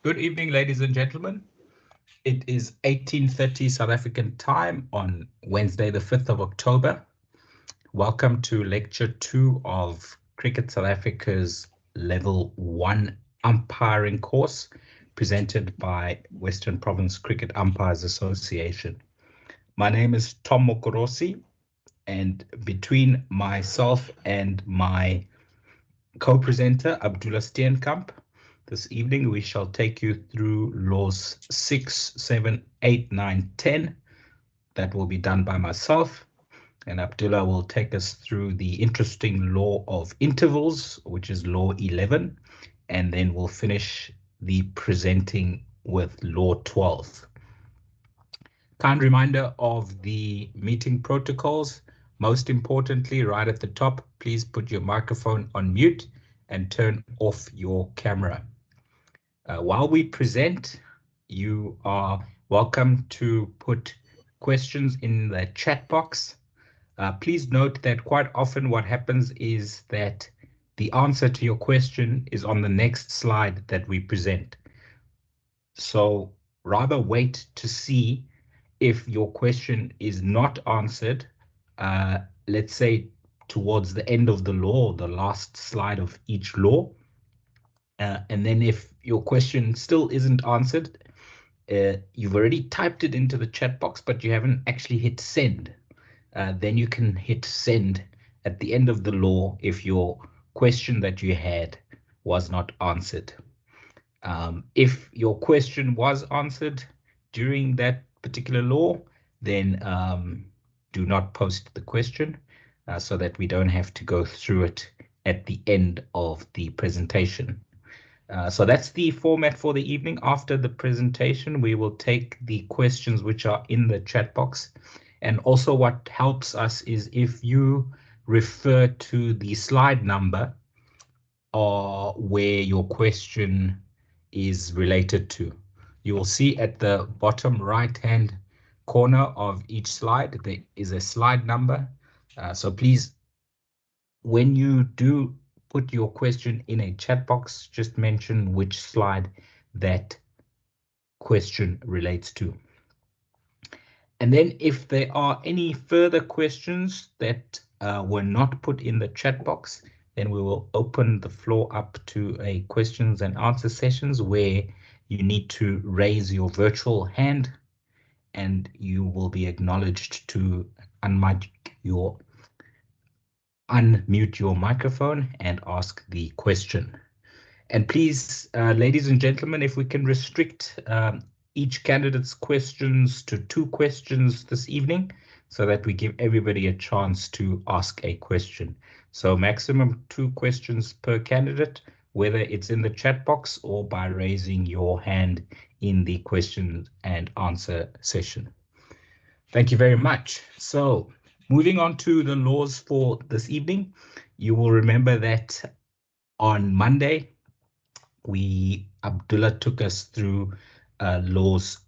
Good evening, ladies and gentlemen. It is 18:30 South African time on Wednesday, the 5th of October. Welcome to Lecture 2 of Cricket South Africa's Level 1 umpiring course presented by Western Province Cricket Umpires Association. My name is Tom Mokorosi, and between myself and my co-presenter Abdullah Steenkamp, this evening we shall take you through laws 6, 7, 8, 9, 10. That will be done by myself, and Abdullah will take us through the interesting law of intervals, which is law 11, and then we'll finish the presenting with law 12. Kind reminder of the meeting protocols. Most importantly, right at the top, please put your microphone on mute and turn off your camera. While we present, you are welcome to put questions in the chat box. Please note that quite often what happens is that the answer to your question is on the next slide that we present. So rather wait to see if your question is not answered, let's say towards the end of the law, the last slide of each law. And then if your question still isn't answered, you've already typed it into the chat box, but you haven't actually hit send. Then you can hit send at the end of the law if your question that you had was not answered. If your question was answered during that particular law, then do not post the question so that we don't have to go through it at the end of the presentation. So that's the format for the evening. After the presentation, we will take the questions which are in the chat box. And also what helps us is if you refer to the slide number or where your question is related to. You will see at the bottom right-hand corner of each slide, there is a slide number. So please, when you do put your question in a chat box, just mention which slide that question relates to. And then if there are any further questions that were not put in the chat box, then we will open the floor up to a questions and answer sessions where you need to raise your virtual hand and you will be acknowledged to unmute your microphone and ask the question. And please, ladies and gentlemen, if we can restrict each candidate's questions to 2 questions this evening so that we give everybody a chance to ask a question. So maximum 2 questions per candidate, whether it's in the chat box or by raising your hand in the question and answer session. Thank you very much. So moving on to the laws for this evening, you will remember that on Monday, Abdullah took us through laws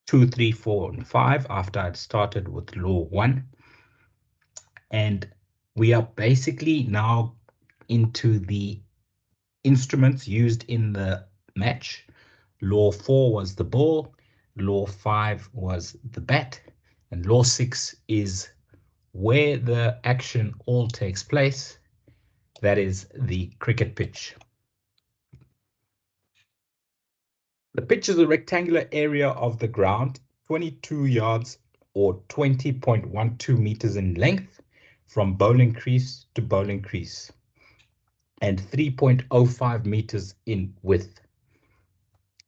2, 3, 4, and 5 after I'd started with law 1. And we are basically now into the instruments used in the match. Law 4 was the ball, law 5 was the bat, and law 6 is where the action all takes place. That is the cricket pitch. The pitch is a rectangular area of the ground, 22 yards or 20.12 meters in length from bowling crease to bowling crease, and 3.05 meters in width.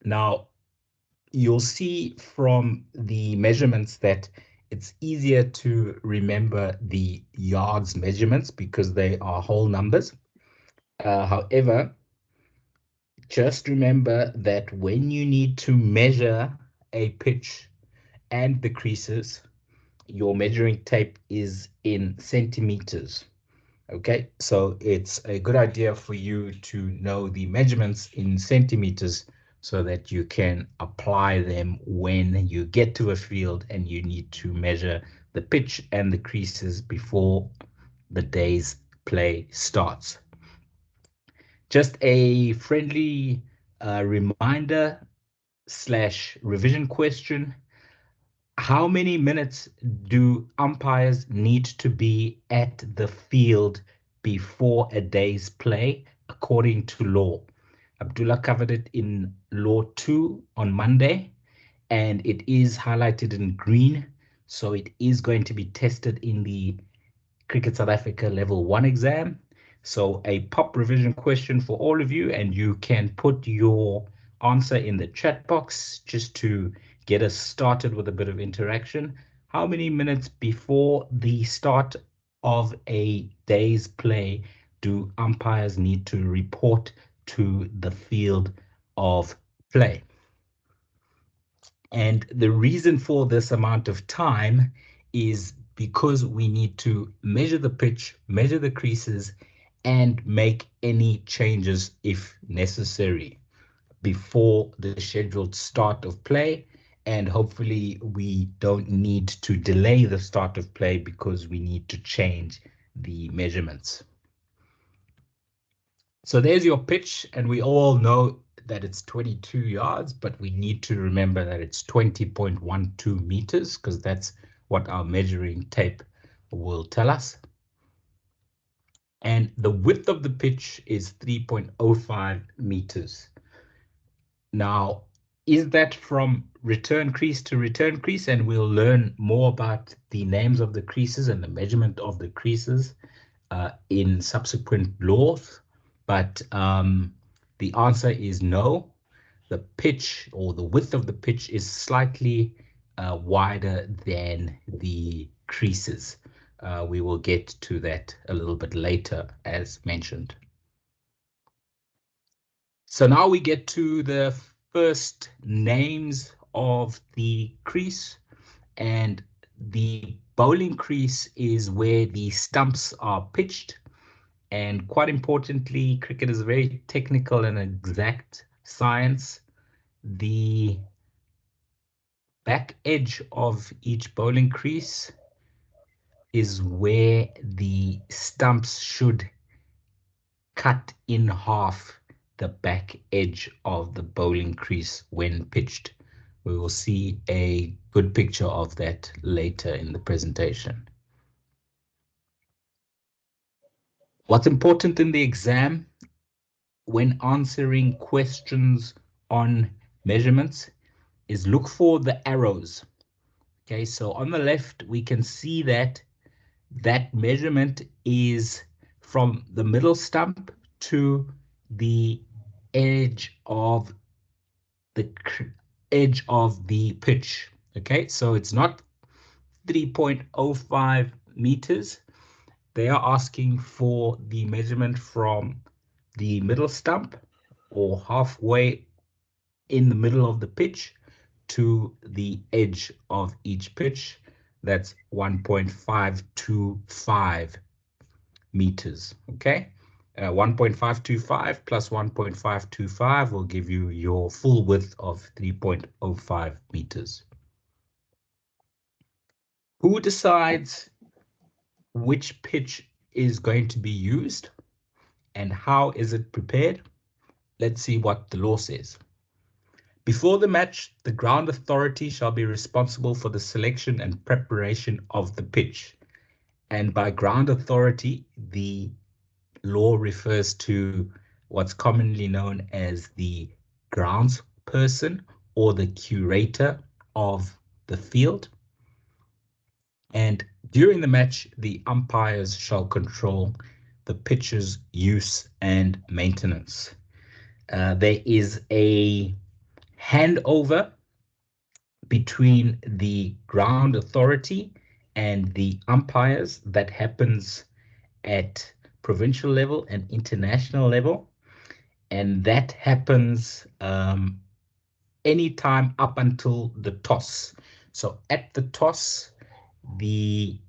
Now, you'll see from the measurements that it's easier to remember the yards measurements because they are whole numbers. However, just remember that when you need to measure a pitch and the creases, your measuring tape is in centimeters. Okay, so it's a good idea for you to know the measurements in centimeters so that you can apply them when you get to a field and you need to measure the pitch and the creases before the day's play starts. Just a friendly Reminder / revision question. How many minutes do umpires need to be at the field before a day's play according to law? Abdullah covered it in Law 2 on Monday, and it is highlighted in green. So it is going to be tested in the Cricket South Africa Level 1 exam. So a pop revision question for all of you, and you can put your answer in the chat box just to get us started with a bit of interaction. How many minutes before the start of a day's play do umpires need to report to the field of play? And the reason for this amount of time is because we need to measure the pitch, measure the creases, and make any changes if necessary before the scheduled start of play. And hopefully we don't need to delay the start of play because we need to change the measurements. So there's your pitch, and we all know that it's 22 yards, but we need to remember that it's 20.12 meters because that's what our measuring tape will tell us. And the width of the pitch is 3.05 meters. Now, is that from return crease to return crease? And we'll learn more about the names of the creases and the measurement of the creases in subsequent laws. But the answer is no. The pitch or the width of the pitch is slightly wider than the creases. We will get to that a little bit later, as mentioned. So now we get to the first names of the crease, and the bowling crease is where the stumps are pitched. And quite importantly, cricket is a very technical and exact science. The back edge of each bowling crease is where the stumps should cut in half the back edge of the bowling crease when pitched. We will see a good picture of that later in the presentation. What's important in the exam when answering questions on measurements is look for the arrows. Okay, so on the left, we can see that that measurement is from the middle stump to the edge of the pitch. Okay, so it's not 3.05 meters. They are asking for the measurement from the middle stump or halfway in the middle of the pitch to the edge of each pitch. That's 1.525 meters. Okay, 1.525 plus 1.525 will give you your full width of 3.05 meters. Who decides which pitch is going to be used and how is it prepared? Let's see what the law says. Before the match, the ground authority shall be responsible for the selection and preparation of the pitch. And by ground authority, the law refers to what's commonly known as the grounds person or the curator of the field. And during the match, the umpires shall control the pitch's use and maintenance. There is a handover between the ground authority and the umpires that happens at provincial level and international level, and that happens anytime up until the toss. So at the toss, the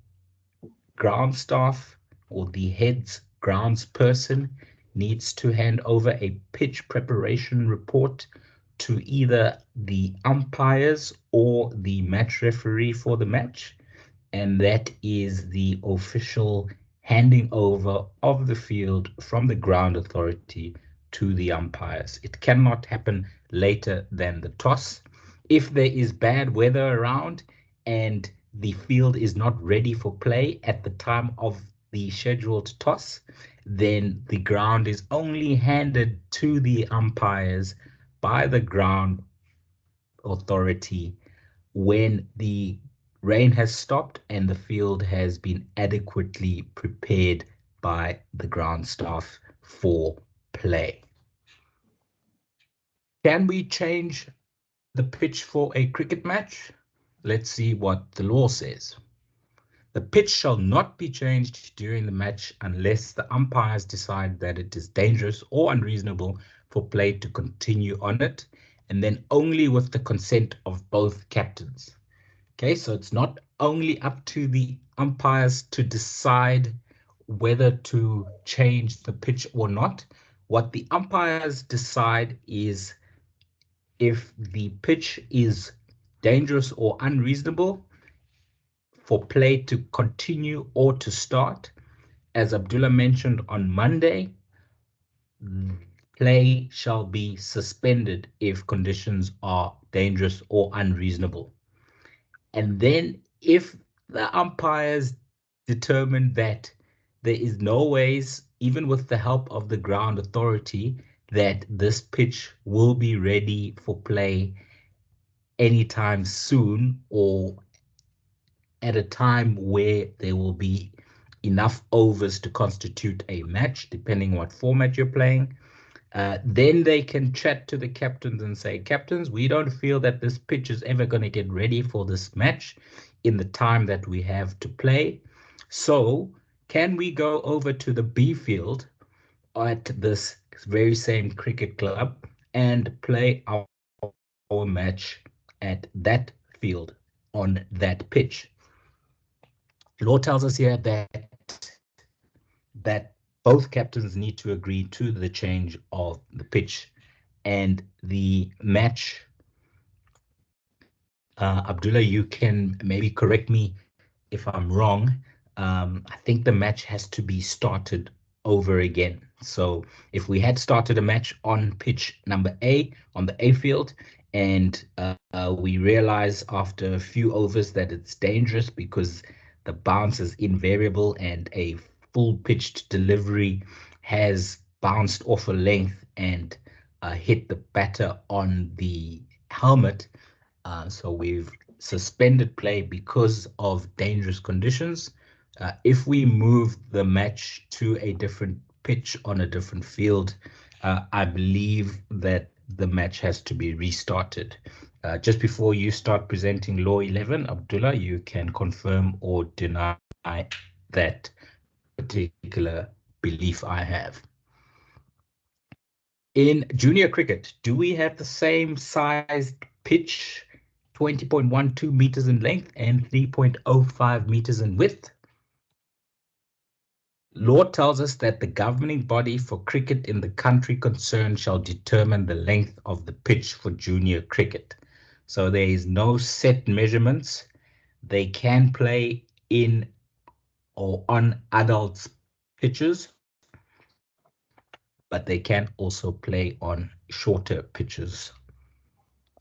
ground staff or the head's grounds person needs to hand over a pitch preparation report to either the umpires or the match referee for the match, and that is the official handing over of the field from the ground authority to the umpires. It cannot happen later than the toss. If there is bad weather around and the field is not ready for play at the time of the scheduled toss, then the ground is only handed to the umpires by the ground authority when the rain has stopped and the field has been adequately prepared by the ground staff for play. Can we change the pitch for a cricket match? Let's see what the law says. The pitch shall not be changed during the match unless the umpires decide that it is dangerous or unreasonable for play to continue on it, and then only with the consent of both captains. Okay, so it's not only up to the umpires to decide whether to change the pitch or not. What the umpires decide is if the pitch is dangerous or unreasonable for play to continue or to start. As Abdullah mentioned on Monday, play shall be suspended if conditions are dangerous or unreasonable. And then if the umpires determine that there is no ways, even with the help of the ground authority, that this pitch will be ready for play anytime soon, or at a time where there will be enough overs to constitute a match, depending what format you're playing, then they can chat to the captains and say, captains, we don't feel that this pitch is ever going to get ready for this match in the time that we have to play. So can we go over to the B field at this very same cricket club and play our match at that field on that pitch? Law tells us here that both captains need to agree to the change of the pitch, and the match, Abdullah, you can maybe correct me if I'm wrong. I think the match has to be started over again. So if we had started a match on pitch number A, on the A field, and we realize after a few overs that it's dangerous because the bounce is invariable and a full pitched delivery has bounced off a length and hit the batter on the helmet. So we've suspended play because of dangerous conditions. If we move the match to a different pitch on a different field, I believe that the match has to be restarted. Just before you start presenting Law 11, Abdullah, you can confirm or deny that particular belief I have. In junior cricket, do we have the same sized pitch, 20.12 meters in length and 3.05 meters in width? Law tells us that the governing body for cricket in the country concerned shall determine the length of the pitch for junior cricket. So there is no set measurements. They can play in or on adults' pitches, but they can also play on shorter pitches,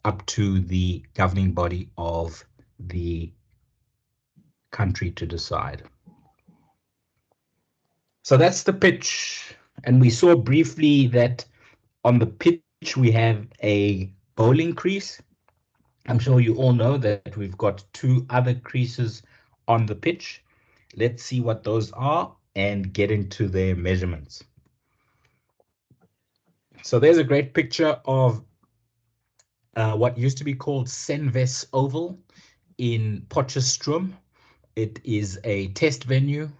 up to the governing body of the country to decide. So that's the pitch. And we saw briefly that on the pitch we have a bowling crease. I'm sure you all know that we've got two other creases on the pitch. Let's see what those are and get into their measurements. So there's a great picture of what used to be called Senves Oval in Potchefstroom. It is a test venue.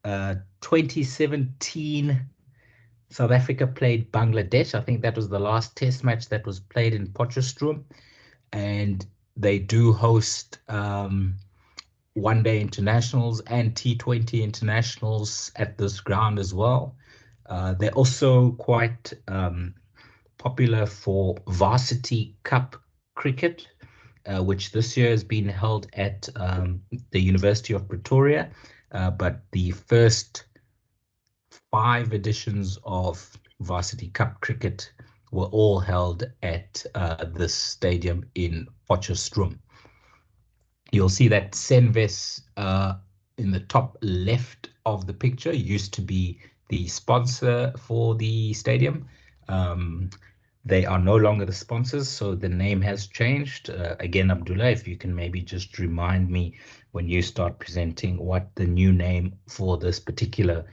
2017, South Africa played Bangladesh. I think that was the last test match that was played in Potchefstroom. And they do host one-day internationals and T20 internationals at this ground as well. They're also quite popular for varsity cup cricket, which this year has been held at the University of Pretoria. But the first 5 editions of Varsity Cup cricket were all held at this stadium in Potchefstroom. You'll see that Senves in the top left of the picture used to be the sponsor for the stadium. They are no longer the sponsors, so the name has changed. Again, Abdullah, if you can maybe just remind me when you start presenting what the new name for this particular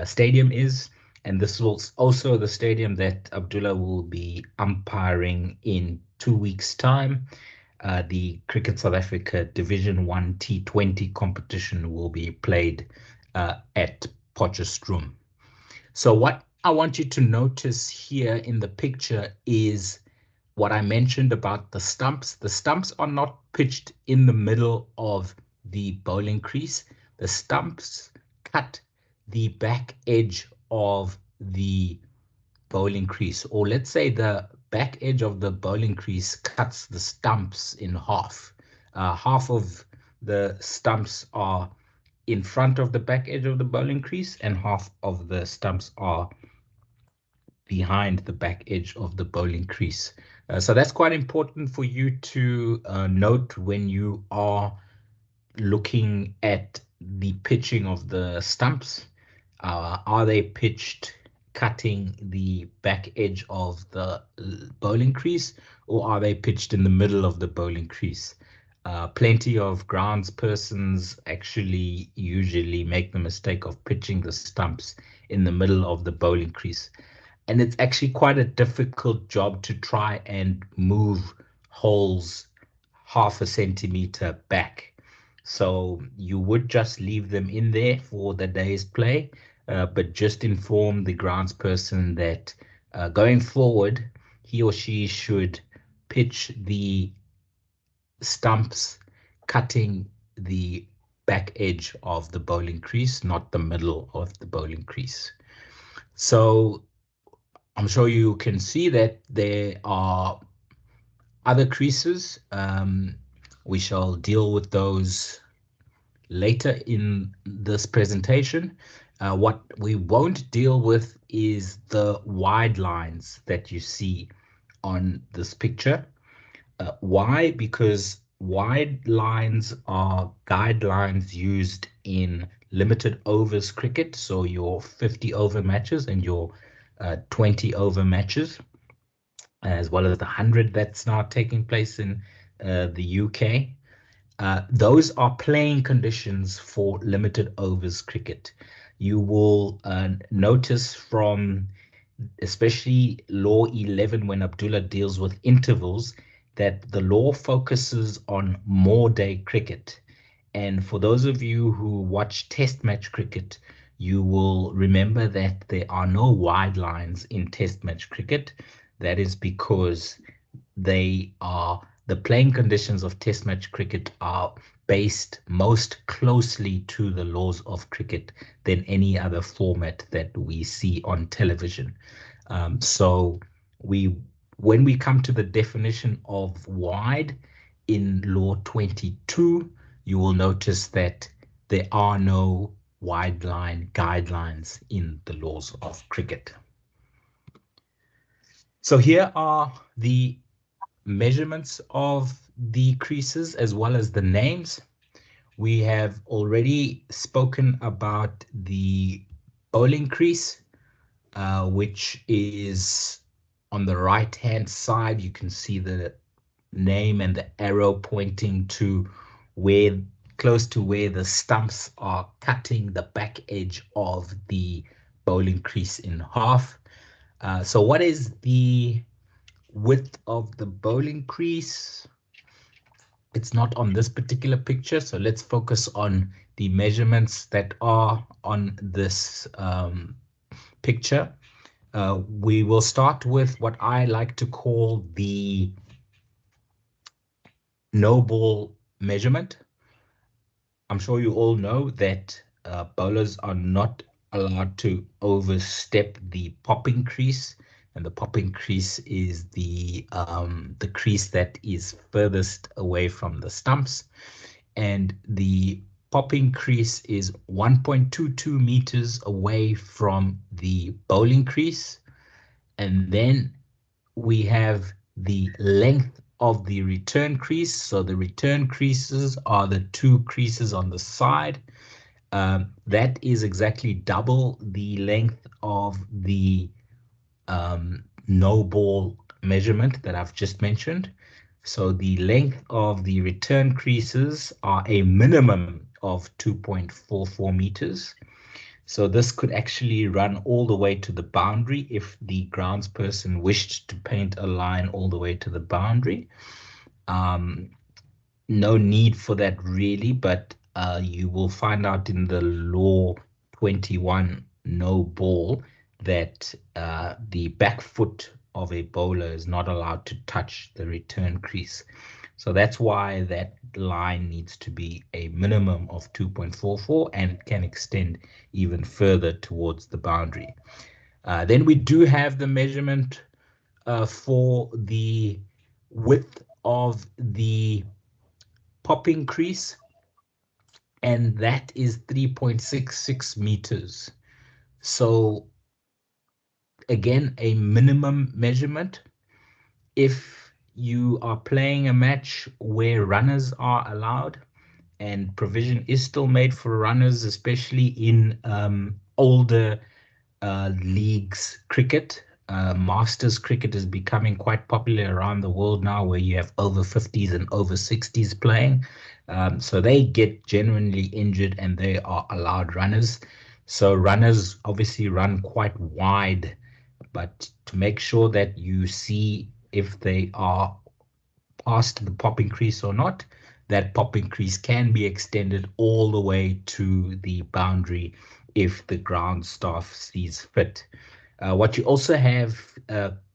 stadium is. And this is also the stadium that Abdullah will be umpiring in 2 weeks' time. The Cricket South Africa Division 1 T20 competition will be played at Potchefstroom. So what I want you to notice here in the picture is what I mentioned about the stumps. The stumps are not pitched in the middle of the bowling crease. The stumps cut the back edge of the bowling crease, or let's say the back edge of the bowling crease cuts the stumps in half. Half of the stumps are in front of the back edge of the bowling crease, and half of the stumps are behind the back edge of the bowling crease. So that's quite important for you to note when you are looking at the pitching of the stumps. Are they pitched cutting the back edge of the bowling crease, or are they pitched in the middle of the bowling crease? Plenty of grounds persons actually usually make the mistake of pitching the stumps in the middle of the bowling crease. And it's actually quite a difficult job to try and move holes half a centimeter back. So you would just leave them in there for the day's play, but just inform the grounds person that going forward, he or she should pitch the stumps cutting the back edge of the bowling crease, not the middle of the bowling crease. So I'm sure you can see that there are other creases. We shall deal with those later in this presentation. What we won't deal with is the wide lines that you see on this picture. Why? Because wide lines are guidelines used in limited overs cricket, so your 50 over matches and your 20 over matches, as well as the 100 that's now taking place in the UK. Those are playing conditions for limited overs cricket. You will notice from especially law 11 when Abdullah deals with intervals that the law focuses on more day cricket. And for those of you who watch test match cricket, you will remember that there are no wide lines in test match cricket. That is because the playing conditions of test match cricket are based most closely to the laws of cricket than any other format that we see on television. So when we come to the definition of wide in law 22, you will notice that there are no wide line guidelines in the laws of cricket. So here are the measurements of the creases as well as the names. We have already spoken about the bowling crease, which is on the right hand side. You can see the name and the arrow pointing to where, close to where the stumps are cutting the back edge of the bowling crease in half. So what is the width of the bowling crease? It's not on this particular picture, so let's focus on the measurements that are on this picture. We will start with what I like to call the no ball measurement. I'm sure you all know that bowlers are not allowed to overstep the popping crease, and the popping crease is the crease that is furthest away from the stumps, and the popping crease is 1.22 meters away from the bowling crease. And then we have the length of the return crease. So the return creases are the two creases on the side. That is exactly double the length of the no ball measurement that I've just mentioned. So the length of the return creases are a minimum of 2.44 meters. So this could actually run all the way to the boundary if the groundsperson wished to paint a line all the way to the boundary. No need for that really, but you will find out in the law 21 no ball that the back foot of a bowler is not allowed to touch the return crease. So that's why that line needs to be a minimum of 2.44 and it can extend even further towards the boundary. Then we do have the measurement for the width of the popping crease, and that is 3.66 meters. So again, a minimum measurement. If you are playing a match where runners are allowed, and provision is still made for runners, especially in older leagues cricket. Masters cricket is becoming quite popular around the world now, where you have over 50s and over 60s playing. So they get genuinely injured and they are allowed runners. So runners obviously run quite wide, but to make sure that you see if they are past the popping crease or not, that popping crease can be extended all the way to the boundary if the ground staff sees fit. What you also have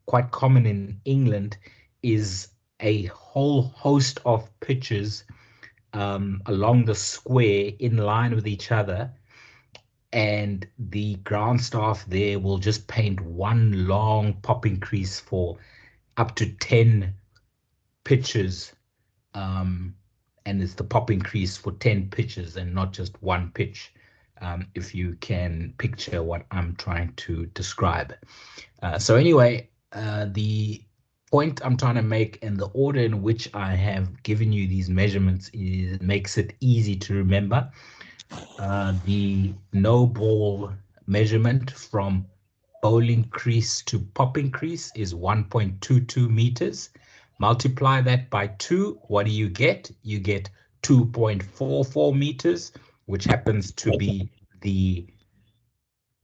quite common in England is a whole host of pitches along the square in line with each other, and the ground staff there will just paint one long popping crease for up to 10 pitches, and it's the popping crease for 10 pitches and not just one pitch, if you can picture what I'm trying to describe. So anyway, the point I'm trying to make and the order in which I have given you these measurements makes it easy to remember. The no ball measurement from bowling crease to popping crease is 1.22 meters. Multiply that by 2, what do you get? You get 2.44 meters, which happens to be the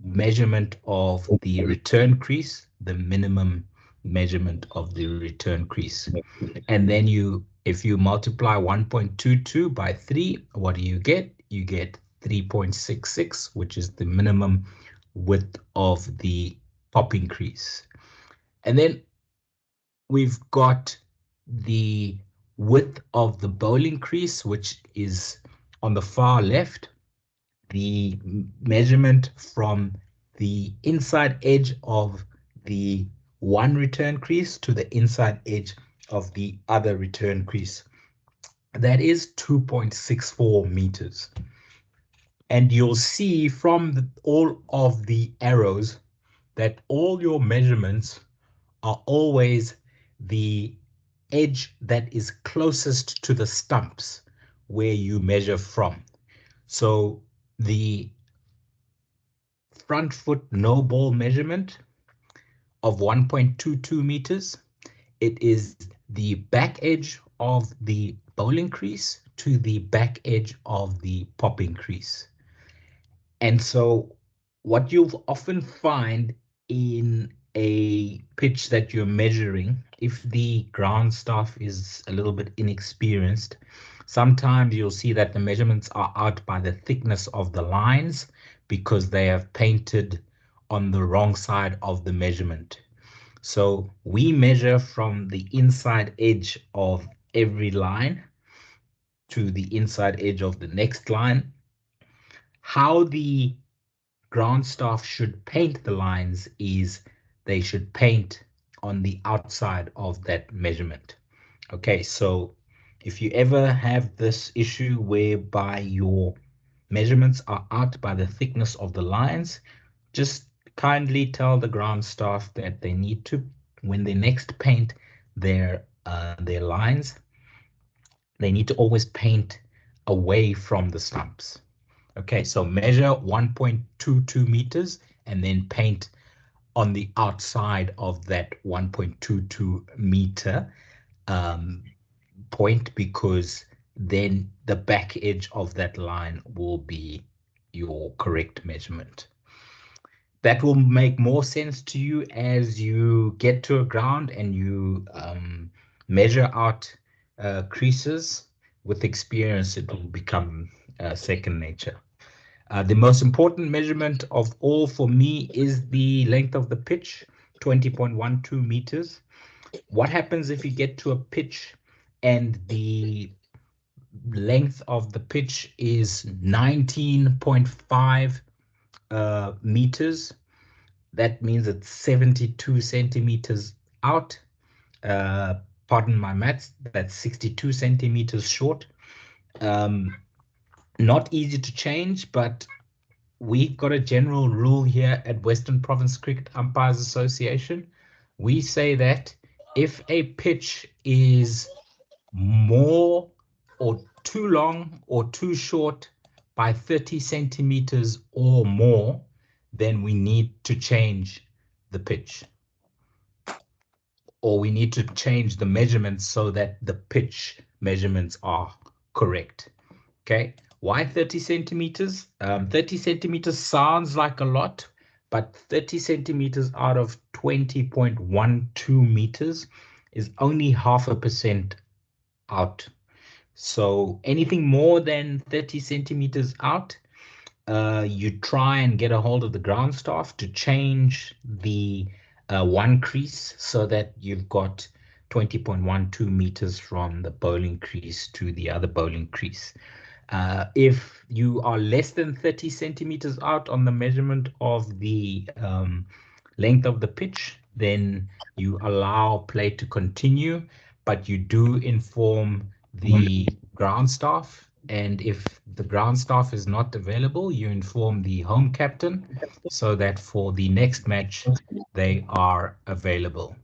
measurement of the return crease, the minimum measurement of the return crease. And then if you multiply 1.22 by 3, what do you get? You get 3.66, which is the minimum width of the popping crease. And then we've got the width of the bowling crease, which is on the far left. The measurement from the inside edge of the one return crease to the inside edge of the other return crease. That is 2.64 meters. And you'll see from all of the arrows that all your measurements are always the edge that is closest to the stumps where you measure from. So the front foot no ball measurement of 1.22 meters, it is the back edge of the bowling crease to the back edge of the popping crease. And so what you'll often find in a pitch that you're measuring, if the ground staff is a little bit inexperienced, sometimes you'll see that the measurements are out by the thickness of the lines because they have painted on the wrong side of the measurement. So we measure from the inside edge of every line to the inside edge of the next line. How the ground staff should paint the lines is they should paint on the outside of that measurement. Okay, so if you ever have this issue whereby your measurements are out by the thickness of the lines, just kindly tell the ground staff that they need to, when they next paint their lines, they need to always paint away from the stumps. Okay, so measure 1.22 meters and then paint on the outside of that 1.22 meter point, because then the back edge of that line will be your correct measurement. That will make more sense to you as you get to a ground and you measure out creases. With experience, it will become second nature. The most important measurement of all for me is the length of the pitch, 20.12 meters. What happens if you get to a pitch and the length of the pitch is 19.5 meters? That means it's 72 centimeters out. Pardon my maths, that's 62 centimeters short. Not easy to change, but we've got a general rule here at Western Province Cricket Umpires Association. We say that if a pitch is more or too long or too short by 30 centimeters or more, then we need to change the pitch, or we need to change the measurements so that the pitch measurements are correct. Okay, why 30 centimeters? 30 centimeters sounds like a lot, but 30 centimeters out of 20.12 meters is only 0.5% out. So anything more than 30 centimeters out, you try and get a hold of the ground staff to change the one crease so that you've got 20.12 meters from the bowling crease to the other bowling crease. If you are less than 30 centimeters out on the measurement of the length of the pitch, then you allow play to continue, but you do inform the ground staff. And if the ground staff is not available, you inform the home captain so that for the next match, they are available.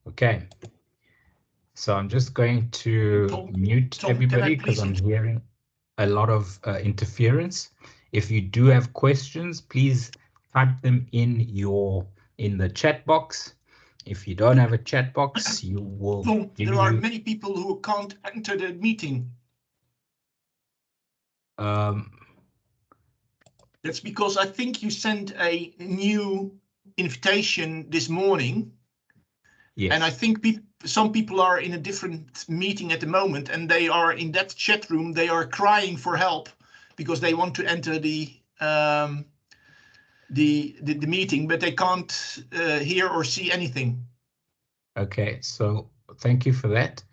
Okay. So I'm just going to mute everybody because I'm hearing a lot of interference. If you do have questions, please type them in the chat box. If you don't have a chat box, you will. There are many people who can't enter the meeting. That's because I think you sent a new invitation this morning. Yes. And I think some people are in a different meeting at the moment, and they are in that chat room. They are crying for help because they want to enter the meeting, but they can't hear or see anything. Okay, so thank you for that.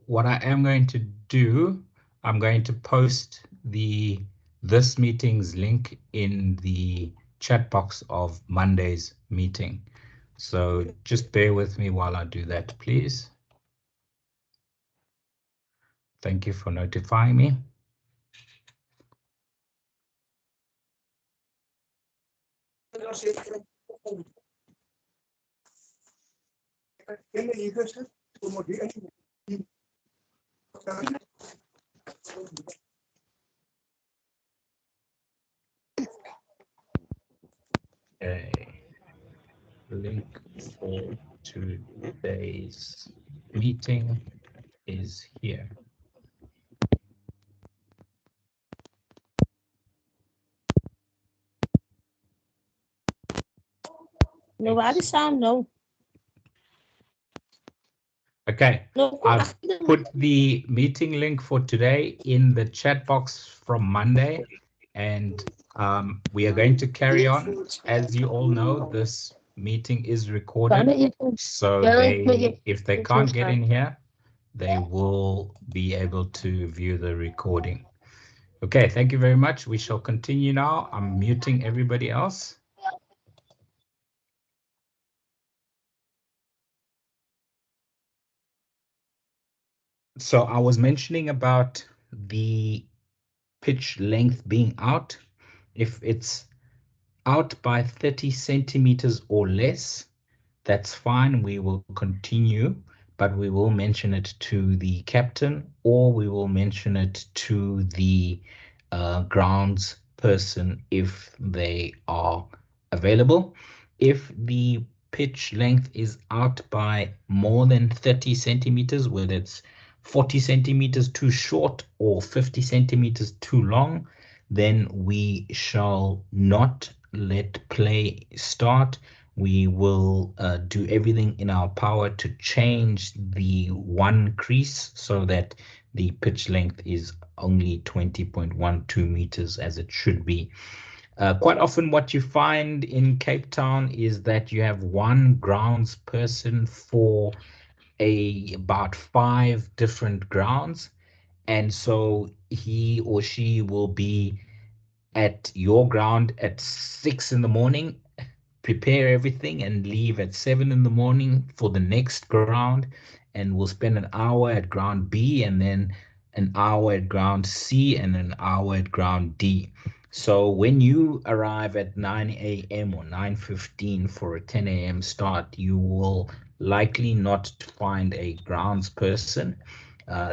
What I am going to do, I'm going to post this meeting's link in the chat box of Monday's meeting. So just bear with me while I do that, please. Thank you for notifying me. Okay. Link for today's meeting is here. No, waar is sound? No. Okay, I've put the meeting link for today in the chat box from Monday, and we are going to carry on. As you all know, this meeting is recorded, so if they can't get in here, they will be able to view the recording. Okay, thank you very much. We shall continue now. I'm muting everybody else. So I was mentioning about the pitch length being out. If it's out by 30 centimeters or less, that's fine. We will continue, but we will mention it to the captain, or we will mention it to the grounds person if they are available. If the pitch length is out by more than 30 centimeters, whether it's 40 centimeters too short or 50 centimeters too long, then we shall not let play start. We will do everything in our power to change the one crease so that the pitch length is only 20.12 meters as it should be. Quite often what you find in Cape Town is that you have one grounds person for about 5 different grounds. And so he or she will be at your ground at 6 in the morning, prepare everything and leave at 7 in the morning for the next ground, and we'll spend an hour at ground B and then an hour at ground C and an hour at ground D. So when you arrive at 9 a.m. or 9:15 for a 10 a.m. start, you will likely not find a grounds person.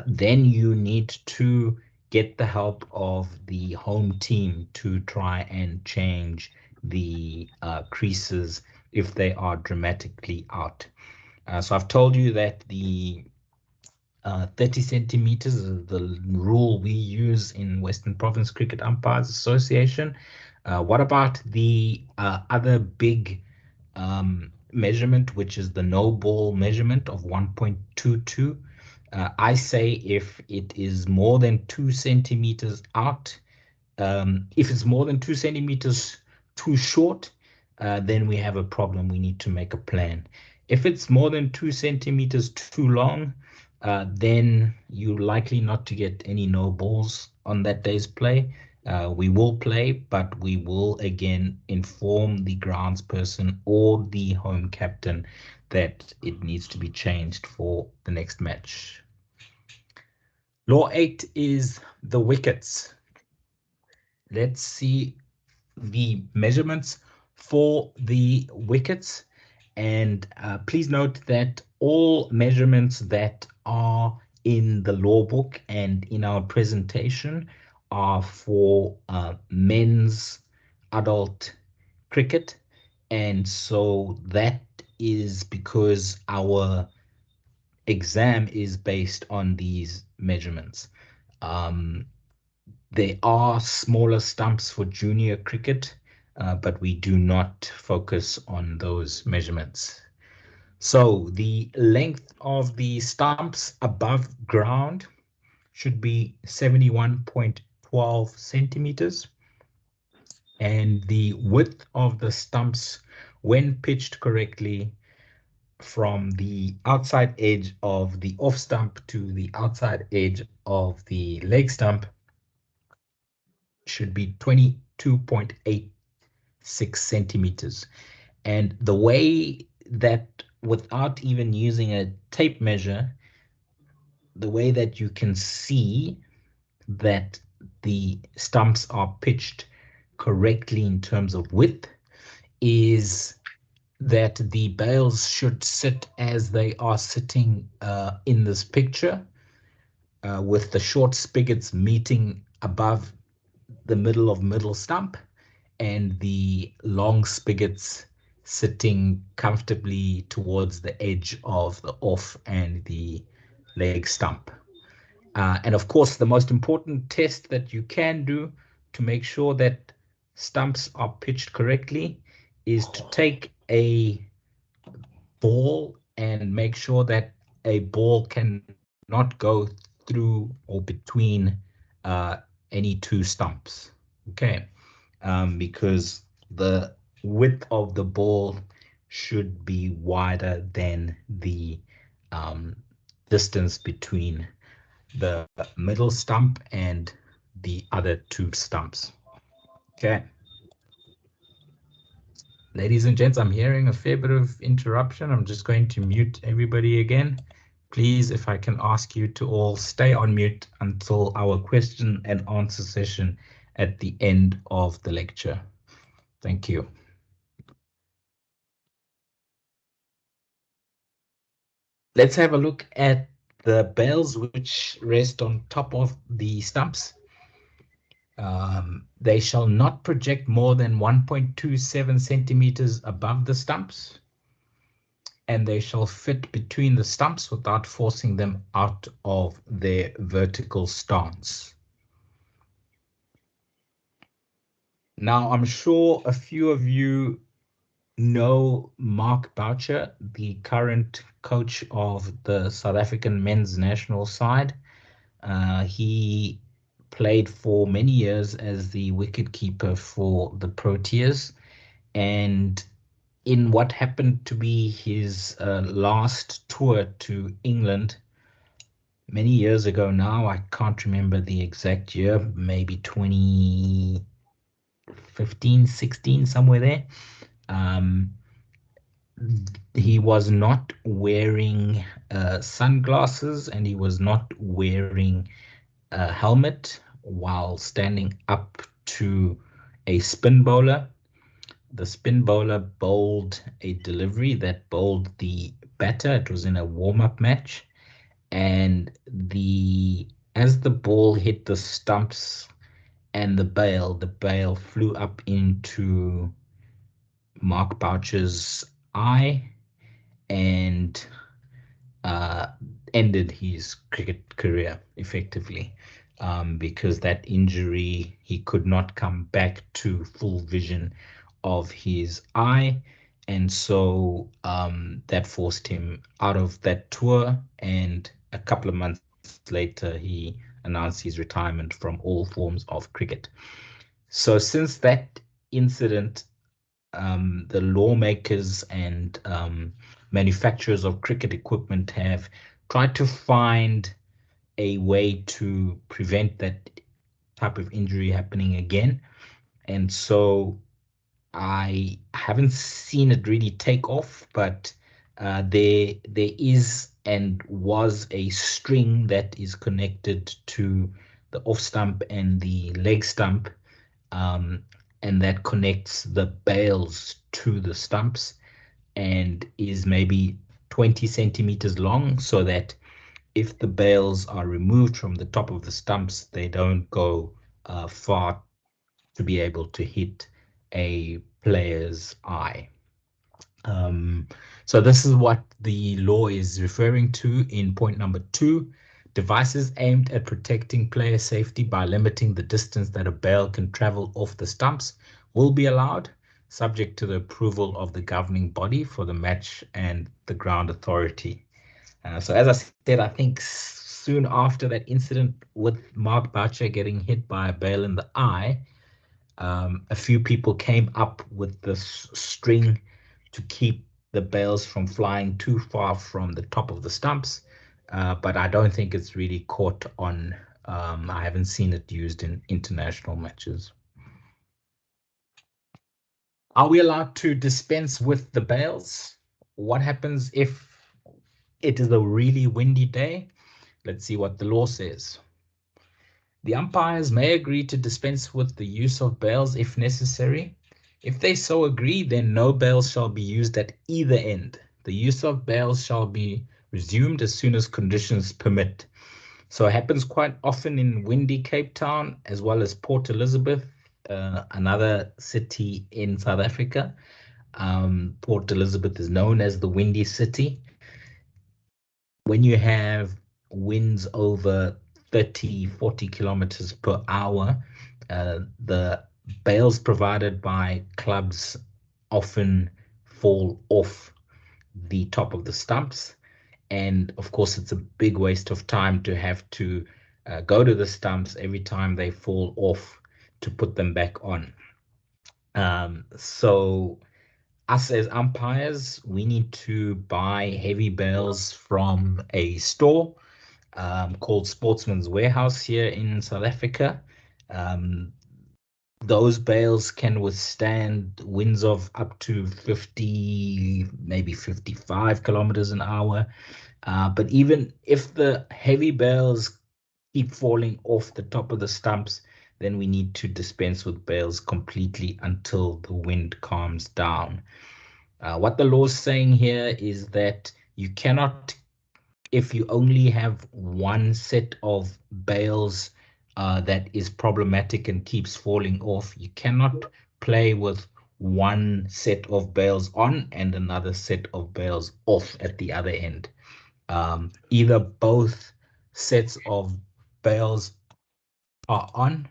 Then you need to get the help of the home team to try and change the creases if they are dramatically out. So I've told you that the 30 centimeters is the rule we use in Western Province Cricket Umpires Association. What about the other big measurement, which is the no ball measurement of 1.22? I say if it is more than 2 centimeters out, if it's more than 2 centimeters too short, then we have a problem. We need to make a plan. If it's more than 2 centimeters too long, then you're likely not to get any no balls on that day's play. We will play, but we will again inform the grounds person or the home captain that it needs to be changed for the next match. Law 8 is the wickets. Let's see the measurements for the wickets. And please note that all measurements that are in the law book and in our presentation are for men's adult cricket. And so that is because our exam is based on these measurements. There are smaller stumps for junior cricket, but we do not focus on those measurements. So the length of the stumps above ground should be 71.12 centimeters. And the width of the stumps when pitched correctly from the outside edge of the off stump to the outside edge of the leg stump should be 22.86 centimeters. And the way that, without even using a tape measure, the way that you can see that the stumps are pitched correctly in terms of width is that the bails should sit as they are sitting in this picture, with the short spigots meeting above the middle stump and the long spigots sitting comfortably towards the edge of the off and the leg stump. And of course, the most important test that you can do to make sure that stumps are pitched correctly is to take a ball and make sure that a ball cannot go through or between any two stumps. Okay, because the width of the ball should be wider than the distance between the middle stump and the other two stumps. Okay. Ladies and gents, I'm hearing a fair bit of interruption. I'm just going to mute everybody again. Please, if I can ask you to all stay on mute until our question and answer session at the end of the lecture. Thank you. Let's have a look at the bales which rest on top of the stumps. They shall not project more than 1.27 centimeters above the stumps, and they shall fit between the stumps without forcing them out of their vertical stance. Now, I'm sure a few of you know Mark Boucher, the current coach of the South African men's national side. He played for many years as the wicketkeeper for the Proteas, and in what happened to be his last tour to England many years ago now, I can't remember the exact year, maybe 2015, 16, somewhere there. He was not wearing sunglasses, and he was not wearing a helmet while standing up to a spin bowler. The spin bowler bowled a delivery that bowled the batter. It was in a warm-up match, and as the ball hit the stumps and the bail flew up into Mark Boucher's eye and ended his cricket career effectively, because that injury, he could not come back to full vision of his eye, and so that forced him out of that tour, and a couple of months later he announced his retirement from all forms of cricket. So since that incident, the lawmakers and manufacturers of cricket equipment have tried to find a way to prevent that type of injury happening again. And so I haven't seen it really take off, but there is and was a string that is connected to the off stump and the leg stump, and that connects the bales to the stumps, and is maybe 20 centimeters long, so that if the bales are removed from the top of the stumps, they don't go far to be able to hit a player's eye. So this is what the law is referring to in point number 2. Devices aimed at protecting player safety by limiting the distance that a bale can travel off the stumps will be allowed, subject to the approval of the governing body for the match and the ground authority. So as I said, I think soon after that incident with Mark Boucher getting hit by a bale in the eye, a few people came up with this string to keep the bales from flying too far from the top of the stumps, but I don't think it's really caught on. I haven't seen it used in international matches. Are we allowed to dispense with the bales? What happens if it is a really windy day? Let's see what the law says. The umpires may agree to dispense with the use of bales if necessary. If they so agree, then no bales shall be used at either end. The use of bales shall be resumed as soon as conditions permit. So it happens quite often in windy Cape Town, as well as Port Elizabeth, another city in South Africa. Port Elizabeth is known as the Windy City. When you have winds over 30, 40 kilometers per hour, the bales provided by clubs often fall off the top of the stumps. And of course, it's a big waste of time to have to go to the stumps every time they fall off to put them back on. So us as umpires, we need to buy heavy bales from a store called Sportsman's Warehouse here in South Africa. Those bales can withstand winds of up to 50, maybe 55 kilometers an hour. But even if the heavy bales keep falling off the top of the stumps, then we need to dispense with bales completely until the wind calms down. What the law is saying here is that you cannot, if you only have one set of bales that is problematic and keeps falling off, you cannot play with one set of bales on and another set of bales off at the other end. Either both sets of bales are on,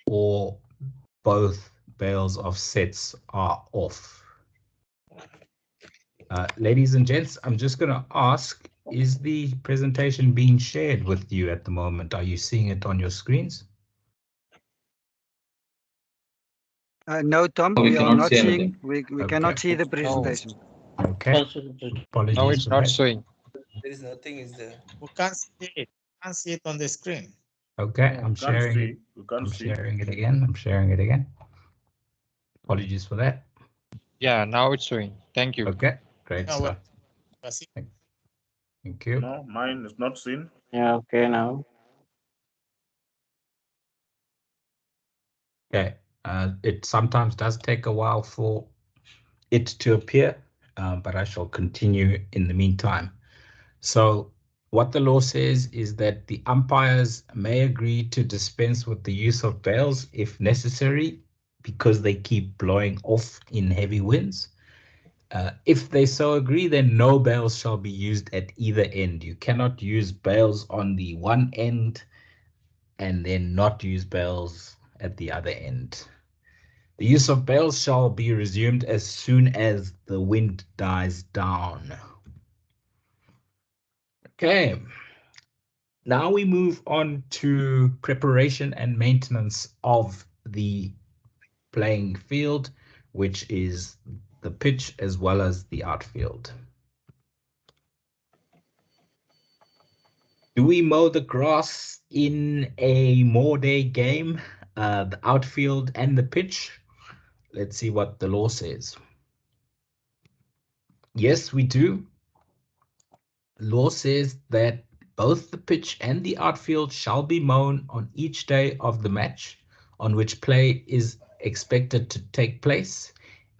or both bales of sets are off. Ladies and gents, I'm just going to ask, is the presentation being shared with you at the moment? Are you seeing it on your screens? No, Tom, We we are cannot not see seeing. anything. We Okay. cannot see the presentation. Okay. Apologies No, it's for not that. showing. There is nothing is there. We can't see it. Can't see it on the screen. Okay, No, I'm we can't sharing see. it. We can't I'm see. sharing it again. I'm sharing it again. Apologies for that. Yeah, now it's showing. Thank you. Okay, great No, stuff. That's it. Thank you. No, mine is not seen. Yeah, okay now. Okay, it sometimes does take a while for it to appear, but I shall continue in the meantime. So what the law says is that the umpires may agree to dispense with the use of bales if necessary, because they keep blowing off in heavy winds. If they so agree, then no bales shall be used at either end. You cannot use bales on the one end and then not use bales at the other end. The use of bales shall be resumed as soon as the wind dies down. Okay. Now we move on to preparation and maintenance of the playing field, which is the pitch as well as the outfield. Do we mow the grass in a day game, the outfield and the pitch? Let's see what the law says. Yes, we do. Law says that both the pitch and the outfield shall be mown on each day of the match on which play is expected to take place,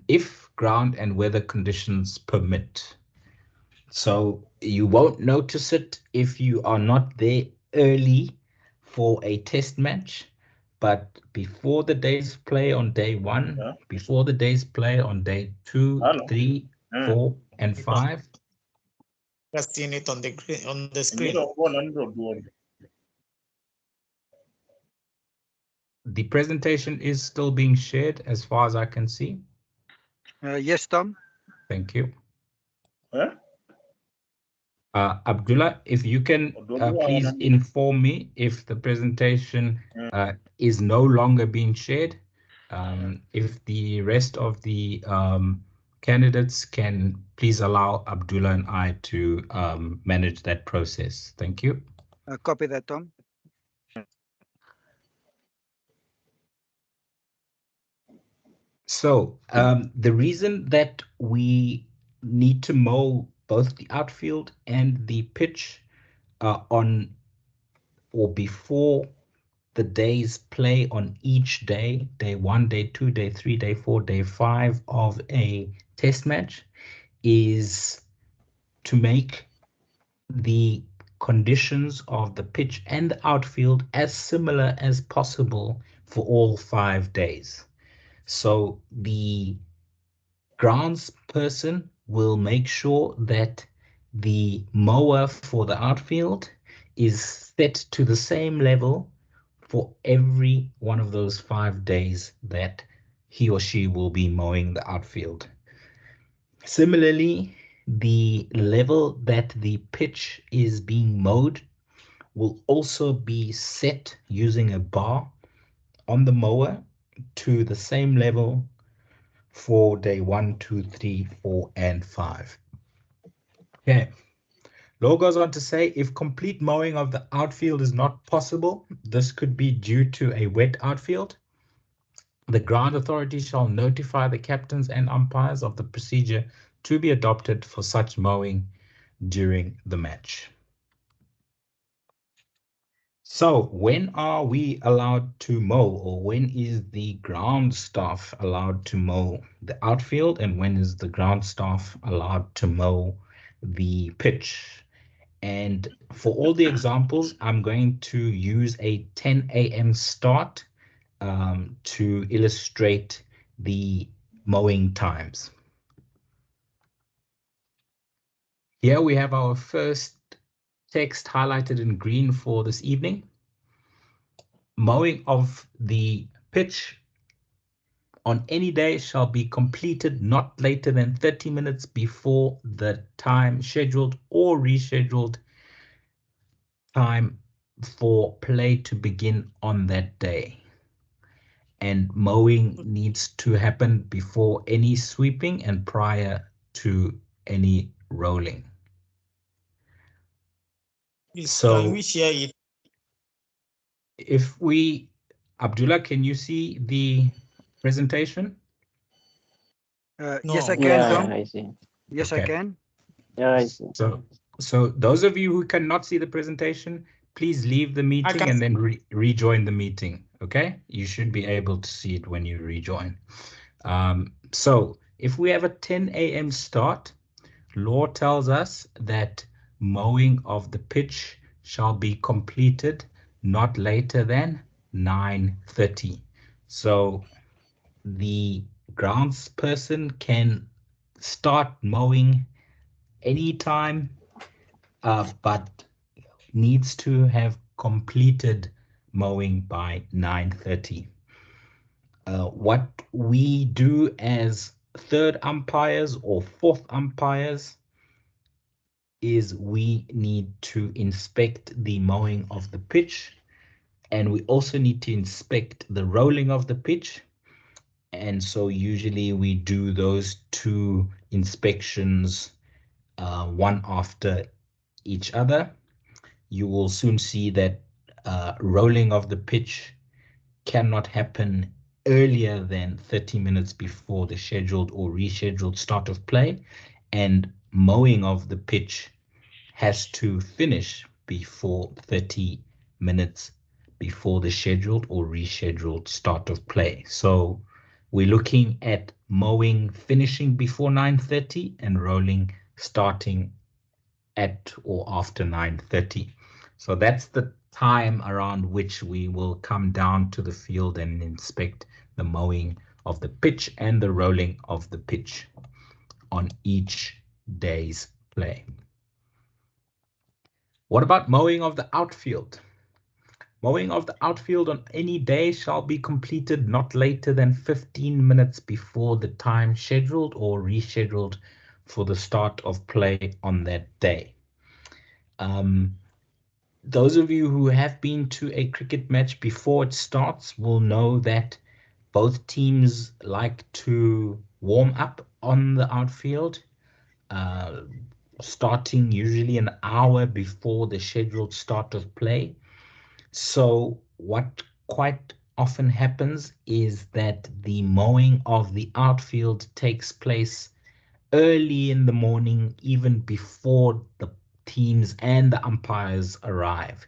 if ground and weather conditions permit. So you won't notice it if you are not there early for a test match, but before the day's play on day 1, Yeah. before the day's play on day 2, Hello. 3, 4, and 5, Just seen it on the screen. the presentation is still being shared as far as I can see. Yes, Tom. Thank you. Huh? Abdullah, if you can please inform me if the presentation is no longer being shared. If the rest of the candidates can please allow Abdullah and I to manage that process. Thank you. Copy that, Tom. So the reason that we need to mow both the outfield and the pitch on or before the day's play on each day, day 1, day 2, day 3, day 4, day 5 of a test match, is to make the conditions of the pitch and the outfield as similar as possible for all 5 days. So the grounds person will make sure that the mower for the outfield is set to the same level for every one of those 5 days that he or she will be mowing the outfield. Similarly, the level that the pitch is being mowed will also be set using a bar on the mower to the same level for day 1, 2, 3, 4, and 5. Okay. Law goes on to say, if complete mowing of the outfield is not possible, this could be due to a wet outfield. The ground authority shall notify the captains and umpires of the procedure to be adopted for such mowing during the match. So when are we allowed to mow, or when is the ground staff allowed to mow the outfield, and when is the ground staff allowed to mow the pitch? And for all the examples, I'm going to use a 10 a.m. start to illustrate the mowing times. Here we have our first text highlighted in green for this evening. Mowing of the pitch on any day shall be completed not later than 30 minutes before the time scheduled or rescheduled time for play to begin on that day. And mowing needs to happen before any sweeping and prior to any rolling. Please, So- can we share it? If we, Abdullah, can you see the presentation? Yes, I No. can, Yeah, Tom. I see. Yes, I Okay. can. Yeah, I see. So those of you who cannot see the presentation, please leave the meeting can- and then rejoin the meeting. Okay, you should be able to see it when you rejoin. So if we have a 10 a.m. start, law tells us that mowing of the pitch shall be completed not later than 9:30. So the grounds person can start mowing anytime, but needs to have completed mowing by 9:30. What we do as third umpires or fourth umpires is we need to inspect the mowing of the pitch, and we also need to inspect the rolling of the pitch. And so usually we do those two inspections, one after each other. You will soon see that rolling of the pitch cannot happen earlier than 30 minutes before the scheduled or rescheduled start of play, and mowing of the pitch has to finish before 30 minutes before the scheduled or rescheduled start of play. So we're looking at mowing finishing before 9:30 and rolling starting at or after 9:30. So that's the time around which we will come down to the field and inspect the mowing of the pitch and the rolling of the pitch on each day's play. What about mowing of the outfield? Mowing of the outfield on any day shall be completed not later than 15 minutes before the time scheduled or rescheduled for the start of play on that day. Those of you who have been to a cricket match before it starts will know that both teams like to warm up on the outfield, starting usually an hour before the scheduled start of play. So what quite often happens is that the mowing of the outfield takes place early in the morning, even before the teams and the umpires arrive.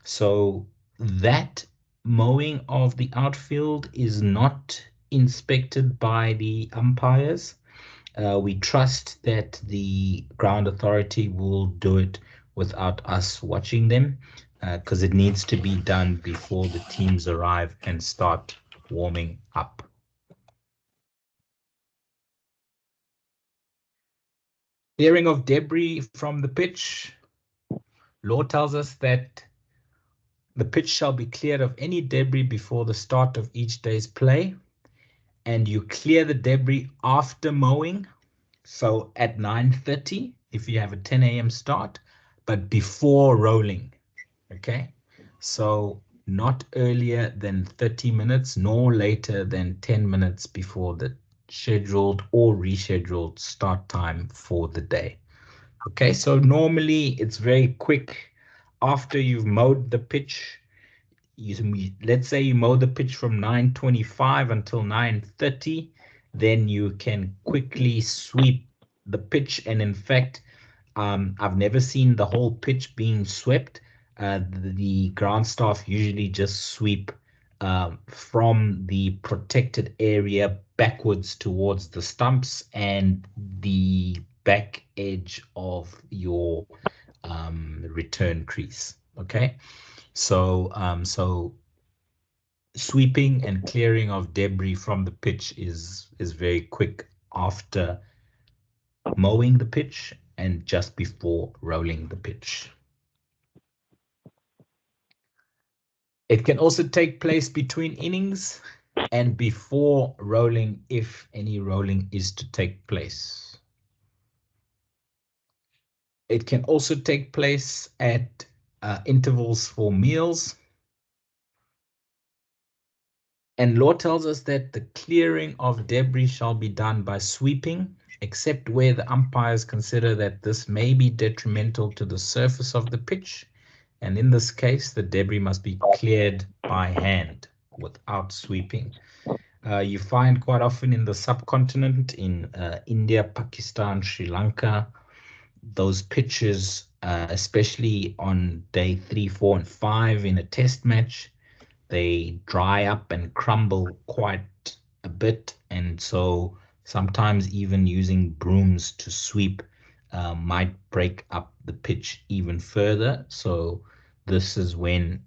So that mowing of the outfield is not inspected by the umpires. We trust that the ground authority will do it without us watching them, because it needs to be done before the teams arrive and start warming up. Clearing of debris from the pitch. Law tells us that the pitch shall be cleared of any debris before the start of each day's play, and you clear the debris after mowing. So at 9:30, if you have a 10 a.m. start, but before rolling, okay? So not earlier than 30 minutes, nor later than 10 minutes before the scheduled or rescheduled start time for the day. Okay, so normally it's very quick. After you've mowed the pitch, let's say you mow the pitch from 9:25 until 9:30, then you can quickly sweep the pitch. And in fact, I've never seen the whole pitch being swept. The ground staff usually just sweep from the protected area backwards towards the stumps and the back edge of your return crease. Okay, so so sweeping and clearing of debris from the pitch is very quick after mowing the pitch and just before rolling the pitch. It can also take place between innings and before rolling, if any rolling is to take place. It can also take place at intervals for meals. And law tells us that the clearing of debris shall be done by sweeping, except where the umpires consider that this may be detrimental to the surface of the pitch. And in this case, the debris must be cleared by hand without sweeping. You find quite often in the subcontinent, in India, Pakistan, Sri Lanka, those pitches, especially on day 3, 4, and 5 in a test match, they dry up and crumble quite a bit. And so sometimes even using brooms to sweep might break up the pitch even further. So this is when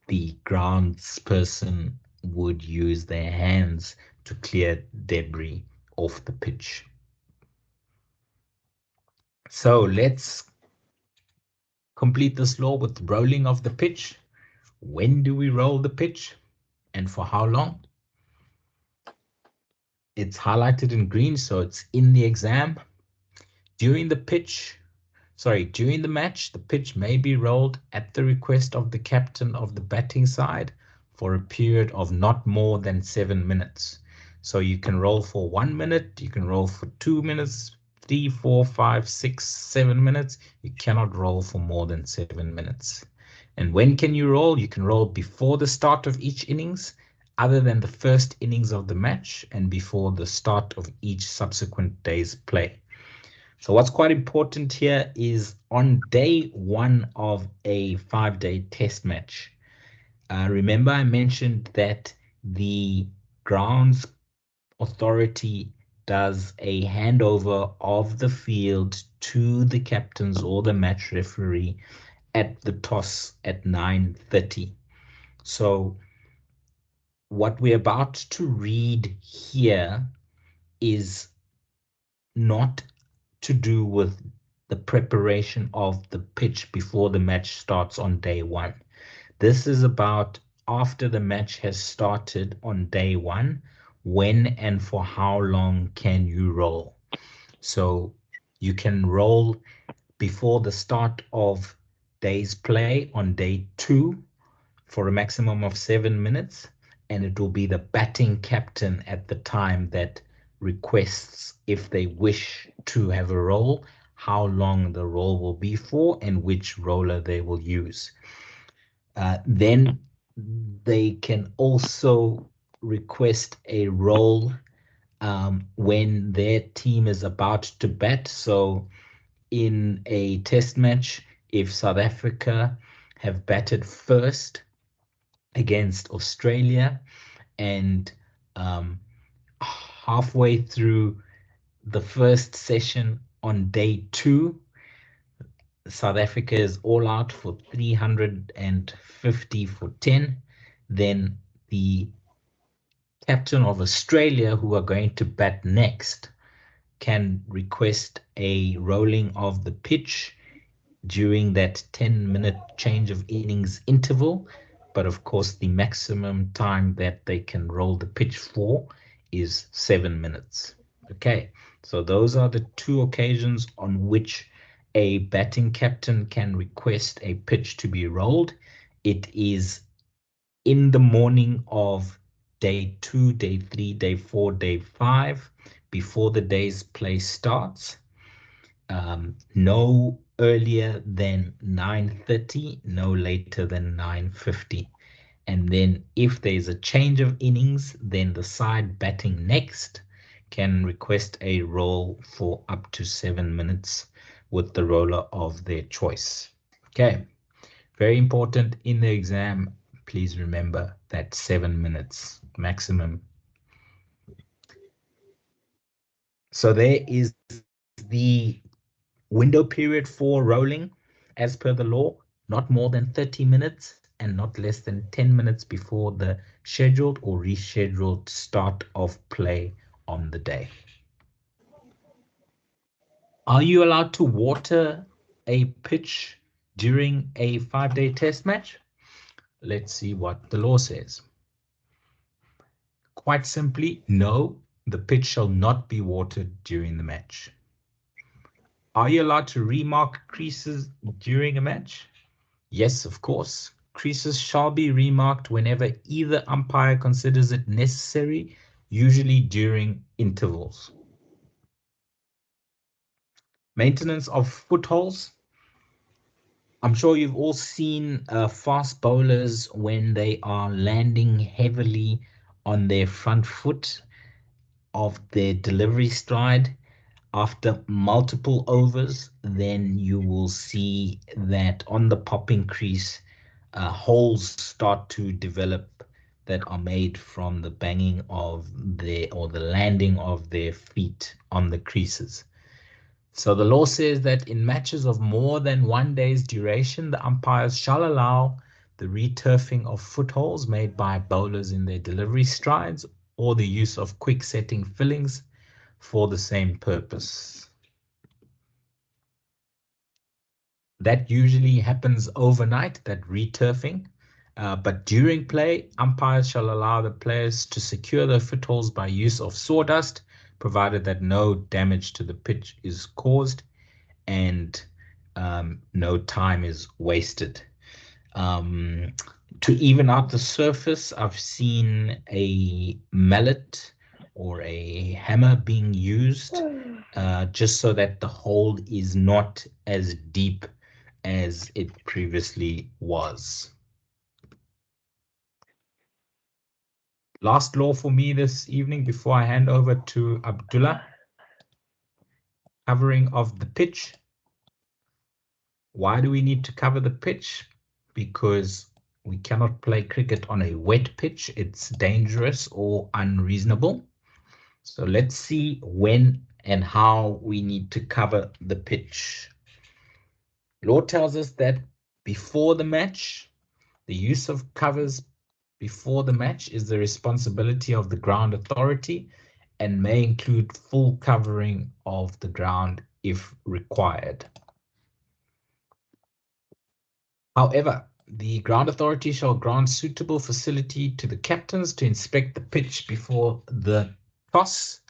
the grounds person would use their hands to clear debris off the pitch. So let's complete this law with rolling of the pitch. When do we roll the pitch and for how long? It's highlighted in green, so it's in the exam. During the match, the pitch may be rolled at the request of the captain of the batting side for a period of not more than 7 minutes. So you can roll for 1 minute, you can roll for 2 minutes, 3, 4, 5, 6, 7 minutes. You cannot roll for more than 7 minutes. And when can you roll? You can roll before the start of each innings, other than the first innings of the match, and before the start of each subsequent day's play. So what's quite important here is on day 1 of a 5-day test match. Remember I mentioned that the grounds authority does a handover of the field to the captains or the match referee at the toss at 9:30. So what we're about to read here is not to do with the preparation of the pitch before the match starts on day 1. This is about after the match has started on day 1, when and for how long can you roll. So you can roll before the start of day's play on day 2 for a maximum of 7 minutes, and it will be the batting captain at the time that requests, if they wish to have a roll, how long the roll will be for and which roller they will use. Then they can also request a roll when their team is about to bat. So in a test match, if South Africa have batted first against Australia, and halfway through the first session on day 2, South Africa is all out for 350 for 10, then the captain of Australia, who are going to bat next, can request a rolling of the pitch during that 10-minute change of innings interval. But of course, the maximum time that they can roll the pitch for is 7 minutes. Okay, so those are the 2 occasions on which a batting captain can request a pitch to be rolled. It is in the morning of day 2, day 3, day 4, day 5, before the day's play starts. No earlier than 9:30, no later than 9:50. And then if there's a change of innings, then the side batting next can request a roll for up to 7 minutes with the roller of their choice. Okay, Very important in the exam, please remember that 7 minutes maximum. So there is the window period for rolling as per the law, not more than 30 minutes and not less than 10 minutes before the scheduled or rescheduled start of play on the day. Are you allowed to water a pitch during a 5-day test match? Let's see what the law says. Quite simply, no, the pitch shall not be watered during the match. Are you allowed to remark creases during a match? Yes, of course. Creases shall be remarked whenever either umpire considers it necessary, usually during intervals. Maintenance of footholds. I'm sure you've all seen fast bowlers when they are landing heavily on their front foot of their delivery stride. After multiple overs, then you will see that on the popping crease, holes start to develop that are made from the banging of the landing of their feet on the creases. So the law says that in matches of more than 1 day's duration, the umpires shall allow the returfing of footholds made by bowlers in their delivery strides or the use of quick setting fillings for the same purpose. That usually happens overnight, that returfing, but during play, umpires shall allow the players to secure their footholds by use of sawdust, provided that no damage to the pitch is caused and no time is wasted. To even out the surface, I've seen a mallet or a hammer being used just so that the hole is not as deep as it previously was. Last law for me this evening before I hand over to Abdullah. Covering of the pitch. Why do we need to cover the pitch? Because we cannot play cricket on a wet pitch. It's dangerous or unreasonable. So let's see when and how we need to cover the pitch. Law tells us that before the match, the use of covers before the match is the responsibility of the ground authority and may include full covering of the ground if required. However, the ground authority shall grant suitable facility to the captains to inspect the pitch before the toss.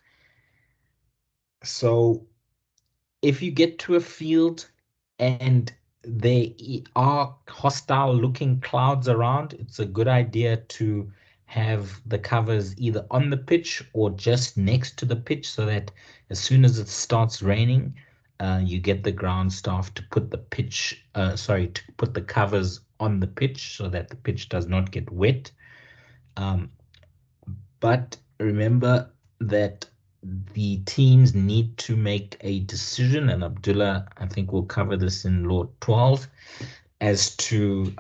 So if you get to a field and there are hostile looking clouds around, it's a good idea to have the covers either on the pitch or just next to the pitch so that as soon as it starts raining, you get the ground staff to put the put the covers on the pitch so that the pitch does not get wet. But remember that the teams need to make a decision, and Abdullah, I think, will cover this in Law 12, as to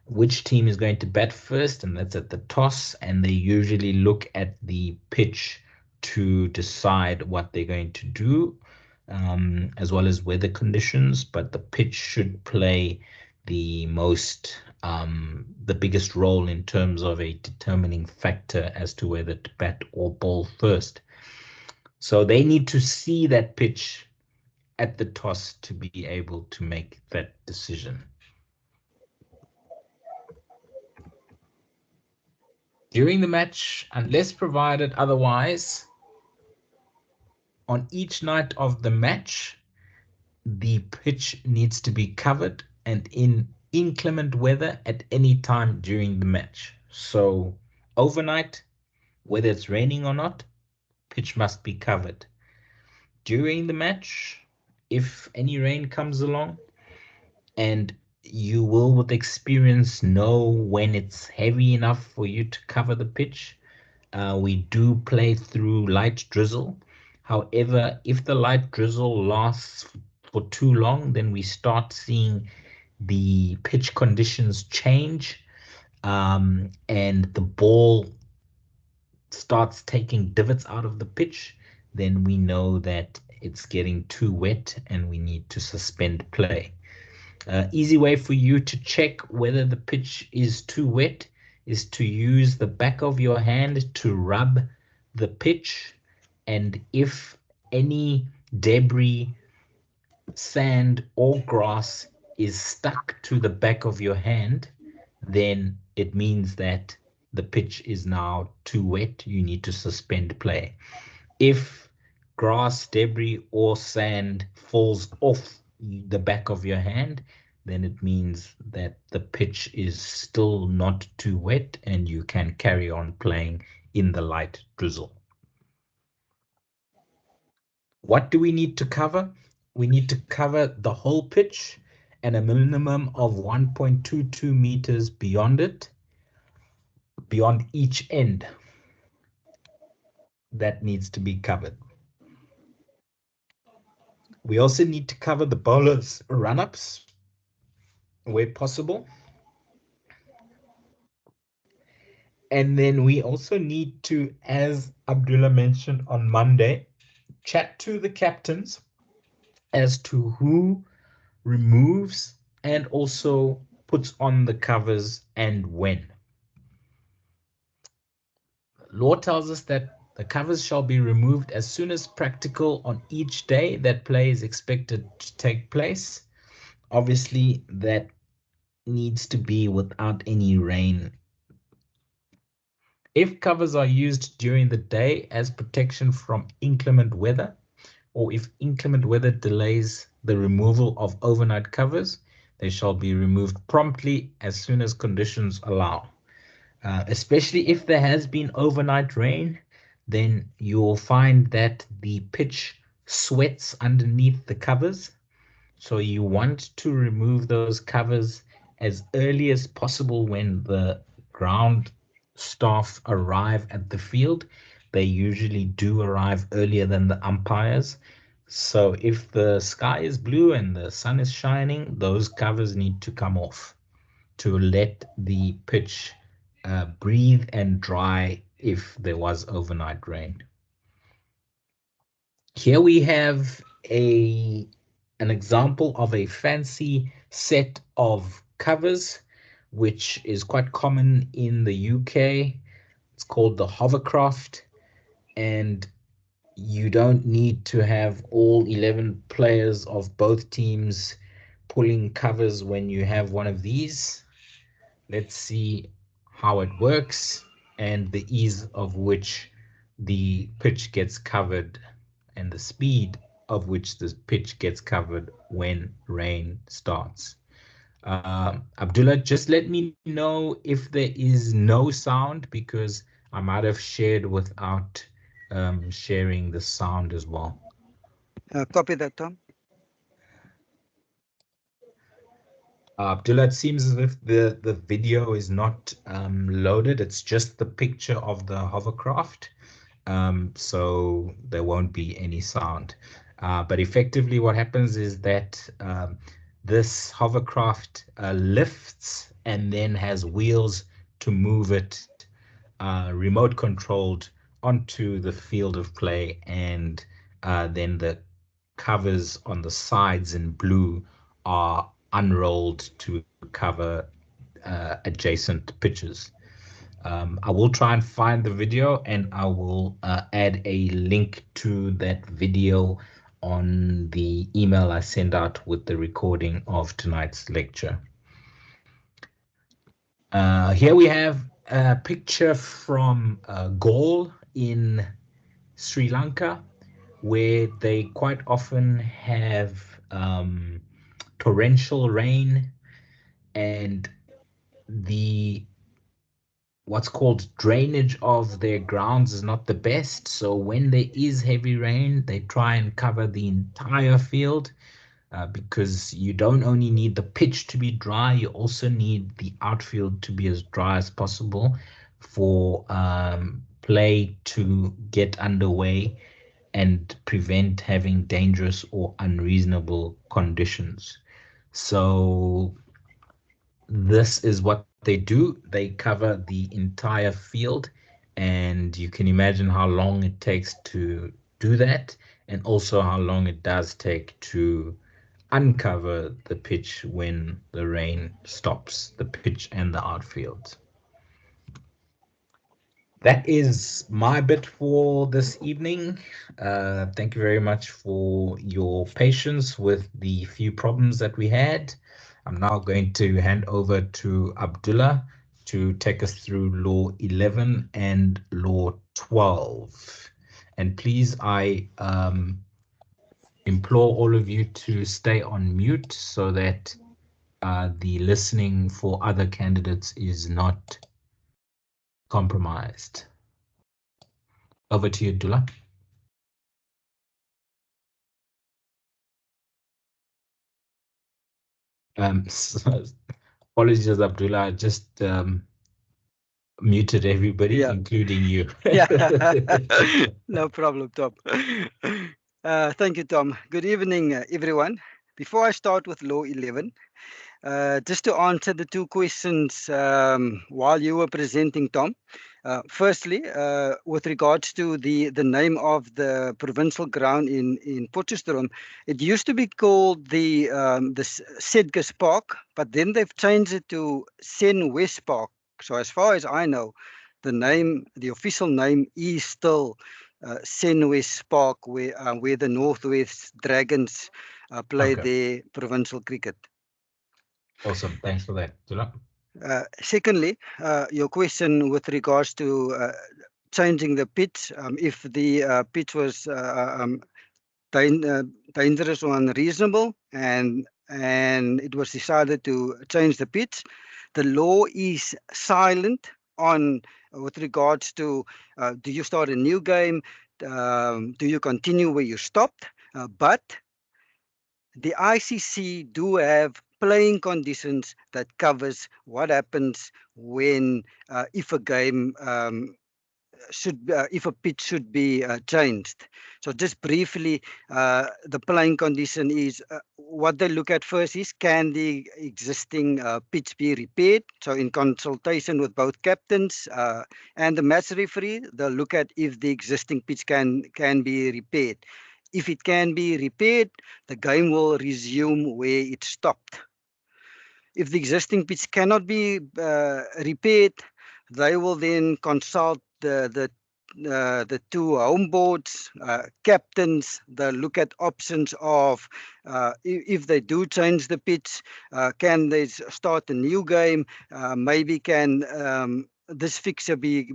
which team is going to bat first, and that's at the toss, and they usually look at the pitch to decide what they're going to do, as well as weather conditions, but the pitch should play the biggest role in terms of a determining factor as to whether to bat or bowl first. So they need to see that pitch at the toss to be able to make that decision. During the match, unless provided otherwise, on each night of the match, the pitch needs to be covered and in inclement weather at any time during the match. So overnight, whether it's raining or not, pitch must be covered. During the match, if any rain comes along, and you will with experience know when it's heavy enough for you to cover the pitch, we do play through light drizzle. However, if the light drizzle lasts for too long, then we start seeing the pitch conditions change and the ball starts taking divots out of the pitch, then we know that it's getting too wet and we need to suspend play. Easy way for you to check whether the pitch is too wet is to use the back of your hand to rub the pitch, and if any debris, sand or grass is stuck to the back of your hand, then it means that the pitch is now too wet. You need to suspend play. If grass, debris or sand falls off the back of your hand, then it means that the pitch is still not too wet and you can carry on playing in the light drizzle. What do we need to cover? We need to cover the whole pitch and a minimum of 1.22 meters beyond it, beyond each end. That needs to be covered. We also need to cover the bowler's run-ups where possible. And then we also need to, as Abdullah mentioned on Monday, chat to the captains as to who removes and also puts on the covers and when. Law tells us that the covers shall be removed as soon as practical on each day that play is expected to take place. Obviously, that needs to be without any rain. If covers are used during the day as protection from inclement weather, or if inclement weather delays the removal of overnight covers, they shall be removed promptly as soon as conditions allow. Especially if there has been overnight rain, then you'll find that the pitch sweats underneath the covers. So you want to remove those covers as early as possible when the ground staff arrive at the field. They usually do arrive earlier than the umpires. So if the sky is blue and the sun is shining, those covers need to come off to let the pitch breathe and dry if there was overnight rain. Here we have an example of a fancy set of covers, which is quite common in the UK. It's called the hovercraft, and you don't need to have all 11 players of both teams pulling covers when you have one of these. Let's see how it works and the ease of which the pitch gets covered and the speed of which the pitch gets covered when rain starts. Abdullah, just let me know if there is no sound, because I might have shared without sharing the sound as well. Copy that, Tom. Abdullah, it seems as if the video is not loaded. It's just the picture of the hovercraft. So there won't be any sound. But effectively what happens is that this hovercraft lifts and then has wheels to move it remote controlled onto the field of play, and then the covers on the sides in blue are unrolled to cover adjacent pitches. I will try and find the video, and I will add a link to that video on the email I send out with the recording of tonight's lecture. Here we have a picture from Galle in Sri Lanka, where they quite often have torrential rain, and the what's called drainage of their grounds is not the best. So when there is heavy rain, they try and cover the entire field because you don't only need the pitch to be dry, you also need the outfield to be as dry as possible for play to get underway and prevent having dangerous or unreasonable conditions. So this is what they do. They cover the entire field, and you can imagine how long it takes to do that, and also how long it does take to uncover the pitch when the rain stops, the pitch and the outfield. That is my bit for this evening. Thank you very much for your patience with the few problems that we had. I'm now going to hand over to Abdullah to take us through Law 11 and Law 12. And please, I implore all of you to stay on mute so that the listening for other candidates is not compromised. Over to you, Abdullah. Apologies, Abdullah. I just muted everybody, Yeah. including you. Yeah, no problem, Tom. Thank you, Tom. Good evening, everyone. Before I start with Law 11, just to answer the two questions while you were presenting, Tom. Firstly, with regards to the name of the provincial ground in Potchefstroom, it used to be called the Sedges Park, but then they've changed it to Sen West Park. So as far as I know, the official name is still Sen West Park, where the Northwest Dragons play Okay. their provincial cricket. Awesome. Thanks for that, Abdullah. Secondly, your question with regards to changing the pitch, if the pitch was dangerous or unreasonable, and it was decided to change the pitch, the law is silent on with regards to do you start a new game, do you continue where you stopped, but the ICC do have playing conditions that covers what happens when if a game if a pitch should be changed. So just briefly, the playing condition is what they look at first is, can the existing pitch be repaired? So in consultation with both captains and the match referee, they'll look at if the existing pitch can be repaired. If it can be repaired, the game will resume where it stopped. If the existing pitch cannot be repaired, they will then consult the two home boards, captains. They'll look at options of if they do change the pitch, can they start a new game? Maybe can this fixture be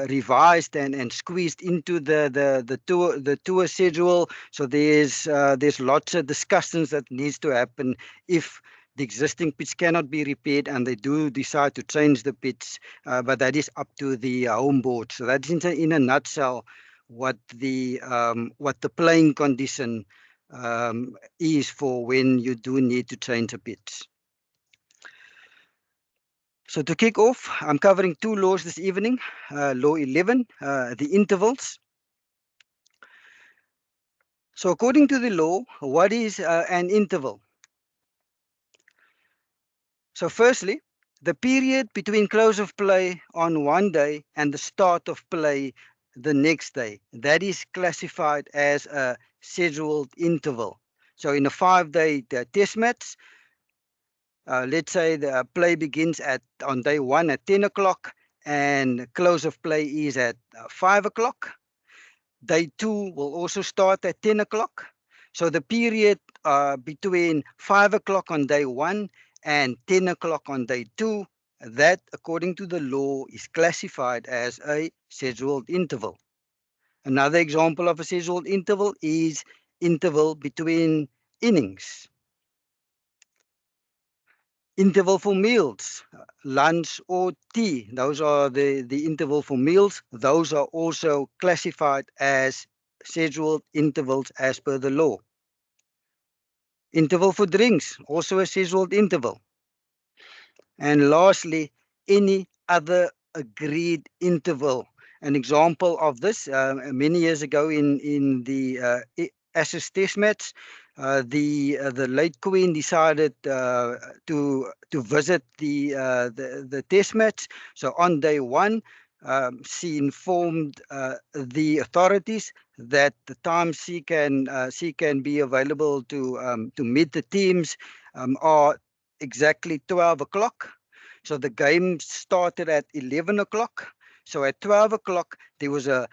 revised and squeezed into the tour schedule? So there's lots of discussions that needs to happen if the existing pitch cannot be repaired and they do decide to change the pitch, but that is up to the home board. So that's in a nutshell what the playing condition is for when you do need to change a pitch. So to kick off, I'm covering two laws this evening. Law 11, the intervals. So according to the law, what is an interval? So firstly, the period between close of play on one day and the start of play the next day, that is classified as a scheduled interval. So in a 5-day test match, let's say the play begins on day 1 at 10 o'clock and close of play is at 5 o'clock. Day 2 will also start at 10 o'clock. So the period between 5 o'clock on day 1 and 10 o'clock on day 2, that according to the law is classified as a scheduled interval. Another example of a scheduled interval is interval between innings. Interval for meals, lunch or tea, those are the interval for meals. Those are also classified as scheduled intervals as per the law. Interval for drinks, also a scheduled interval. And lastly, any other agreed interval. An example of this, many years ago in the Ashes Test match, the late Queen decided to visit the test match. So on day one, she informed the authorities that the time she can be available to meet the teams are exactly 12 o'clock. So the game started at 11 o'clock. So at 12 o'clock, there was an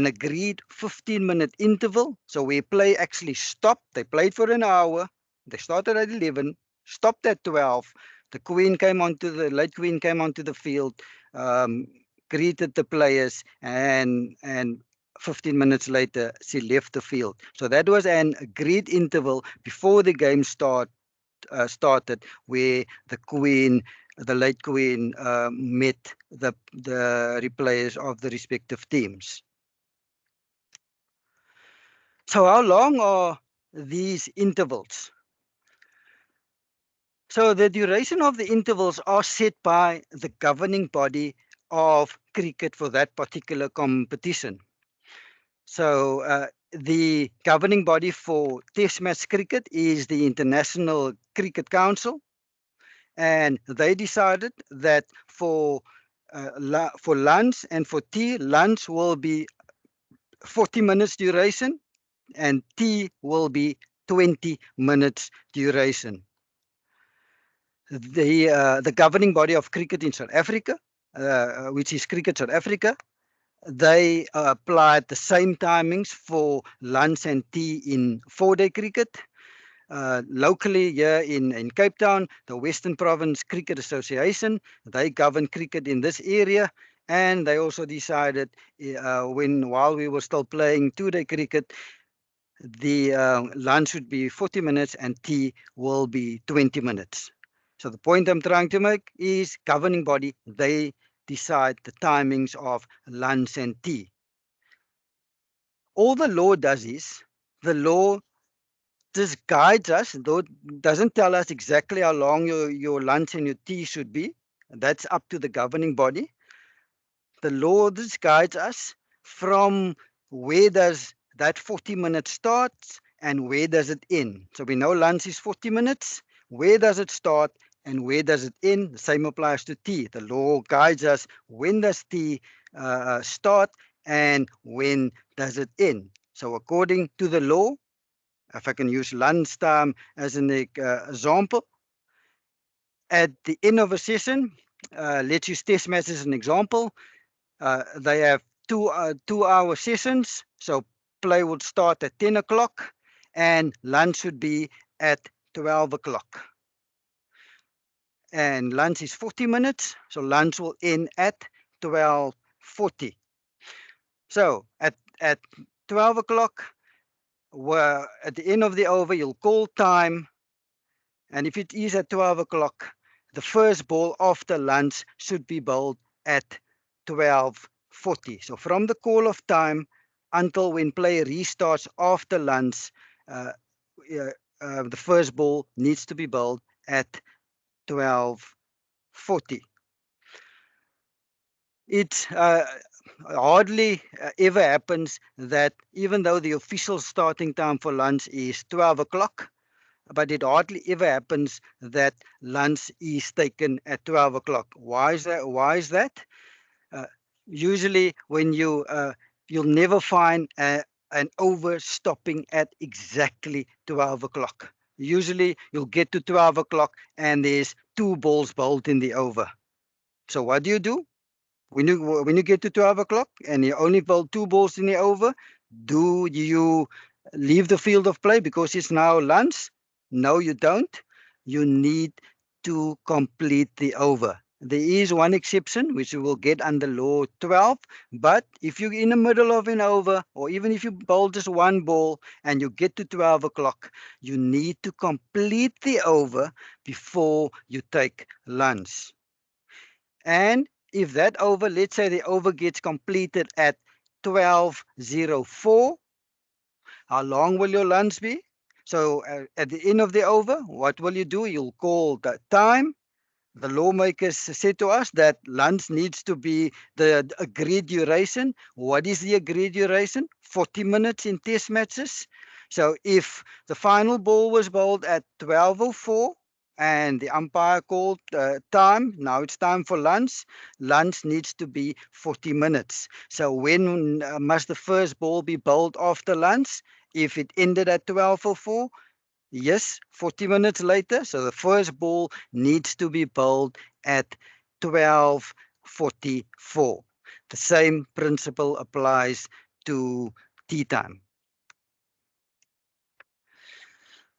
agreed 15-minute interval. So where play actually stopped. They played for an hour. They started at 11, stopped at 12. The late Queen came onto the field, greeted the players, and 15 minutes later, she left the field. So that was an agreed interval before the game started, where the late Queen, met the players of the respective teams. So how long are these intervals? So the duration of the intervals are set by the governing body of cricket for that particular competition. So the governing body for Test match cricket is the International Cricket Council, and they decided that for lunch and for tea, lunch will be 40 minutes duration and tea will be 20 minutes duration. The governing body of cricket in South Africa, which is Cricket South Africa, they applied the same timings for lunch and tea in 4-day cricket. Locally here in Cape Town, the Western Province Cricket Association, they govern cricket in this area, and they also decided while we were still playing 2-day cricket, the lunch would be 40 minutes and tea will be 20 minutes. So the point I'm trying to make is governing body, they decide the timings of lunch and tea. All the law does is, the law just guides us, though it doesn't tell us exactly how long your lunch and your tea should be. That's up to the governing body. The law just guides us from where does that 40 minutes start and where does it end. So we know lunch is 40 minutes. Where does it start and where does it end? The same applies to tea. The law guides us when does tea start and when does it end. So according to the law, if I can use lunchtime as an example, at the end of a session, let's use test match as an example. They have 2-hour sessions, so play would start at 10 o'clock and lunch would be at 12 o'clock. And lunch is 40 minutes, so lunch will end at 12:40. So at 12 o'clock, at the end of the over, you'll call time, and if it is at 12 o'clock, the first ball after lunch should be bowled at 12:40. So from the call of time until when play restarts after lunch, the first ball needs to be bowled at 12:40. It hardly ever happens that even though the official starting time for lunch is 12 o'clock, but it hardly ever happens that lunch is taken at 12 o'clock. Why is that? Usually when you'll never find an over stopping at exactly 12 o'clock. Usually you'll get to 12 o'clock and there's 2 balls bowled in the over. So what do? When you get to 12 o'clock and you only bowl 2 balls in the over, do you leave the field of play because it's now lunch? No, you don't. You need to complete the over. There is one exception, which we will get under law 12. But if you're in the middle of an over, or even if you bowl just 1 ball and you get to 12 o'clock, you need to complete the over before you take lunch. And if that over, let's say the over gets completed at 12:04, how long will your lunch be? So at the end of the over, what will you do? You'll call the time. The lawmakers said to us that lunch needs to be the agreed duration. What is the agreed duration? 40 minutes in test matches. So if the final ball was bowled at 12:04 and the umpire called time, now it's time for lunch. Lunch needs to be 40 minutes. So when must the first ball be bowled after lunch? If it ended at 12:04, yes, 40 minutes later. So the first ball needs to be bowled at 12:44. The same principle applies to tea time.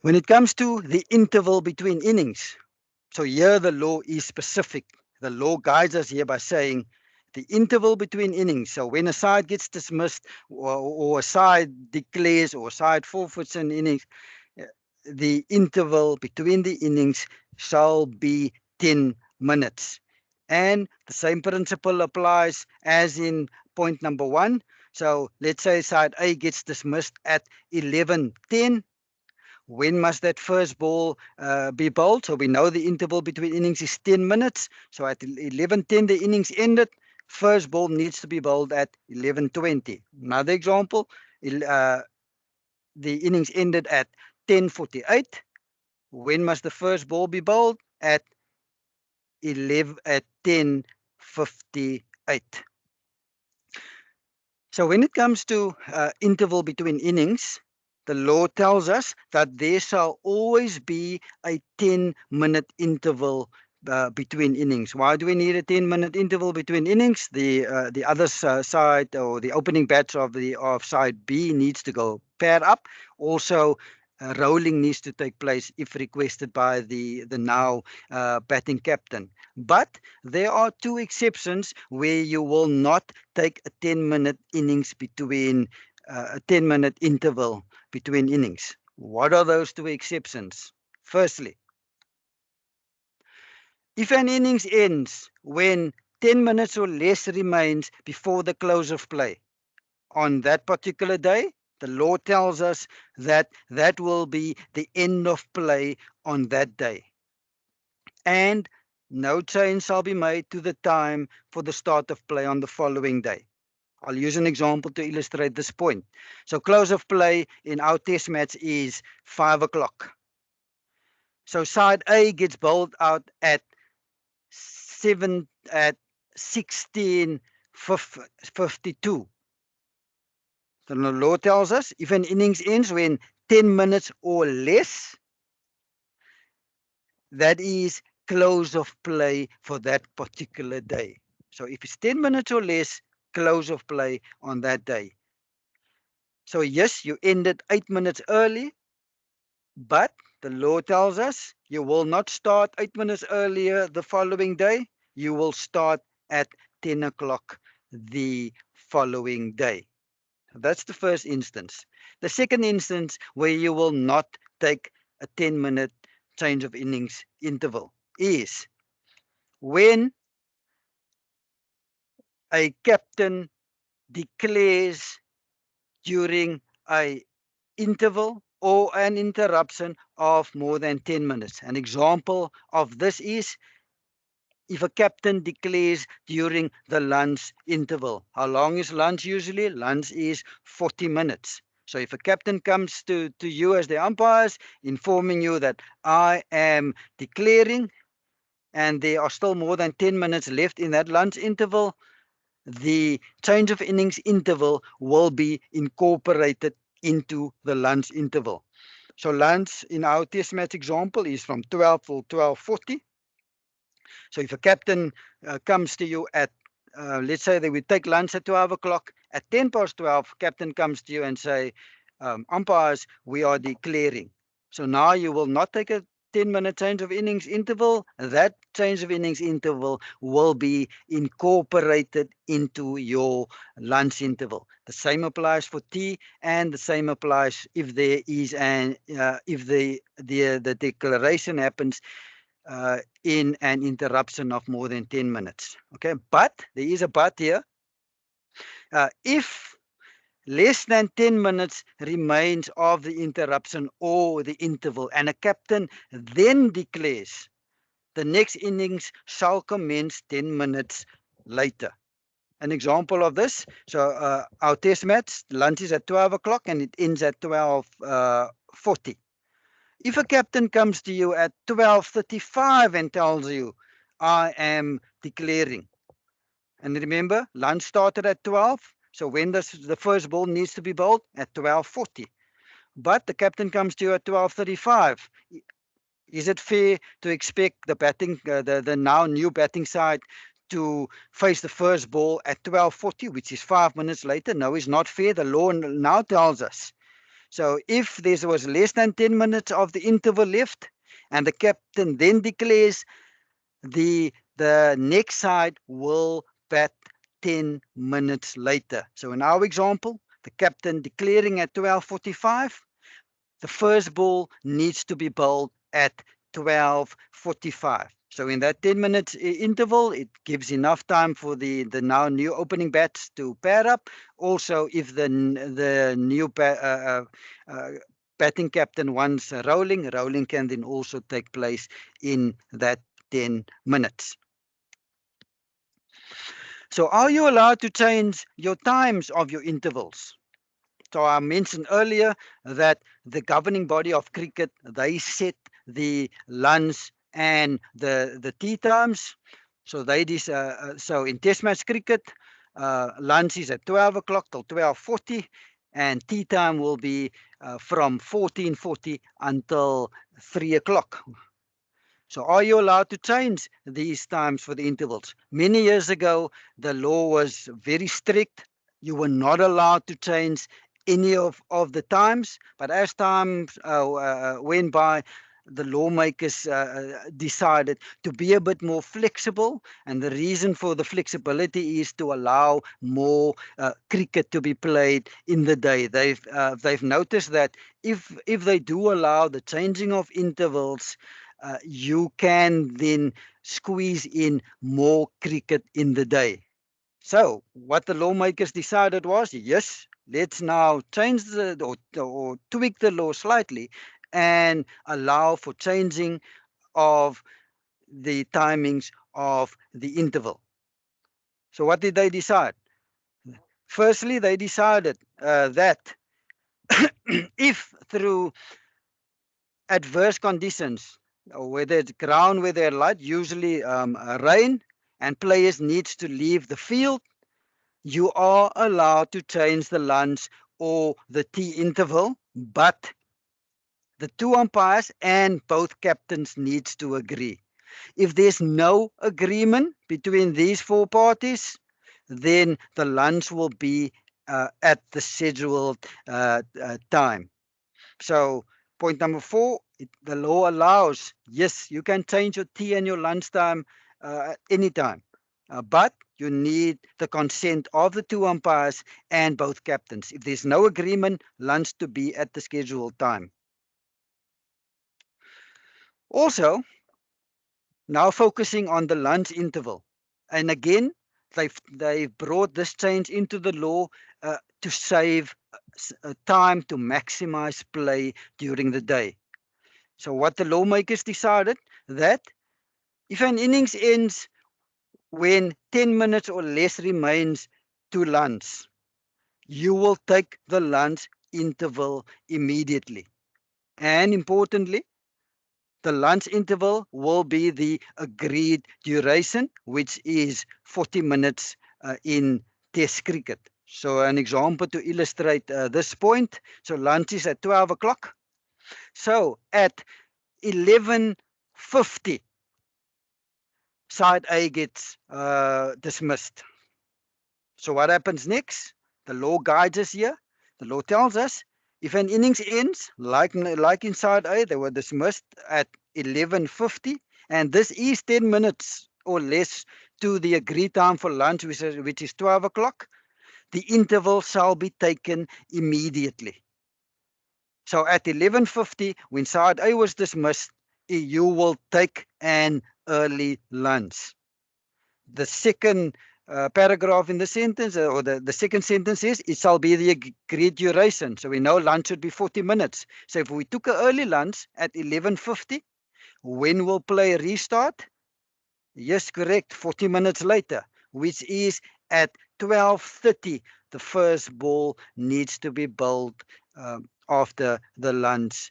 When it comes to the interval between innings, so here the law is specific. The law guides us here by saying the interval between innings. So when a side gets dismissed or a side declares or a side forfeits an innings, the interval between the innings shall be 10 minutes. And the same principle applies as in point number 1. So let's say side A gets dismissed at 11:10. When must that first ball be bowled? So we know the interval between innings is 10 minutes. So at 11:10 the innings ended. First ball needs to be bowled at 11:20. Another example, the innings ended at 10:48. When must the first ball be bowled? At 10:58. So when it comes to interval between innings, the law tells us that there shall always be a 10-minute interval between innings. Why do we need a 10-minute interval between innings? The other side or the opening batter of side B needs to go pair up. Also, rolling needs to take place if requested by the now batting captain. But there are 2 exceptions where you will not take a 10-minute innings between a 10-minute interval between innings. What are those 2 exceptions? Firstly, if an innings ends when 10 minutes or less remains before the close of play, on that particular day, the law tells us that that will be the end of play on that day. And no change shall be made to the time for the start of play on the following day. I'll use an example to illustrate this point. So close of play in our test match is 5 o'clock. So side A gets bowled out at 16:52. The law tells us if an innings ends when 10 minutes or less, that is close of play for that particular day. So if it's 10 minutes or less, close of play on that day. So yes, you ended 8 minutes early, but the law tells us you will not start 8 minutes earlier the following day. You will start at 10 o'clock the following day. That's the first instance. The second instance where you will not take a 10-minute change of innings interval is when a captain declares during a interval or an interruption of more than 10 minutes. An example of this is if a captain declares during the lunch interval. How long is lunch usually? Lunch is 40 minutes. So if a captain comes to you as the umpires, informing you that I am declaring and there are still more than 10 minutes left in that lunch interval, the change of innings interval will be incorporated into the lunch interval. So lunch in our test match example is from 12 till 12:40. So if a captain comes to you at, let's say that we take lunch at 12 o'clock, at 10 past 12, captain comes to you and say, umpires, we are declaring. So now you will not take a 10-minute change of innings interval. That change of innings interval will be incorporated into your lunch interval. The same applies for tea, and the same applies if there is if the declaration happens in an interruption of more than 10 minutes. Okay, but there is a but here. If less than 10 minutes remains of the interruption or the interval, and a captain then declares the next innings shall commence 10 minutes later. an example of this. So our test match, lunch is at 12 o'clock and it ends at 12:40. If a captain comes to you at 12:35 and tells you, I am declaring, and remember, lunch started at 12, so when the first ball needs to be bowled? At 12:40. But the captain comes to you at 12:35. Is it fair to expect the batting, the now new batting side to face the first ball at 12:40, which is 5 minutes later? No, it's not fair. The law now tells us. So if there was less than 10 minutes of the interval left, and the captain then declares, the next side will bat 10 minutes later. So in our example, the captain declaring at 12:45, the first ball needs to be bowled at 12:45. So in that 10 minutes interval, it gives enough time for the now new opening bats to pair up. Also, if the new batting captain wants rolling can then also take place in that 10 minutes. So are you allowed to change your times of your intervals? So I mentioned earlier that the governing body of cricket, they set the lunch and the tea times. So so in test match cricket, lunch is at 12 o'clock till 12:40, and tea time will be from 14:40 until 3 o'clock. So are you allowed to change these times for the intervals? Many years ago, the law was very strict. You were not allowed to change any of the times. But as time went by, the lawmakers decided to be a bit more flexible. And the reason for the flexibility is to allow more cricket to be played in the day. They've noticed that if they do allow the changing of intervals, you can then squeeze in more cricket in the day. So what the lawmakers decided was, yes, let's now change or tweak the law slightly and allow for changing of the timings of the interval. So what did they decide? Firstly, they decided that if through adverse conditions, whether it's ground, whether it's light, usually rain, and players needs to leave the field, you are allowed to change the lunch or the tea interval, but the two umpires and both captains needs to agree. If there's no agreement between these four parties, then the lunch will be at the scheduled time. So point number 4, the law allows, yes, you can change your tea and your lunchtime anytime, but you need the consent of the two umpires and both captains. If there's no agreement, lunch to be at the scheduled time. Also, now focusing on the lunch interval. And again, they've brought this change into the law to save time to maximize play during the day. So what the lawmakers decided, that if an innings ends when 10 minutes or less remains to lunch, you will take the lunch interval immediately. And importantly, the lunch interval will be the agreed duration, which is 40 minutes in Test cricket. So an example to illustrate this point. So lunch is at 12 o'clock. So at 11:50, side A gets dismissed. So what happens next? The law guides us here. The law tells us if an innings ends, like in side A, they were dismissed at 11:50, and this is 10 minutes or less to the agreed time for lunch, which is 12 o'clock, the interval shall be taken immediately. So at 11:50, when side A was dismissed, you will take an early lunch. The second paragraph in the sentence, or the second sentence is, it shall be the agreed duration. So we know lunch should be 40 minutes. So if we took an early lunch at 11:50, when will play restart? Yes, correct, 40 minutes later, which is at 12:30, the first ball needs to be bowled after the lunch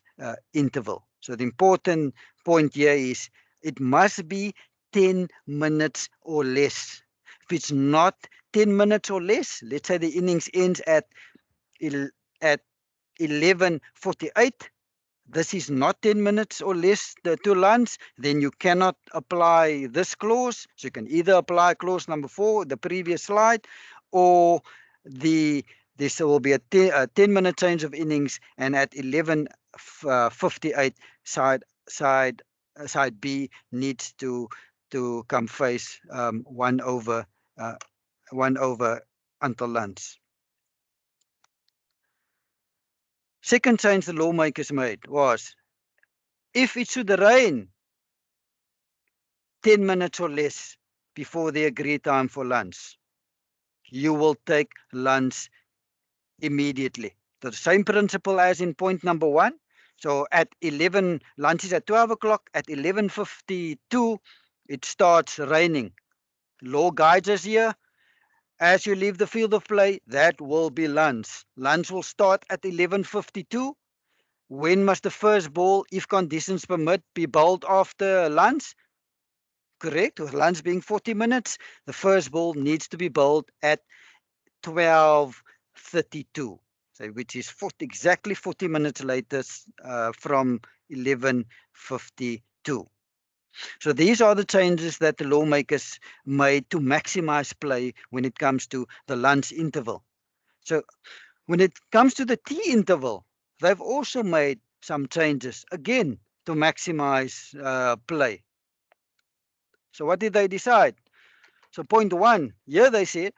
interval. So the important point here is it must be 10 minutes or less. If it's not 10 minutes or less, let's say the innings ends at 11:48, this is not 10 minutes or less to lunch, then you cannot apply this clause. So you can either apply clause number 4, the previous slide, or this will be a 10-minute change of innings, and at 11:58 side B needs to come face 1 over until lunch. Second change the lawmakers made was, if it should rain 10 minutes or less before the agreed time for lunch, you will take lunch immediately. The same principle as in point number 1. So at 11, lunch is at 12 o'clock. At 11:52, it starts raining. Law guides us here. As you leave the field of play, that will be lunch. Lunch will start at 11:52. When must the first ball, if conditions permit, be bowled after lunch? Correct, with lunch being 40 minutes, the first ball needs to be bowled at 12:32, so which is exactly 40 minutes later from 11:52. So these are the changes that the lawmakers made to maximize play when it comes to the lunch interval. So when it comes to the tea interval, they've also made some changes, again, to maximize play. So what did they decide? So point 1, here they said,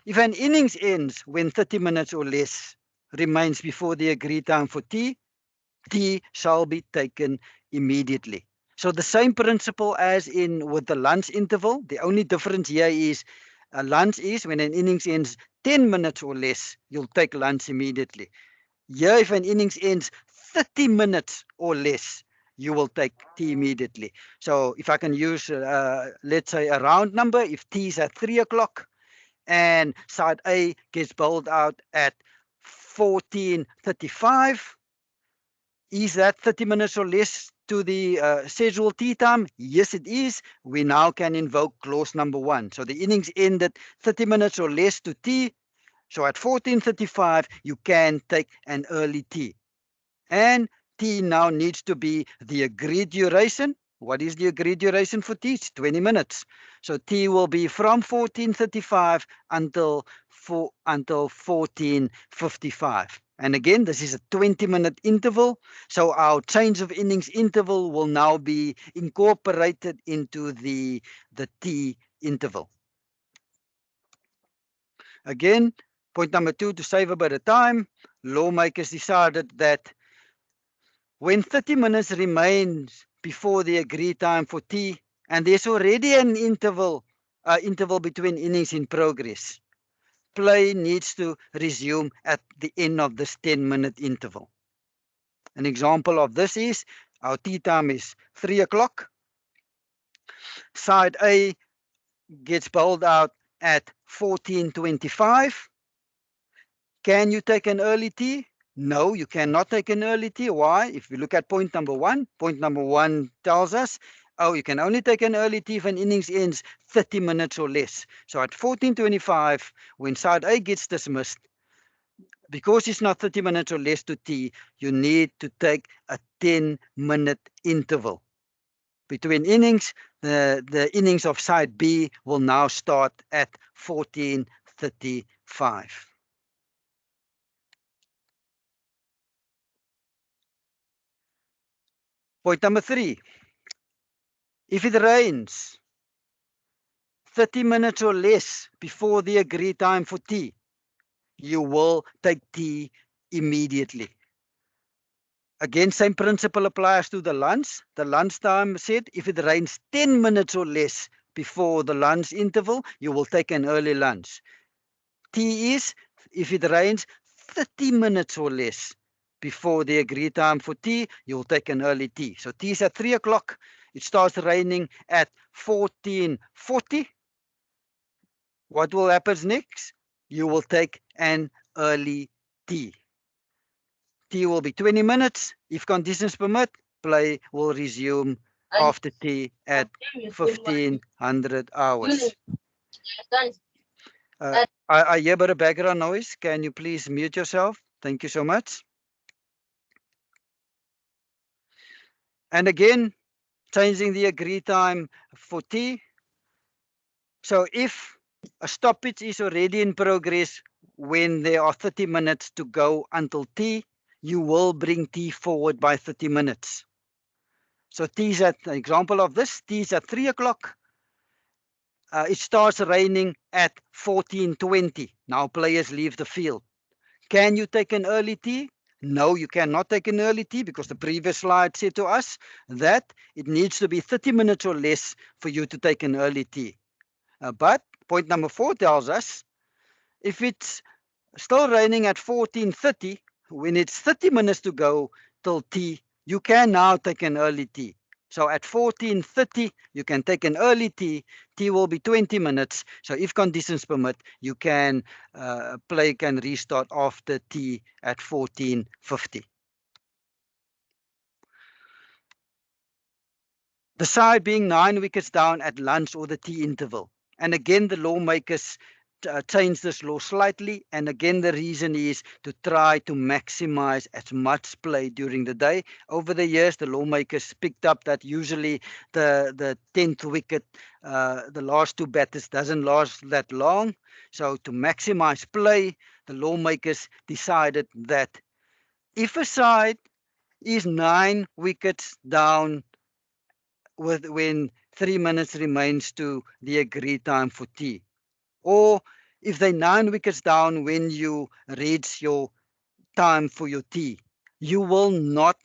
if an innings ends when 30 minutes or less remains before the agreed time for tea, tea shall be taken immediately. So the same principle as in with the lunch interval. The only difference here is lunch is when an innings ends 10 minutes or less, you'll take lunch immediately. Here, if an innings ends 30 minutes or less, you will take tea immediately. So if I can use, let's say, a round number, if tea is at 3 o'clock and side A gets bowled out at 14:35, is that 30 minutes or less to the scheduled tea time? Yes, it is. We now can invoke clause number 1. So the innings ended 30 minutes or less to tea. So at 14:35, you can take an early tea. And tea now needs to be the agreed duration. What is the agreed duration for tea? It's 20 minutes. So tea will be from 14:35 until 14:55. And again, this is a 20-minute interval. So our change of innings interval will now be incorporated into the tea interval. Again, point number 2, to save a bit of time, lawmakers decided that when 30 minutes remains before the agreed time for tea, and there's already an interval between innings in progress, play needs to resume at the end of this 10-minute interval. An example of this is, our tea time is 3 o'clock. Side A gets bowled out at 14:25. Can you take an early tea? No, you cannot take an early tea. Why? If we look at point number 1, point number 1 tells us, oh, you can only take an early tea if an innings ends 30 minutes or less. So at 14:25, when side A gets dismissed, because it's not 30 minutes or less to tea, you need to take a 10-minute interval between innings. The innings of side B will now start at 14:35. Point number 3, if it rains 30 minutes or less before the agreed time for tea, you will take tea immediately. Again, same principle applies to the lunch. The lunch time said, if it rains 10 minutes or less before the lunch interval, you will take an early lunch. Tea is, if it rains 30 minutes or less before the agreed time for tea, you'll take an early tea. So tea is at 3 o'clock. It starts raining at 14:40. what will happen next? You will take an early tea. Tea will be 20 minutes. If conditions permit, play will resume after tea at 1500 hours. I hear a bit of background noise. Can you please mute yourself? Thank you so much. And again, changing the agreed time for tea. So if a stoppage is already in progress when there are 30 minutes to go until tea, you will bring tea forward by 30 minutes. So tea is at, an example of this, tea is at 3 o'clock. It starts raining at 14:20. Now players leave the field. Can you take an early tea? No, you cannot take an early tea because the previous slide said to us that it needs to be 30 minutes or less for you to take an early tea. But point number 4 tells us if it's still raining at 14:30, when it's 30 minutes to go till tea, you can now take an early tea. So at 14:30, you can take an early tea. Tea will be 20 minutes. So if conditions permit, you can play can restart after tea at 14:50. The side being 9 wickets down at lunch or the tea interval. And again, the lawmakers change this law slightly. And again, the reason is to try to maximize as much play during the day. Over the years, the lawmakers picked up that usually the 10th wicket, the last 2 batters doesn't last that long. So to maximize play, the lawmakers decided that if a side is 9 wickets down when 3 minutes remains to the agreed time for tea, or if they're 9 wickets down when you reach your time for your tea, you will not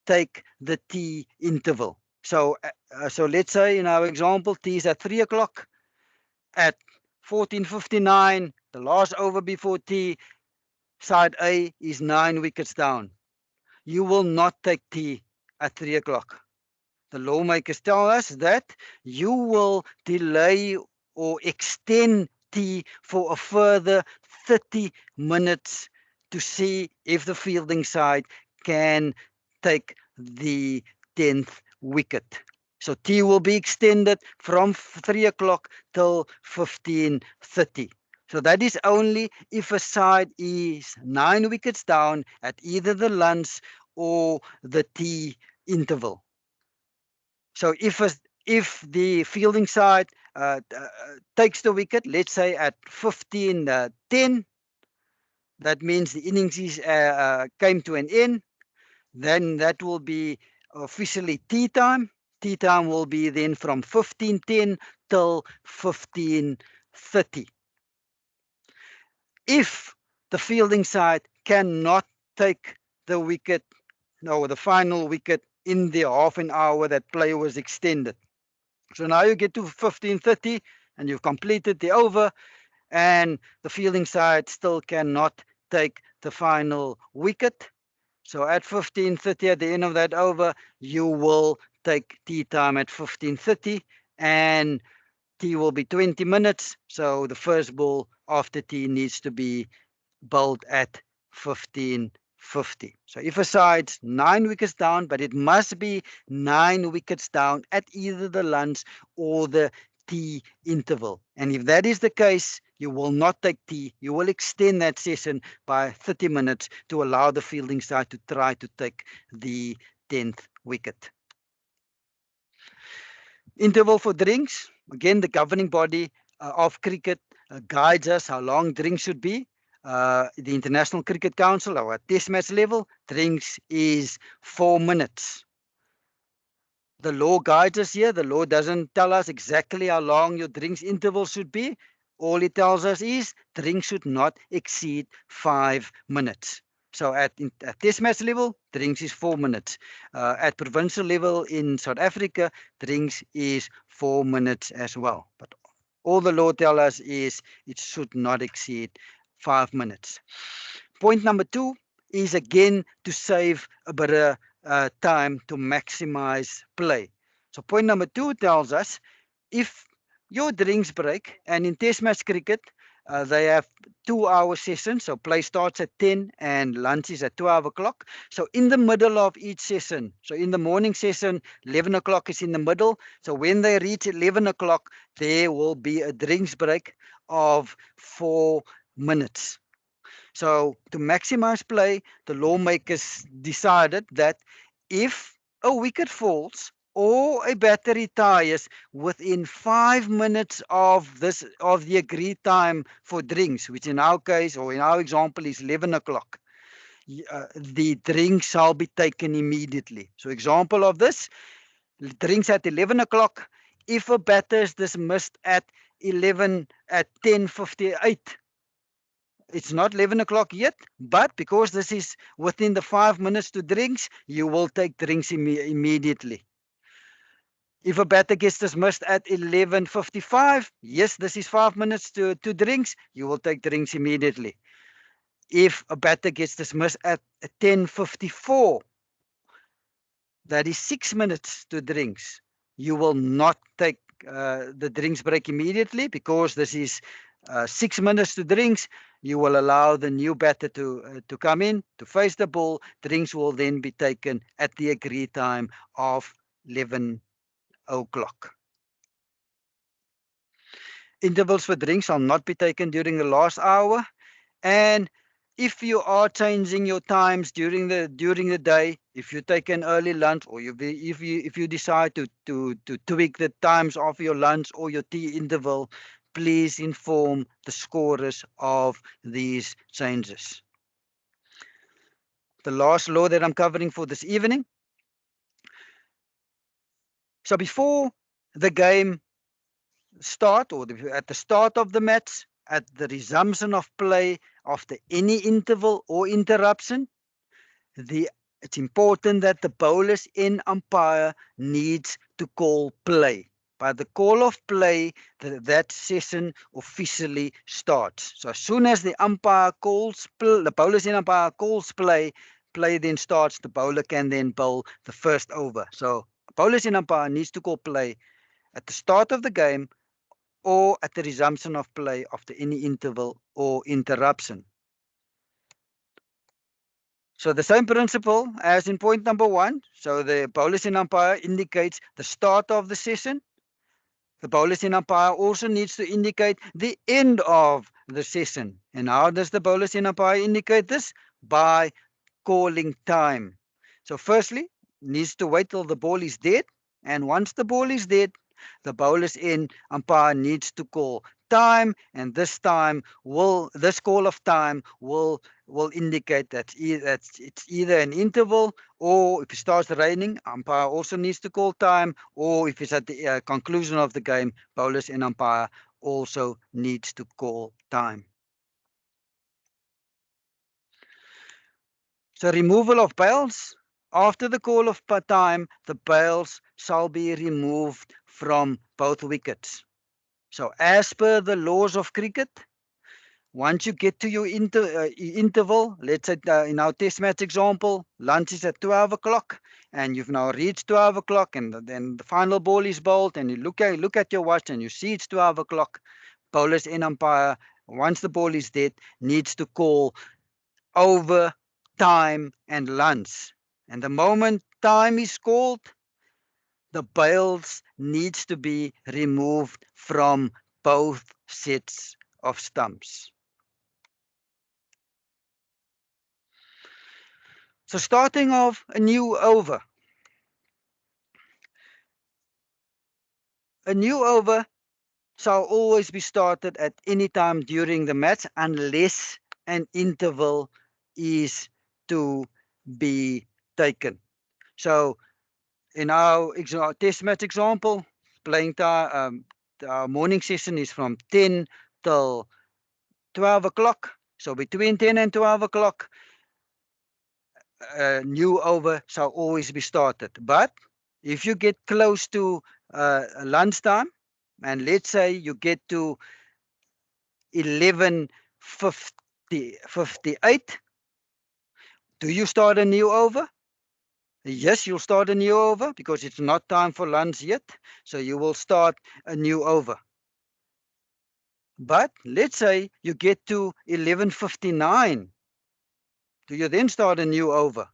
take the tea interval. So let's say in our example, tea is at 3 o'clock. At 14:59, the last over before tea, side A is 9 wickets down. You will not take tea at 3 o'clock. The lawmakers tell us that you will delay or extend tea for a further 30 minutes to see if the fielding side can take the 10th wicket. So tea will be extended from 3 o'clock till 15:30. So that is only if a side is 9 wickets down at either the lunch or the tea interval. So if the fielding side takes the wicket, let's say at 15:10, that means the innings is, came to an end, then that will be officially tea time. Tea time will be then from 15:10 till 15:30. If the fielding side cannot take the wicket, no, the final wicket in the half an hour that play was extended. So now you get to 15:30 and you've completed the over, and the fielding side still cannot take the final wicket. So at 15:30 at the end of that over, you will take tea time at 15:30, and tea will be 20 minutes. So the first ball after tea needs to be bowled at 15:50. So if a side's 9 wickets down, but it must be 9 wickets down at either the lunch or the tea interval. And if that is the case, you will not take tea. You will extend that session by 30 minutes to allow the fielding side to try to take the 10th wicket. Interval for drinks. Again, the governing body of cricket guides us how long drinks should be. The International Cricket Council, our test match level, drinks is 4 minutes. The law guides us here. The law doesn't tell us exactly how long your drinks interval should be. All it tells us is drinks should not exceed 5 minutes. So at test match level, drinks is 4 minutes. At provincial level in South Africa, drinks is 4 minutes as well. But all the law tells us is it should not exceed 5 minutes. Point number 2 is again to save a bit of time to maximize play. So point number 2 tells us if your drinks break, and in Test match cricket, they have 2-hour sessions. So play starts at 10 and lunch is at 12 o'clock. So in the middle of each session, so in the morning session, 11 o'clock is in the middle. So when they reach 11 o'clock, there will be a drinks break of 4 minutes. So to maximize play, the lawmakers decided that if a wicket falls or a batter retires within 5 minutes of the agreed time for drinks, which in our case or in our example is 11 o'clock, the drinks shall be taken immediately. So example of this, drinks at 11 o'clock. If a batter is dismissed at 10:58, it's not 11 o'clock yet, but because this is within the 5 minutes to drinks, you will take drinks immediately. If a batter gets dismissed at 11:55, yes, this is 5 minutes to drinks, you will take drinks immediately. If a batter gets dismissed at 10:54, that is 6 minutes to drinks, you will not take the drinks break immediately because this is 6 minutes to drinks. You will allow the new batter to come in to face the ball. Drinks will then be taken at the agreed time of 11 o'clock. Intervals for drinks shall not be taken during the last hour, and if you are changing your times during the day, if you take an early lunch or if you decide to tweak the times of your lunch or your tea interval, please inform the scorers of these changes. The last law that I'm covering for this evening. So before the game start or at the start of the match, at the resumption of play, after any interval or interruption, it's important that the bowlers in umpire needs to call play. By the call of play, that session officially starts. So as soon as the umpire calls, the bowlers in umpire calls play then starts. The bowler can then bowl the first over. So bowlers in umpire needs to call play at the start of the game or at the resumption of play after any interval or interruption. So the same principle as in point number 1. So the bowlers in umpire indicates the start of the session. The bowlers in umpire also needs to indicate the end of the session. And how does the bowlers in umpire indicate this? By calling time. So firstly, needs to wait till the ball is dead. And once the ball is dead, the bowlers in umpire needs to call time, and this call of time will indicate that it's either an interval, or if it starts raining, umpire also needs to call time, or if it's at the conclusion of the game, bowlers in umpire also needs to call time. So removal of bails. After the call of time, the bails shall be removed from both wickets. So as per the laws of cricket, once you get to your interval, let's say in our test match example, lunch is at 12 o'clock, and you've now reached 12 o'clock, and then the final ball is bowled, and you look at your watch and you see it's 12 o'clock. Bowlers in umpire, once the ball is dead, needs to call over, time, and lunch. And the moment time is called, the bails needs to be removed from both sets of stumps. So starting off a new over. A new over shall always be started at any time during the match unless an interval is to be taken. So in our test match example, playing time, our morning session is from 10 till 12 o'clock. So between 10 and 12 o'clock, a new over shall always be started. But if you get close to lunchtime, and let's say you get to 11:58, do you start a new over? Yes, you'll start a new over because it's not time for lunch yet. So you will start a new over. But let's say you get to 11:59. Do you then start a new over?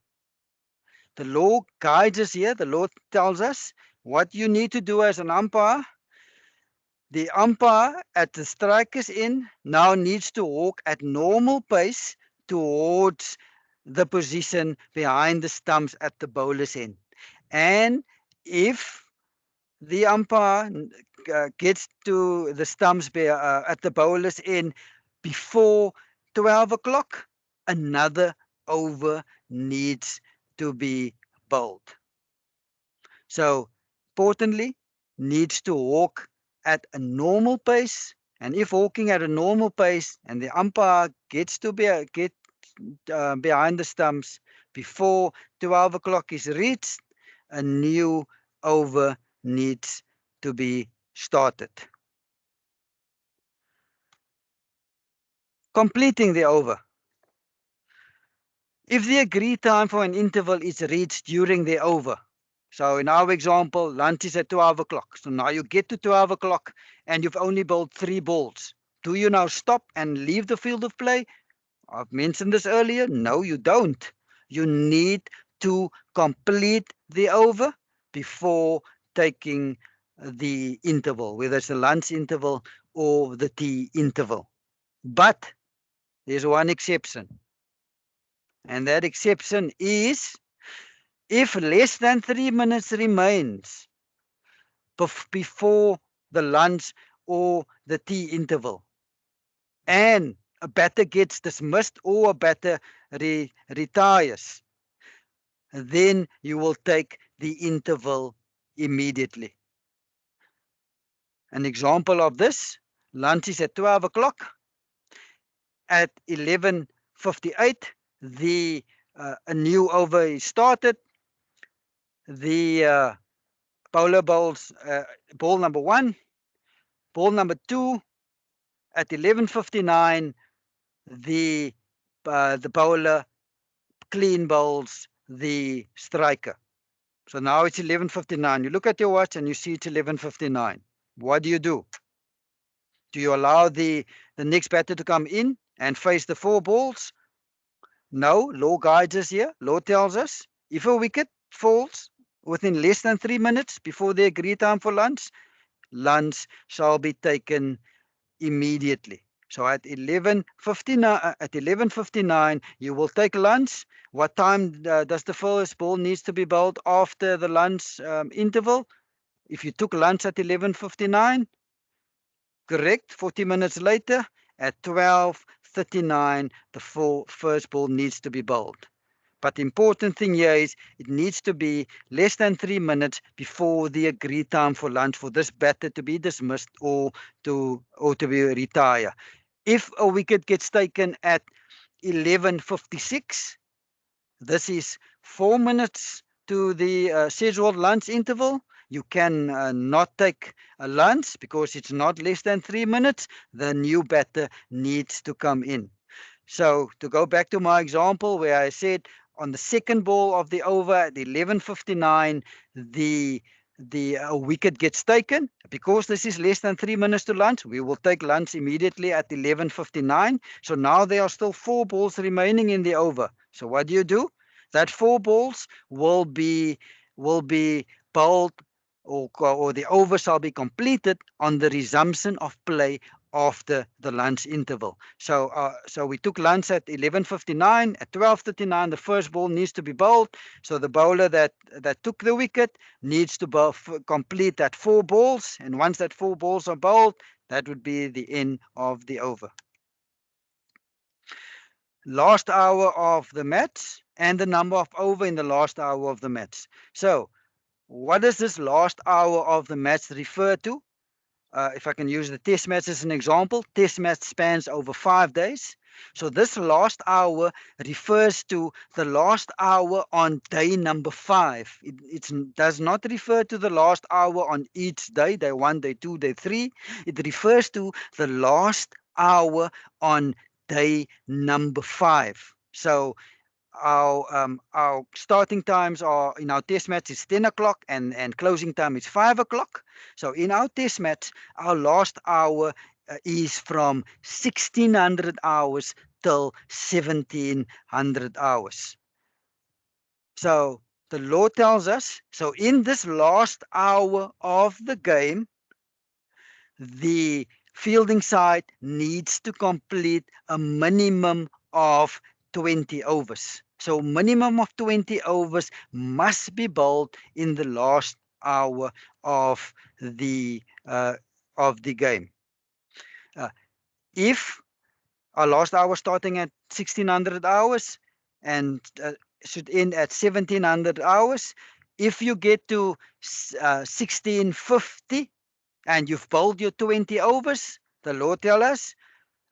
The law guides us here. The law tells us what you need to do as an umpire. The umpire at the striker's end now needs to walk at normal pace towards the position behind the stumps at the bowler's end. And if the umpire gets to the stumps at the bowler's end before 12 o'clock, another over needs to be bowled. So, importantly, needs to walk at a normal pace. And if walking at a normal pace and the umpire gets to get behind the stumps before 12 o'clock is reached, a new over needs to be started. Completing the over. If the agreed time for an interval is reached during the over, so in our example, lunch is at 12 o'clock. So now you get to 12 o'clock and you've only bowled 3 balls. Do you now stop and leave the field of play? I've mentioned this earlier. No, you don't. You need to complete the over before taking the interval, whether it's the lunch interval or the tea interval. But there's one exception. And that exception is if less than 3 minutes remains before the lunch or the tea interval, and a batter gets dismissed or a batter retires, then you will take the interval immediately. An example of this, lunch is at 12 o'clock. At 11:58, a new over is started. The bowler bowls ball number 1, ball number 2. At 11:59, the bowler clean bowls the striker. So now it's 11:59. You look at your watch and you see it's 11:59. What do? Do you allow the next batter to come in and face the 4 balls? No, law guides us here. Law tells us if a wicket falls within less than 3 minutes before the agreed time for lunch, lunch shall be taken immediately. So at 11:59, you will take lunch. What time does the first ball needs to be bowled after the lunch interval? If you took lunch at 11:59, correct, 40 minutes later, at 12:39, the first ball needs to be bowled. But the important thing here is it needs to be less than 3 minutes before the agreed time for lunch for this batter to be dismissed or to be retire. If a wicket gets taken at 11:56, this is 4 minutes to the scheduled lunch interval. You can not take a lunch because it's not less than 3 minutes. The new batter needs to come in. So to go back to my example where I said on the second ball of the over at 11:59, the wicket gets taken. Because this is less than 3 minutes to lunch, we will take lunch immediately at 11:59. So now there are still 4 balls remaining in the over. So what do? That 4 balls will be bowled, or the over shall be completed on the resumption of play after the lunch interval. So we took lunch at 11:59. At 12:39, the first ball needs to be bowled. So the bowler that took the wicket needs to complete that 4 balls. And once that 4 balls are bowled, that would be the end of the over. Last hour of the match and the number of over in the last hour of the match. So what does this last hour of the match refer to? If I can use the test match as an example, test match spans over 5 days. So this last hour refers to the last hour on day number 5. It does not refer to the last hour on each day, day 1, day 2, day 3. It refers to the last hour on day number 5. So our starting times are in our test match is 10 o'clock and closing time is 5 o'clock. So in our test match, our last hour is from 1600 hours till 1700 hours. So the law tells us, so in this last hour of the game, the fielding side needs to complete a minimum of 20 overs. So minimum of 20 overs must be bowled in the last hour of the game. If our last hour starting at 1600 hours and should end at 1700 hours, if you get to 1650 and you've bowled your 20 overs, the law tells us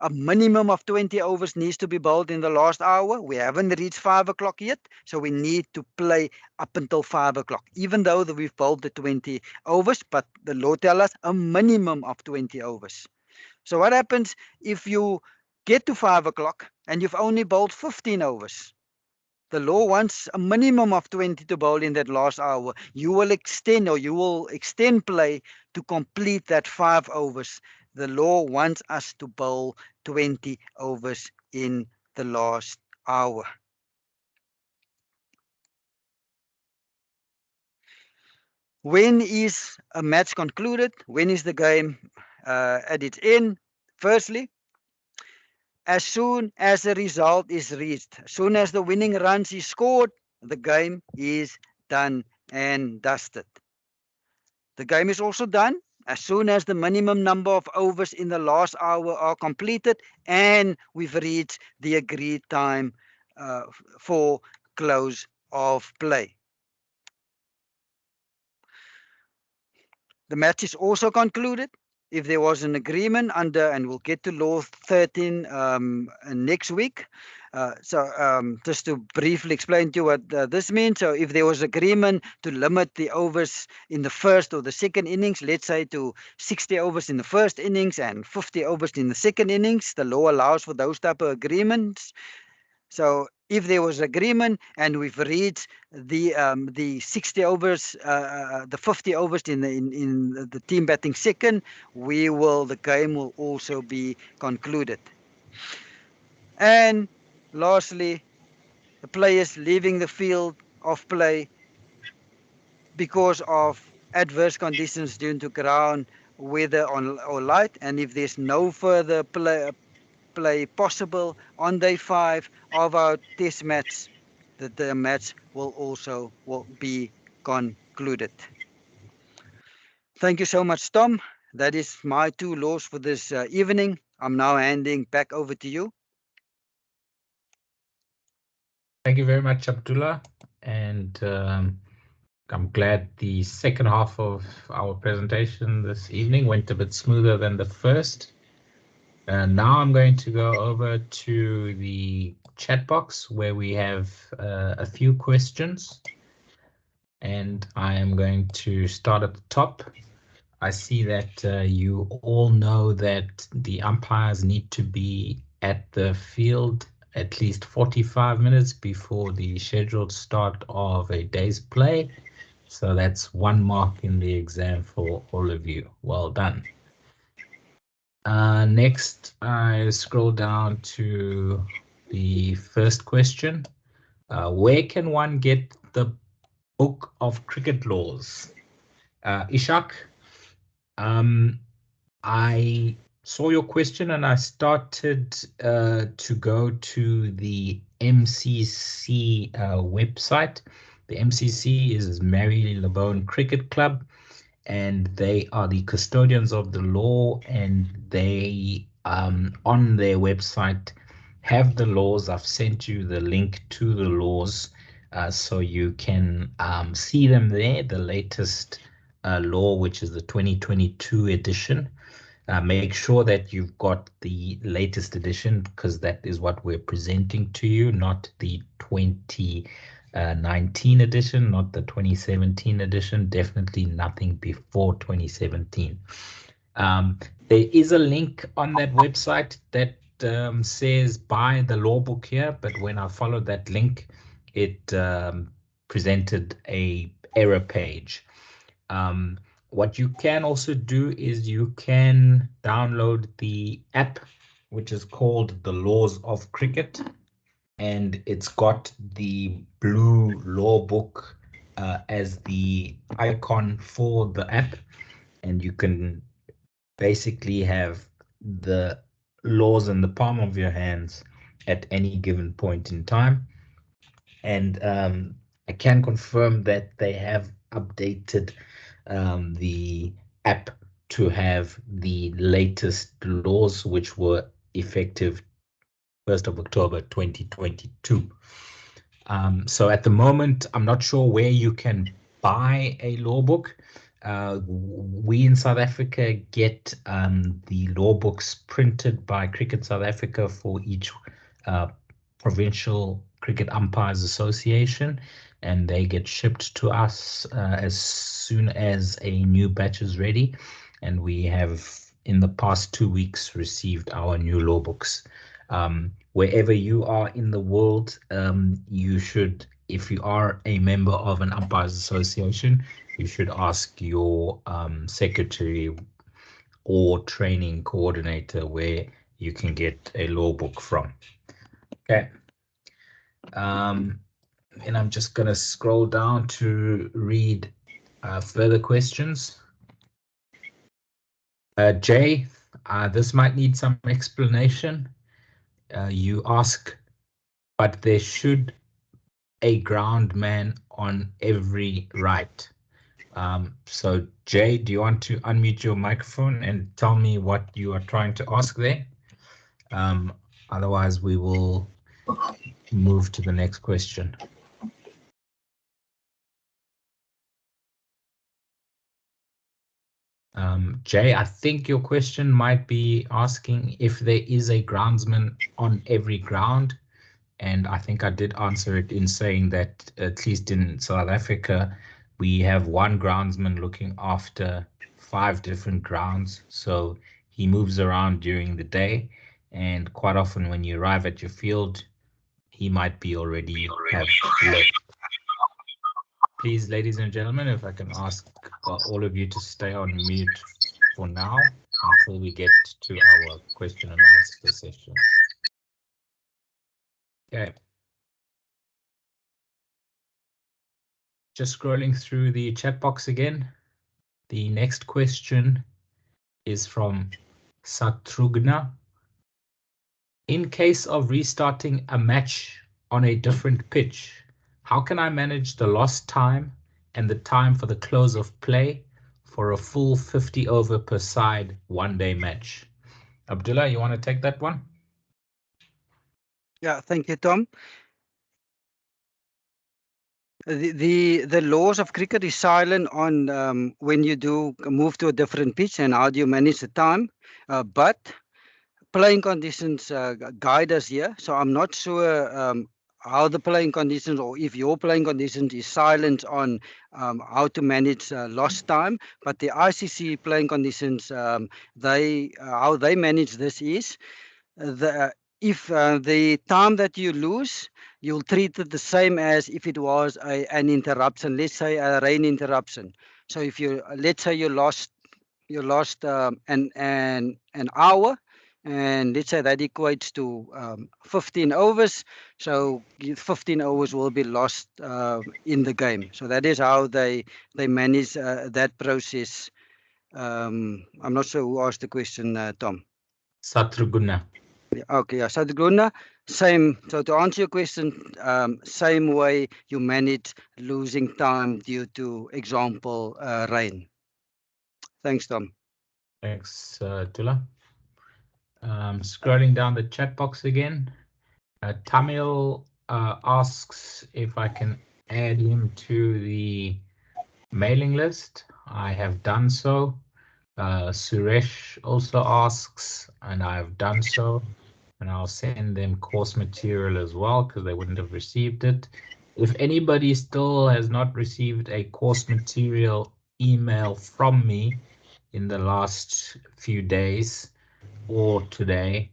a minimum of 20 overs needs to be bowled in the last hour. We haven't reached 5 o'clock yet, so we need to play up until 5 o'clock, even though that we've bowled the 20 overs, but the law tells us a minimum of 20 overs. So what happens if you get to 5 o'clock and you've only bowled 15 overs? The law wants a minimum of 20 to bowl in that last hour. You will extend play to complete that 5 overs. The law wants us to bowl 20 overs in the last hour. When is a match concluded? When is the game at its end? Firstly, as soon as a result is reached, as soon as the winning runs is scored, the game is done and dusted. The game is also done as soon as the minimum number of overs in the last hour are completed and we've reached the agreed time for close of play. The match is also concluded if there was an agreement under, and we'll get to law 13 next week. Just to briefly explain to you what this means. So if there was agreement to limit the overs in the first or the second innings, let's say to 60 overs in the first innings and 50 overs in the second innings, the law allows for those type of agreements. So if there was agreement and we've reached the 60 overs, the 50 overs in the team batting second, the game will also be concluded. And lastly, the players leaving the field of play because of adverse conditions due to ground, weather or light, and if there's no further play possible on day 5 of our test match, that the match will be concluded. Thank you so much, Tom. That is my 2 laws for this evening. I'm now handing back over to you. Thank you very much, Abdullah. And I'm glad the second half of our presentation this evening went a bit smoother than the first. Now I'm going to go over to the chat box where we have a few questions. And I am going to start at the top. I see that you all know that the umpires need to be at the field at least 45 minutes before the scheduled start of a day's play. So that's 1 mark in the exam for all of you. Well done. Next, I scroll down to the first question. Where can one get the Book of Cricket Laws? Ishak, I saw your question and I started to go to the MCC website. The MCC is Mary Labone Cricket Club, and they are the custodians of the law, and they on their website have the laws. I've sent you the link to the laws so you can see them there, the latest law, which is the 2022 edition. Make sure that you've got the latest edition, because that is what we're presenting to you, not the 2019 edition, not the 2017 edition, definitely nothing before 2017. There is a link on that website that says buy the law book here, but when I followed that link, it presented a error page. What you can also do is you can download the app, which is called the Laws of Cricket, and it's got the blue law book as the icon for the app, and you can basically have the laws in the palm of your hands at any given point in time. And I can confirm that they have updated the app to have the latest laws, which were effective 1st of October 2022. So at the moment, I'm not sure where you can buy a law book. We in South Africa get the law books printed by Cricket South Africa for each Provincial Cricket Umpires Association, and they get shipped to us as soon as a new batch is ready. And we have, in the past 2 weeks, received our new law books. Wherever you are in the world, you should, if you are a member of an umpires association, you should ask your secretary or training coordinator where you can get a law book from. Okay. And I'm just going to scroll down to read further questions. Jay, this might need some explanation. You ask, but there should a ground man on every right. So Jay, do you want to unmute your microphone and tell me what you are trying to ask there? Otherwise, we will move to the next question. Jay, I think your question might be asking if there is a groundsman on every ground. And I think I did answer it in saying that, at least in South Africa, we have one groundsman looking after 5 different grounds. So he moves around during the day. And quite often when you arrive at your field, he might be already have left. Please, ladies and gentlemen, if I can ask all of you to stay on mute for now until we get to our question and answer session. Okay. Just scrolling through the chat box again. The next question is from Satrugna. In case of restarting a match on a different pitch, how can I manage the lost time and the time for the close of play for a full 50 over per side one-day match? Abdullah, you want to take that one? Yeah, thank you, Tom. The laws of cricket is silent on when you do move to a different pitch and how do you manage the time, but playing conditions guide us here. So I'm not sure how the playing conditions, or if your playing conditions is silent on how to manage lost time, but the ICC playing conditions, how they manage this is if the time that you lose, you'll treat it the same as if it was an interruption, let's say a rain interruption. So if you, let's say you lost an hour, and let's say that equates to 15 overs. So 15 overs will be lost in the game. So that is how they manage that process. I'm not sure who asked the question, Tom. Satrugna. Okay, yeah, Satrugna, same. So to answer your question, same way you manage losing time due to, example, rain. Thanks, Tom. Thanks, Tula. Scrolling down the chat box again, Tamil asks if I can add him to the mailing list. I have done so. Suresh also asks, and I have done so. And I'll send them course material as well because they wouldn't have received it. If anybody still has not received a course material email from me in the last few days or today,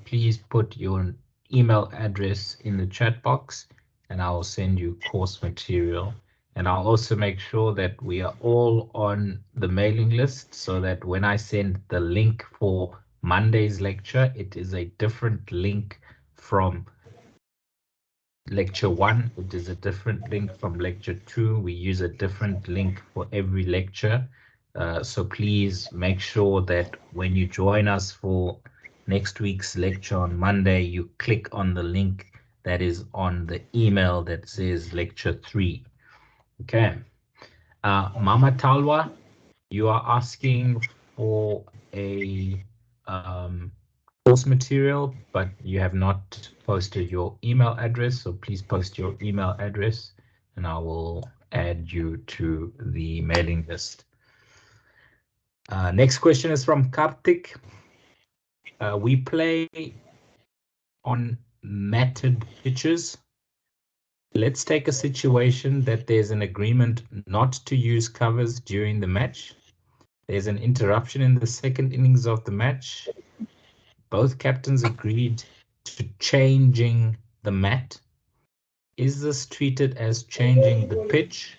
please put your email address in the chat box and I will send you course material. And I'll also make sure that we are all on the mailing list so that when I send the link for Monday's lecture, it is a different link from lecture 1. It is a different link from lecture 2. We use a different link for every lecture. So please make sure that when you join us for next week's lecture on Monday, you click on the link that is on the email that says lecture 3. Okay. Mama Talwa, you are asking for a course material, but you have not posted your email address, so please post your email address and I will add you to the mailing list. Next question is from Kartik. We play on matted pitches. Let's take a situation that there's an agreement not to use covers during the match. There's an interruption in the second innings of the match. Both captains agreed to changing the mat. Is this treated as changing the pitch?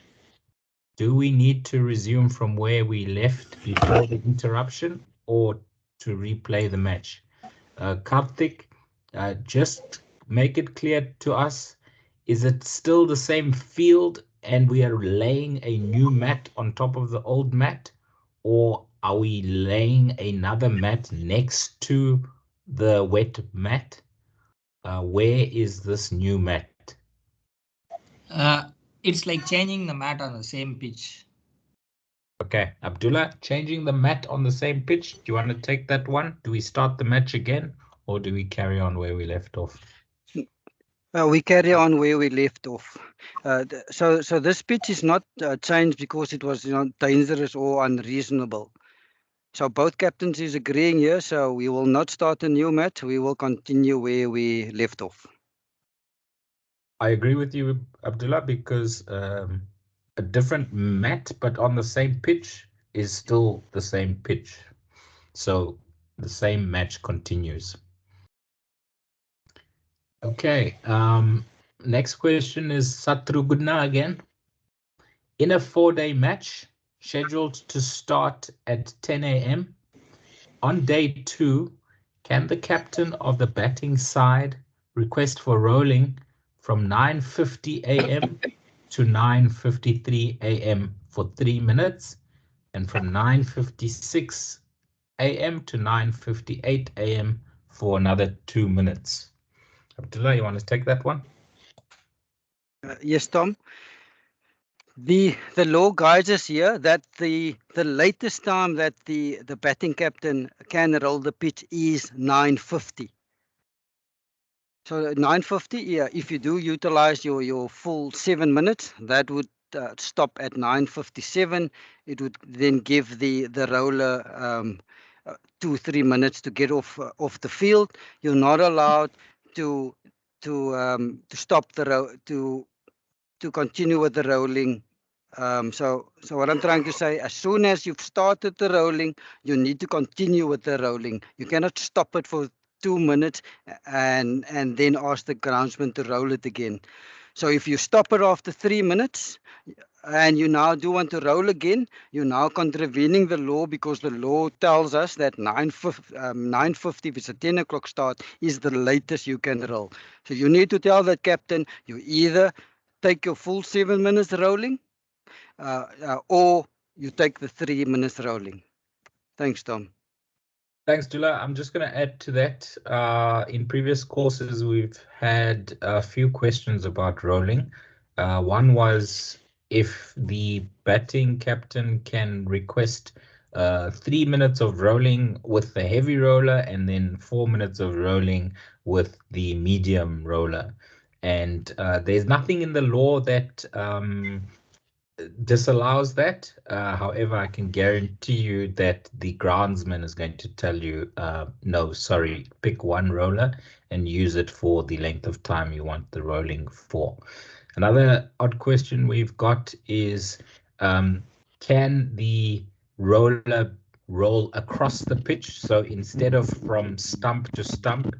Do we need to resume from where we left before the interruption or to replay the match? Karthik, just make it clear to us, is it still the same field and we are laying a new mat on top of the old mat? Or are we laying another mat next to the wet mat? Where is this new mat? It's like changing the mat on the same pitch. Okay, Abdullah, changing the mat on the same pitch. Do you want to take that one? Do we start the match again or do we carry on where we left off? We carry on where we left off. So this pitch is not changed because it was dangerous or unreasonable. So both captains is agreeing here, so we will not start a new match. We will continue where we left off. I agree with you, Abdullah, because a different mat, but on the same pitch is still the same pitch. So the same match continues. Okay, next question is Satrugna again. In a 4-day match scheduled to start at 10 a.m. on day 2, can the captain of the batting side request for rolling from 9:50 a.m. to 9:53 a.m. for 3 minutes and from 9:56 a.m. to 9:58 a.m. for another 2 minutes? Abdullah, you want to take that one? Yes, Tom. The law guides us here that the latest time that the batting captain can roll the pitch is 9:50. So 9:50, yeah, if you do utilize your full 7 minutes, that would stop at 9:57. It would then give the roller 2-3 minutes to get off the field. You're not allowed to stop to continue with the rolling. So what I'm trying to say, as soon as you've started the rolling, you need to continue with the rolling. You cannot stop it for 2 minutes and then ask the groundsman to roll it again. So if you stop it after 3 minutes and you now do want to roll again, you're now contravening the law, because the law tells us that 9:50, if it's a 10 o'clock start, is the latest you can roll. So you need to tell that captain, you either take your full 7 minutes rolling or you take the 3 minutes rolling. Thanks, Tom. Thanks, Dula. I'm just going to add to that. In previous courses, we've had a few questions about rolling. One was if the batting captain can request 3 minutes of rolling with the heavy roller and then 4 minutes of rolling with the medium roller. And there's nothing in the law that disallows that. However, I can guarantee you that the groundsman is going to tell you, no, sorry, pick one roller and use it for the length of time you want the rolling for. Another odd question we've got is, can the roller roll across the pitch? So instead of from stump to stump,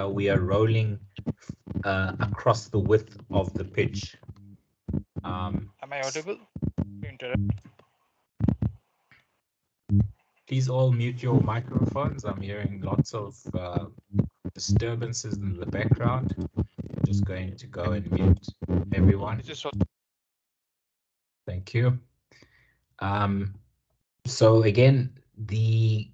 we are rolling across the width of the pitch. Am I audible? To interrupt. Please all mute your microphones. I'm hearing lots of disturbances in the background. I'm just going to go and mute everyone. This is Thank you. So again, the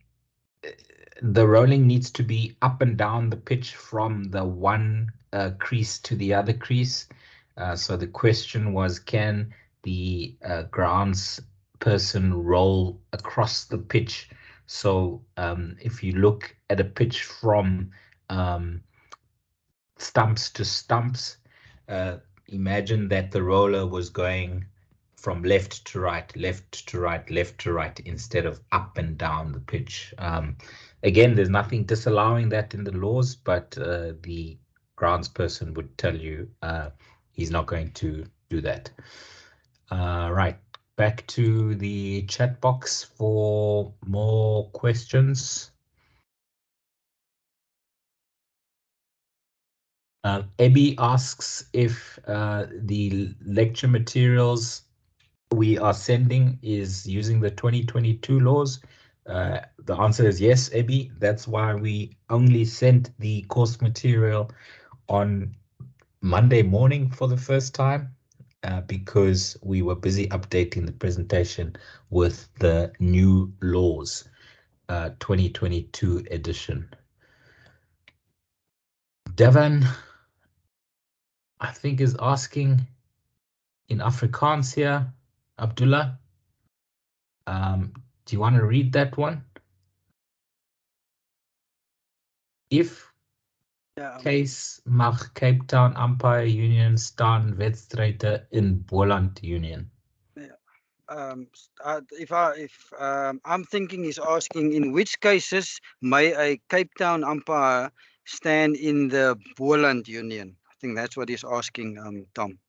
rolling needs to be up and down the pitch from the one crease to the other crease. So the question was, can the grounds person roll across the pitch? So if you look at a pitch from stumps to stumps, imagine that the roller was going from left to right, left to right, left to right, instead of up and down the pitch. Again, there's nothing disallowing that in the laws, but the grounds person would tell you he's not going to do that. Right, back to the chat box for more questions. Abby asks if the lecture materials we are sending is using the 2022 laws. The answer is yes, Abby. That's why we only sent the course material on Monday morning for the first time, because we were busy updating the presentation with the new laws, 2022 edition. Devon, I think, is asking in Afrikaans here. Abdullah, do you want to read that one? If case mag Cape Town Umpire Union staan wedstryde in Boland Union. I'm thinking he's asking in which cases may a Cape Town umpire stand in the Boland Union. I think that's what he's asking, Tom.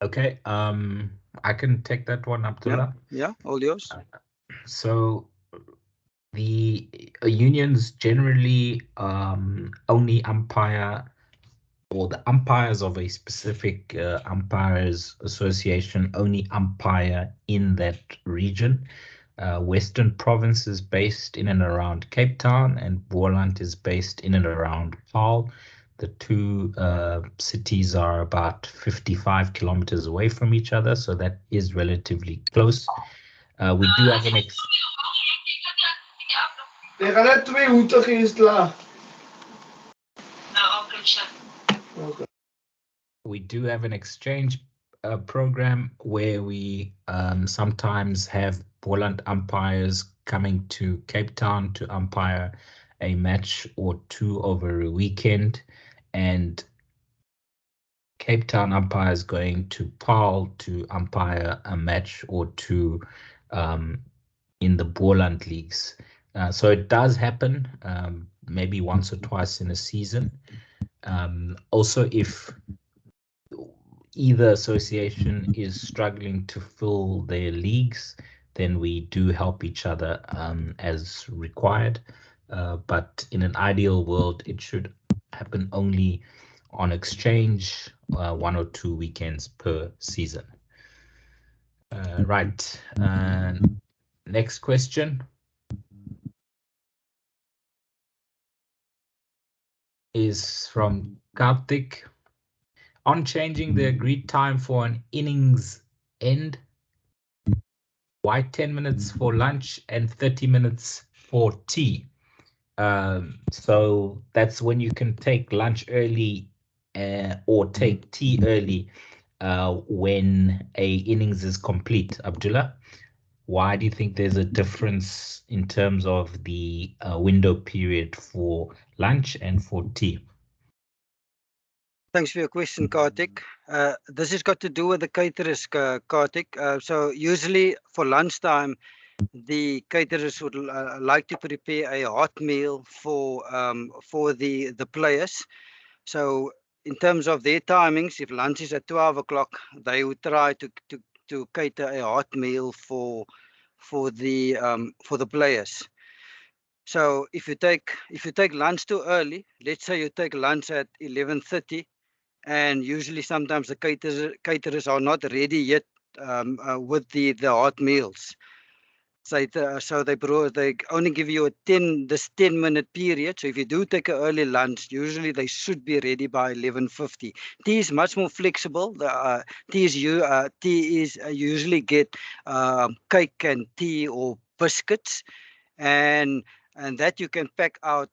Okay, I can take that one, Abdullah. Yeah, all yours. So the unions generally only umpire, or the umpires of a specific umpires association only umpire in that region. Western Province is based in and around Cape Town, and Boland is based in and around Paarl. The two cities are about 55 kilometers away from each other, so that is relatively close. We do have an we do have an exchange program where we sometimes have Boland umpires coming to Cape Town to umpire a match or two over a weekend, and Cape Town umpires going to Paarl to umpire a match or two in the Boland leagues. So it does happen, maybe once or twice in a season. Also, if either association is struggling to fill their leagues, then we do help each other as required. But in an ideal world, it should happen only on exchange, 1 or 2 weekends per season. Right. Next question is from Karthik. On changing the agreed time for an innings end, why 10 minutes for lunch and 30 minutes for tea? So that's when you can take lunch early or take tea early when a innings is complete. Abdullah, why do you think there's a difference in terms of the window period for lunch and for tea? Thanks for your question, Karthik. This has got to do with the caterers, Karthik. So usually for lunchtime, the caterers would like to prepare a hot meal for the players. So in terms of their timings, if lunch is at 12 o'clock, they would try to cater a hot meal for the players. So if you take lunch too early, let's say you take lunch at 11:30, and usually sometimes the caterers are not ready yet with the hot meals. So they only give you this 10-minute period. So if you do take an early lunch, usually they should be ready by 11:50. Tea is much more flexible. The tea is usually get cake and tea or biscuits, and that you can pack out.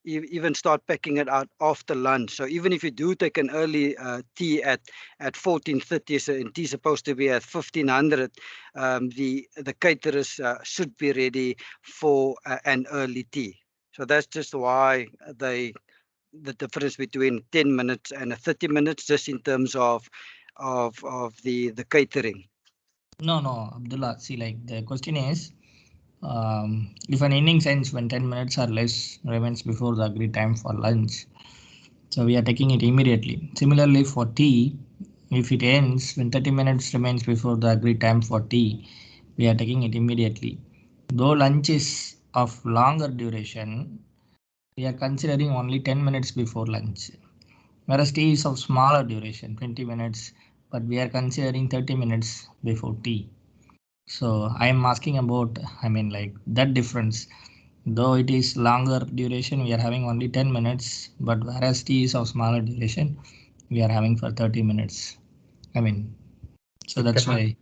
Even start packing it out after lunch. So even if you do take an early tea at 14:30, so tea is supposed to be at 1500, the caterers should be ready for an early tea. So that's just why the difference between 10 minutes and 30 minutes, just in terms of the catering. No, Abdullah. See, like the question is, if an innings ends when 10 minutes or less remains before the agreed time for lunch, so we are taking it immediately. Similarly, for tea, if it ends when 30 minutes remains before the agreed time for tea, we are taking it immediately. Though lunch is of longer duration, we are considering only 10 minutes before lunch. Whereas tea is of smaller duration, 20 minutes, but we are considering 30 minutes before tea. So I am asking about, like that difference. Though it is longer duration, we are having only 10 minutes, but whereas tea is of smaller duration, we are having for 30 minutes. So that's why.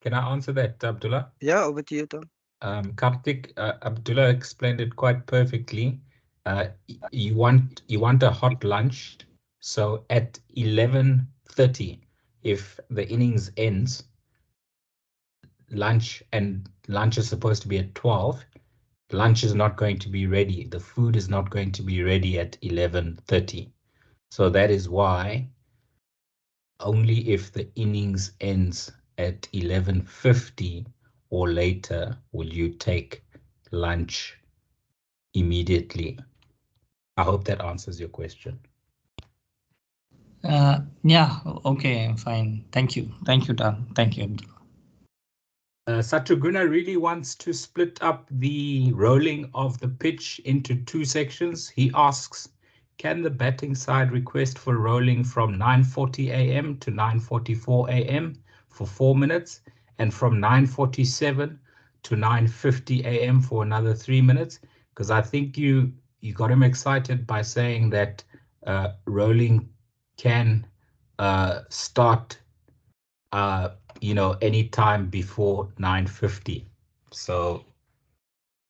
Can I answer that, Abdullah? Yeah, over to you, Tom. Karthik, Abdullah explained it quite perfectly. You want a hot lunch, so at 11:30, if the innings ends, lunch is supposed to be at 12. Lunch is not going to be ready. The food is not going to be ready at 11:30. So that is why only if the innings ends at 11:50 or later will you take lunch immediately. I hope that answers your question. Yeah, okay, fine. Thank you, Tom. Thank you, Abdullah. Satruguna really wants to split up the rolling of the pitch into two sections. He asks, can the batting side request for rolling from 9:40 a.m. to 9:44 a.m. for 4 minutes, and from 9:47 to 9:50 a.m. for another 3 minutes? Because I think you got him excited by saying that rolling can start any time before 9:50. So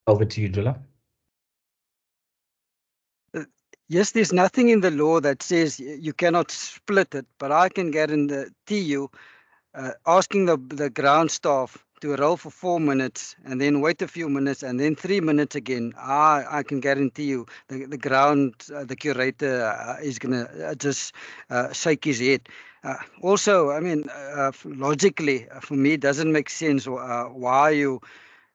over to you, Dula. Yes, there's nothing in the law that says you cannot split it, but I can guarantee you, asking the ground staff to roll for 4 minutes and then wait a few minutes and then 3 minutes again, I can guarantee you the curator is going to just shake his head. Also, logically, for me, it doesn't make sense why you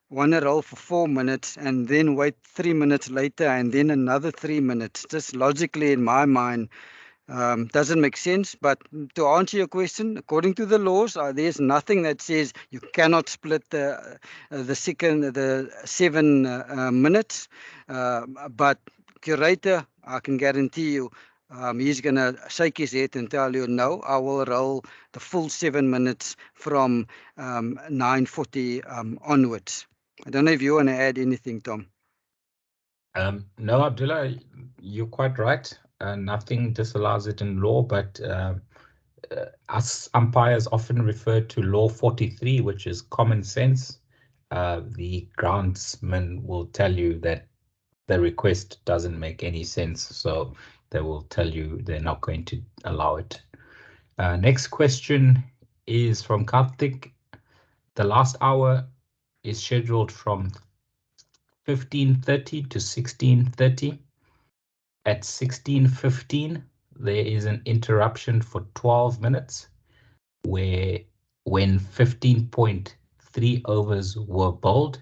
want to roll for 4 minutes and then wait 3 minutes later and then another 3 minutes. Just logically, in my mind, doesn't make sense. But to answer your question, according to the laws, there's nothing that says you cannot split the 7 minutes. But curator, I can guarantee you, he's going to shake his head and tell you, no, I will roll the full 7 minutes from 9:40 onwards. I don't know if you want to add anything, Tom. No, Abdullah, you're quite right. Nothing disallows it in law, but us umpires often refer to Law 43, which is common sense. The groundsman will tell you that the request doesn't make any sense, so they will tell you they're not going to allow it. Next question is from Karthik. The last hour is scheduled from 15:30 to 16:30. At 16:15, there is an interruption for 12 minutes when 15.3 overs were bowled.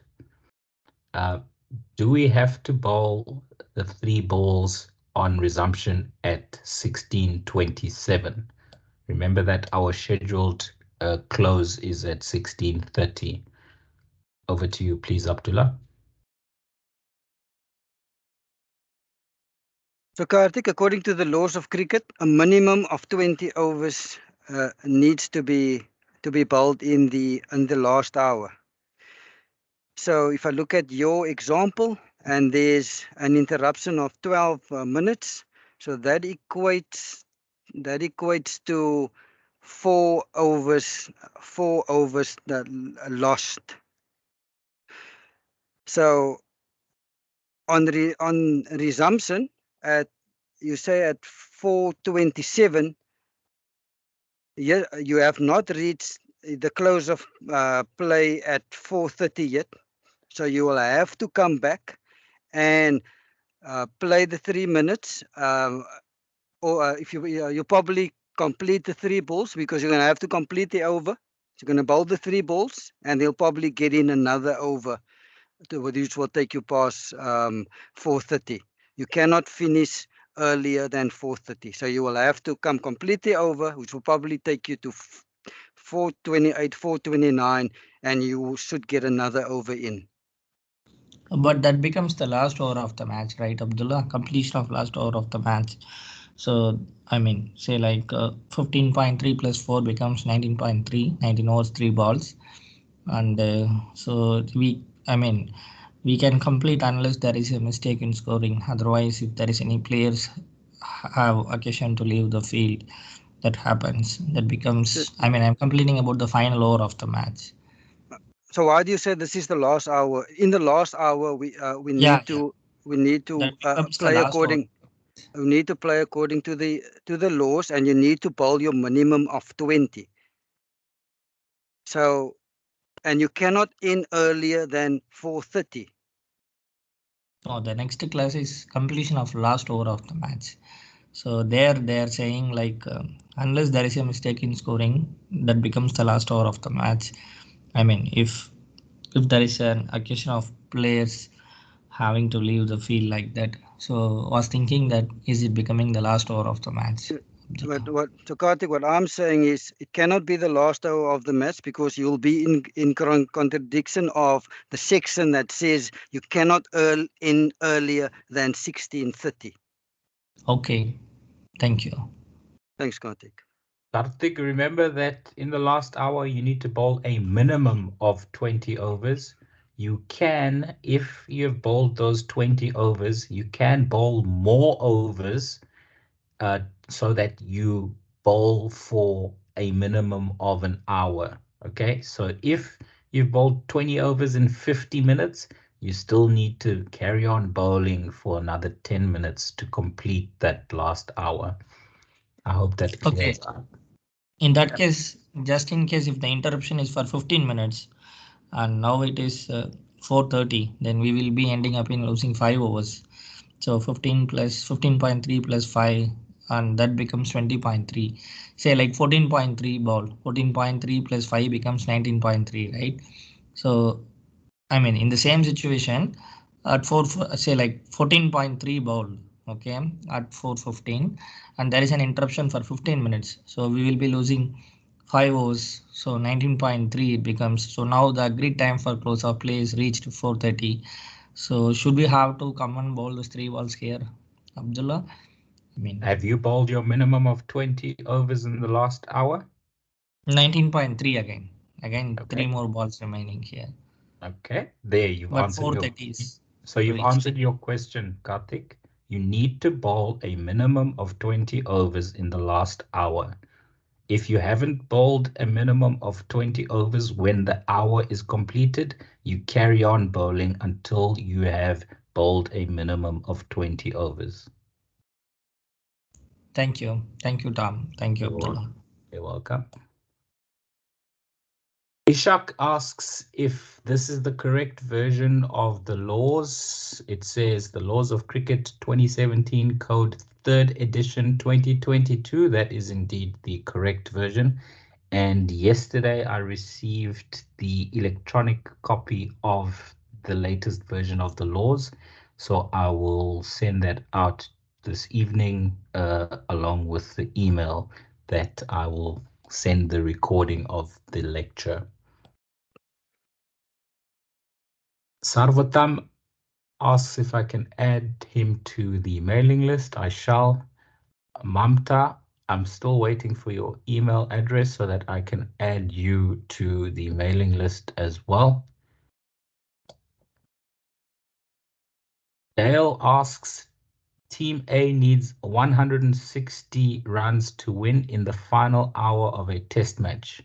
Do we have to bowl the 3 balls on resumption at 16:27? Remember that our scheduled close is at 16:30. Over to you, please, Abdullah. So Karthik, according to the laws of cricket, a minimum of 20 overs needs to be bowled in the last hour. So if I look at your example and there's an interruption of 12 minutes, so that equates to 4 overs that lost. So on resumption at, you say at 4:27, you have not reached the close of play at 4:30 yet, so you will have to come back and play the 3 minutes, or if you probably complete the 3 balls, because you're going to have to complete the over. So you're going to bowl the 3 balls and they'll probably get in another over, which will take you past 4:30. You cannot finish earlier than 4:30. So you will have to come completely over, which will probably take you to 4:28, 4:29, and you should get another over in. But that becomes the last over of the match, right, Abdullah? Completion of last over of the match. So, I mean, say like 15.3 plus 4 becomes 19.3, 19 overs, 3 balls. And so we can complete unless there is a mistake in scoring. Otherwise, if there is any players have occasion to leave the field, that happens. That becomes, I'm completing about the final over of the match. So why do you say this is the last hour? In the last hour, we need to play according. You need to play according to the laws, and you need to bowl your minimum of 20. So, and you cannot end earlier than 4:30. Oh, the next class is completion of last over of the match. So they are saying like unless there is a mistake in scoring, that becomes the last over of the match. I mean, if there is an occasion of players having to leave the field like that, so I was thinking that is it becoming the last over of the match? So Karthik, what I'm saying is it cannot be the last hour of the match, because you'll be in contradiction of the section that says you cannot end earlier than 16:30. Okay, thank you. Thanks, Karthik. Karthik, remember that in the last hour you need to bowl a minimum of 20 overs. You can, if you've bowled those 20 overs, you can bowl more overs so that you bowl for a minimum of an hour. Okay, so if you've bowled 20 overs in 50 minutes, you still need to carry on bowling for another 10 minutes to complete that last hour. I hope that clears up. In that case, just in case if the interruption is for 15 minutes and now it is 4:30, then we will be ending up in losing 5 overs. So 15 plus 15.3 plus 5, and that becomes 20.3. Say like 14.3 ball, 14.3 plus 5 becomes 19.3, right? So I mean, in the same situation at say like 14.3 ball, okay, at 4:15, and there is an interruption for 15 minutes. So we will be losing 5 overs. So 19.3 it becomes. So now the agreed time for close of play is reached 4:30. So should we have to come and bowl those 3 balls here, Abdullah? I mean, have you bowled your minimum of 20 overs in the last hour? 19.3 again. Okay. 3 more balls remaining here. Okay, there you've answered your. So you've answered your question, Karthik. You need to bowl a minimum of 20 overs in the last hour. If you haven't bowled a minimum of 20 overs when the hour is completed, you carry on bowling until you have bowled a minimum of 20 overs. Thank you. Thank you, Tom. Thank you, Abdullah. You're welcome. Ishak asks if this is the correct version of the laws. It says the Laws of Cricket 2017 Code 3rd edition 2022. That is indeed the correct version. And yesterday I received the electronic copy of the latest version of the laws. So I will send that out this evening along with the email that I will send the recording of the lecture. Sarvatam asks if I can add him to the mailing list. I shall. Mamta, I'm still waiting for your email address so that I can add you to the mailing list as well. Dale asks, Team A needs 160 runs to win in the final hour of a test match.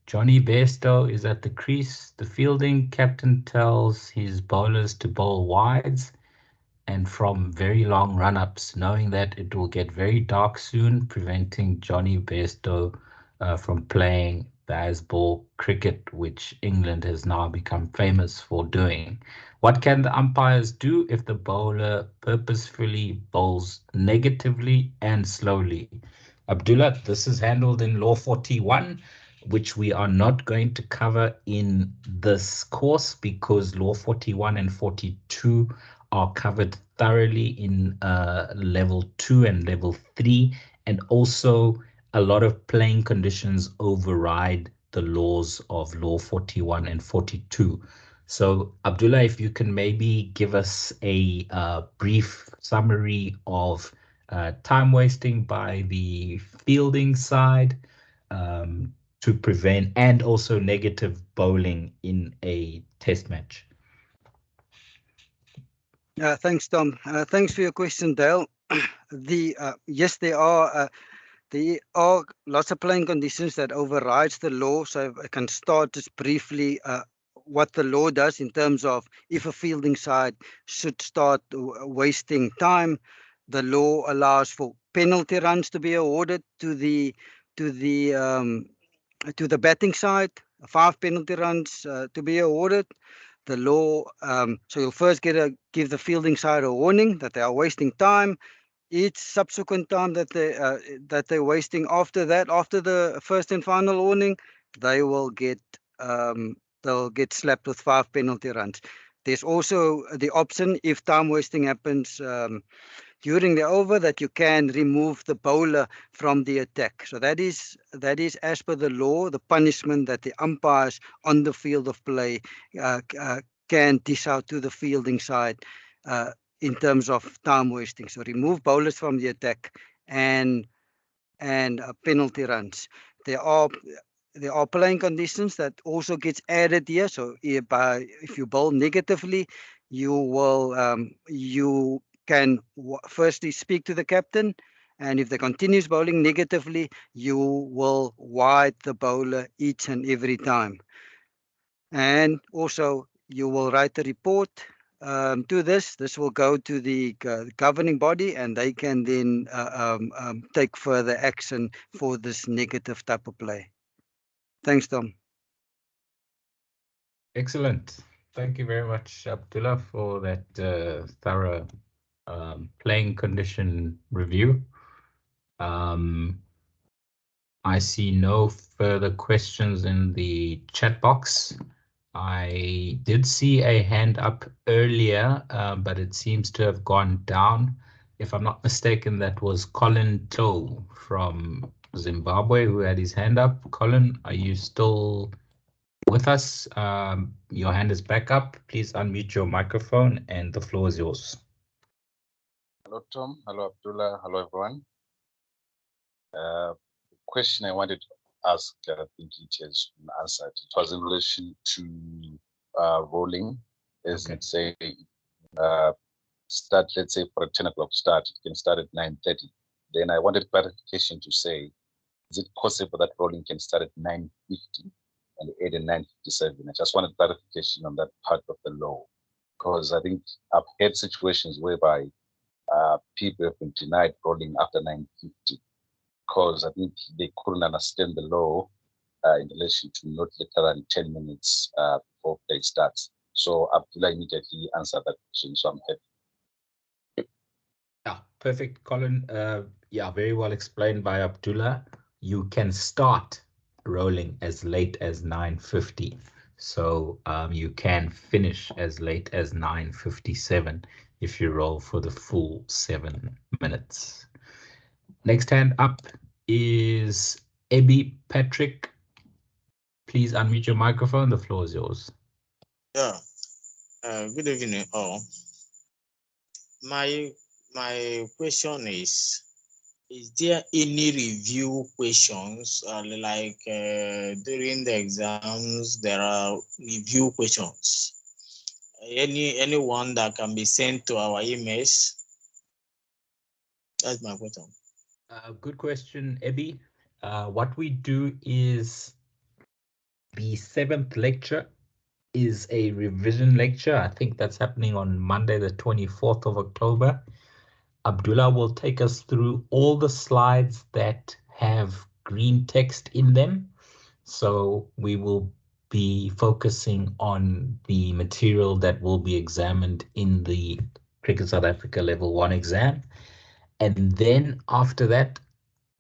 Johnny Bairstow is at the crease. The fielding captain tells his bowlers to bowl wides and from very long run-ups, knowing that it will get very dark soon, preventing Johnny Bairstow from playing baseball cricket, which England has now become famous for doing. What can the umpires do if the bowler purposefully bowls negatively and slowly? Abdullah, this is handled in Law 41, which we are not going to cover in this course because Law 41 and 42 are covered thoroughly in level 2 and level 3, and also a lot of playing conditions override the laws of Law 41 and 42. So, Abdullah, if you can maybe give us a brief summary of time wasting by the fielding side to prevent, and also negative bowling in a test match. Thanks, Tom. Thanks for your question, Dale. Yes, there are lots of playing conditions that overrides the law. So I can start just briefly what the law does in terms of if a fielding side should start wasting time. The law allows for penalty runs to be awarded to the batting side. 5 penalty runs to be awarded. The law, so you'll first give the fielding side a warning that they are wasting time. Each subsequent time that they're wasting after that, after the first and final warning, they will get they'll get slapped with 5 penalty runs. There's also the option, if time wasting happens during the over, that you can remove the bowler from the attack. So that is as per the law, the punishment that the umpires on the field of play can dish out to the fielding side in terms of time wasting. So remove bowlers from the attack and penalty runs. There are playing conditions that also gets added here. So if you bowl negatively, you will you can firstly speak to the captain, and if they continues bowling negatively, you will wide the bowler each and every time. And also you will write a report to this. This will go to the governing body, and they can then take further action for this negative type of play. Thanks, Tom. Excellent. Thank you very much, Abdullah, for that thorough playing condition review. I see no further questions in the chat box. I did see a hand up earlier, but it seems to have gone down. If I'm not mistaken, that was Colin Toe from Zimbabwe who had his hand up. Colin, are you still with us? Your hand is back up. Please unmute your microphone and the floor is yours. Hello, Tom. Hello, Abdullah. Hello, everyone. Question I wanted to ask, I think it has been answered. It was in relation to rolling, as it say, start, let's say for a 10 o'clock start, it can start at 9:30. Then I wanted clarification to say, is it possible that rolling can start at 9:50 and end at 9:57? I just wanted clarification on that part of the law, because I think I've had situations whereby people have been denied rolling after 9:50 because I think they couldn't understand the law in relation to not later than 10 minutes before play starts. So Abdullah immediately answered that question, so I'm happy. Yeah, perfect, Colin. Yeah, very well explained by Abdullah. You can start rolling as late as 9:50. So you can finish as late as 9:57 if you roll for the full 7 minutes. Next hand up is Ebi Patrick. Please unmute your microphone. The floor is yours. Yeah. Good evening, all. my question is there any review questions like during the exams there are review questions? Anyone that can be sent to our emails? That's my question. Good question, Ebby. What we do is the 7th lecture is a revision lecture. I think that's happening on Monday, the 24th of October. Abdullah will take us through all the slides that have green text in them. So we will be focusing on the material that will be examined in the Cricket South Africa Level 1 exam. And then after that,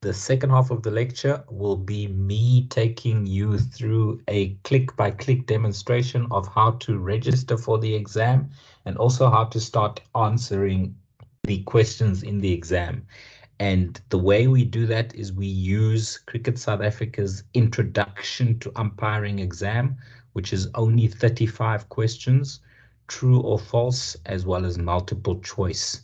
the second half of the lecture will be me taking you through a click-by-click demonstration of how to register for the exam and also how to start answering the questions in the exam. And the way we do that is we use Cricket South Africa's Introduction to Umpiring exam, which is only 35 questions, true or false, as well as multiple choice.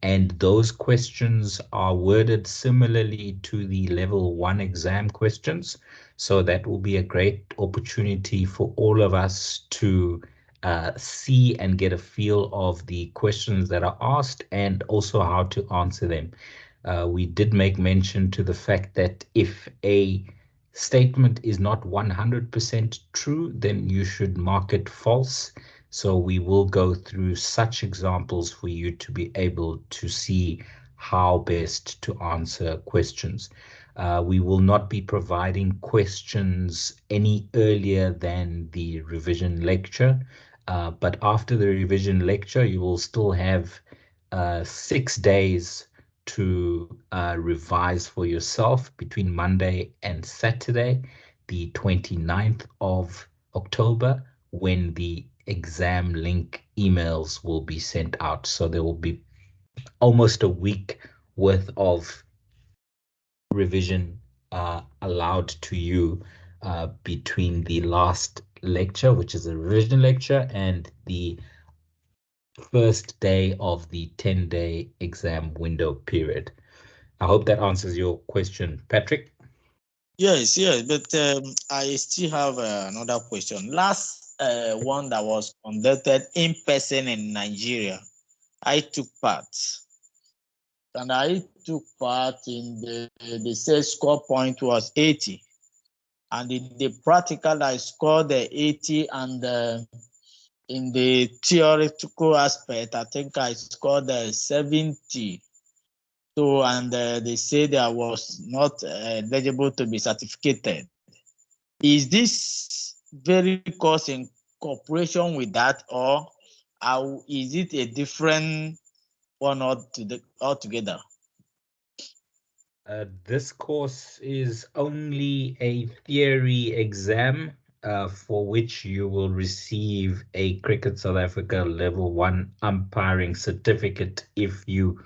And those questions are worded similarly to the level 1 exam questions. So that will be a great opportunity for all of us to see and get a feel of the questions that are asked and also how to answer them. We did make mention to the fact that if a statement is not 100% true, then you should mark it false. So we will go through such examples for you to be able to see how best to answer questions. We will not be providing questions any earlier than the revision lecture, but after the revision lecture, you will still have 6 days to revise for yourself between Monday and Saturday, the 29th of October, when the exam link emails will be sent out. So there will be almost a week worth of revision allowed to you between the last lecture, which is a revision lecture, and the first day of the 10-day exam window period. I hope that answers your question, Patrick. Yes, but I still have another question. Last one that was conducted in person in Nigeria, I took part. And I took part in the said score point was 80. And in the practical, I scored the 80, and in the theoretical aspect, I think I scored the 70. So, and they said I was not eligible to be certificated. Is this very course in cooperation with that, or is it a different one altogether? This course is only a theory exam for which you will receive a Cricket South Africa Level 1 umpiring certificate if you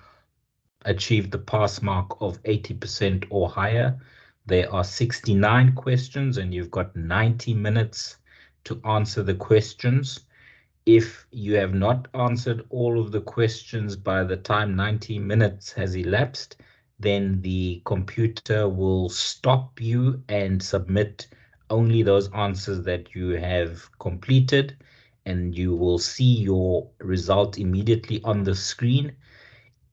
achieve the pass mark of 80% or higher. There are 69 questions and you've got 90 minutes to answer the questions. If you have not answered all of the questions by the time 90 minutes has elapsed, then the computer will stop you and submit only those answers that you have completed, and you will see your result immediately on the screen.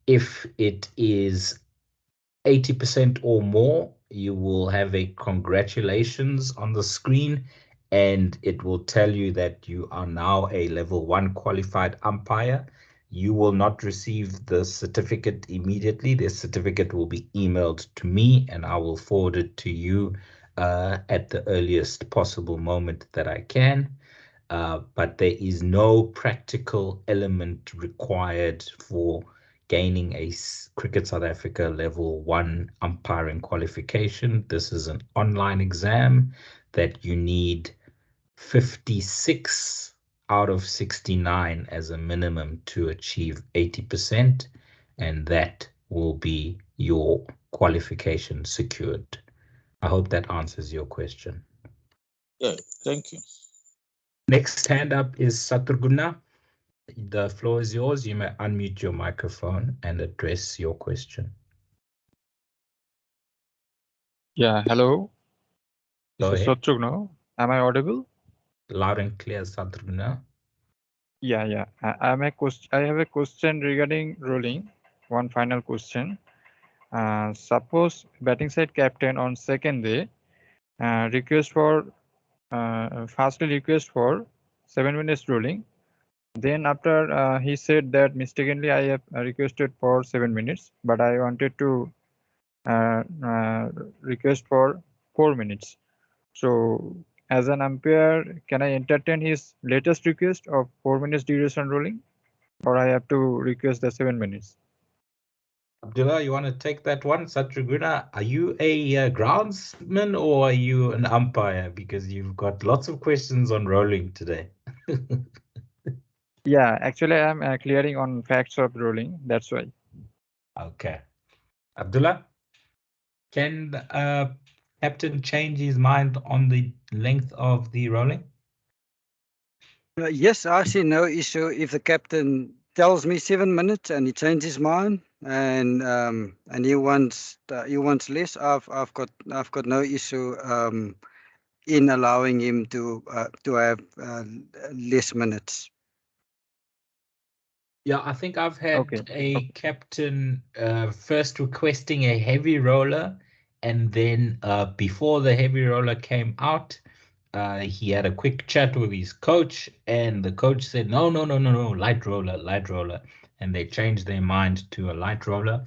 If it is 80% or more, you will have a congratulations on the screen, and it will tell you that you are now a level 1 qualified umpire. You will not receive the certificate immediately. The certificate will be emailed to me and I will forward it to you at the earliest possible moment that I can. But there is no practical element required for gaining a Cricket South Africa Level 1 umpiring qualification. This is an online exam that you need 56 out of 69 as a minimum to achieve 80%, and that will be your qualification secured. I hope that answers your question. Yeah, thank you. Next hand up is Saturguna. The floor is yours. You may unmute your microphone and address your question. Yeah, hello. Go This is ahead. Satrugna. Am I audible? Loud and clear, Satrugna. Yeah. I have a question regarding rolling. One final question. Suppose batting side captain on second day firstly request for 7 minutes rolling. Then after he said that mistakenly I have requested for 7 minutes, but I wanted to request for 4 minutes. So as an umpire, can I entertain his latest request of 4 minutes duration rolling, or I have to request the 7 minutes? Abdullah, you want to take that one? Satruguna, are you a groundsman or are you an umpire? Because you've got lots of questions on rolling today. Yeah, actually I'm clearing on facts of rolling. That's why. Okay. Abdullah, can captain change his mind on the length of the rolling? Yes, I see no issue if the captain tells me 7 minutes and he changes his mind and he wants less. I've got no issue in allowing him to have less minutes. Yeah, I think I've had Okay. a captain first requesting a heavy roller, and then before the heavy roller came out, he had a quick chat with his coach, and the coach said, no, light roller, and they changed their mind to a light roller.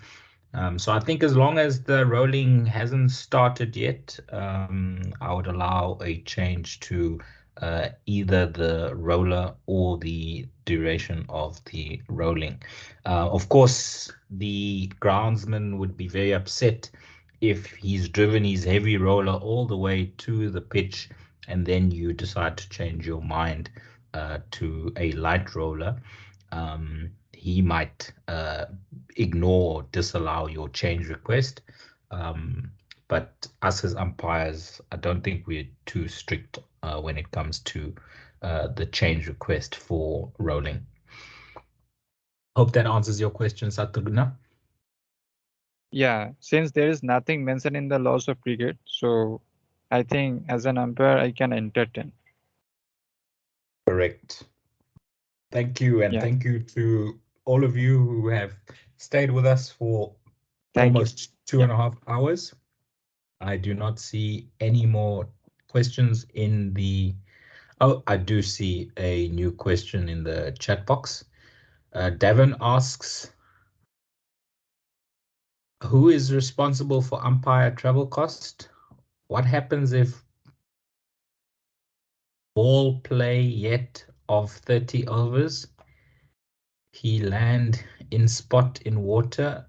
So I think as long as the rolling hasn't started yet, I would allow a change to either the roller or the duration of the rolling. Of course, the groundsman would be very upset if he's driven his heavy roller all the way to the pitch and then you decide to change your mind to a light roller. He might ignore or disallow your change request. But us as umpires, I don't think we're too strict when it comes to the change request for rolling. Hope that answers your question, Satugna. Yeah, since there is nothing mentioned in the laws of cricket, so I think as an umpire I can entertain. Correct. Thank you, and thank you to all of you who have stayed with us for almost 2.5 hours. I do not see any more questions in the... Oh, I do see a new question in the chat box. Devon asks, who is responsible for umpire travel cost? What happens if ball play yet of 30 overs? He land in spot in water.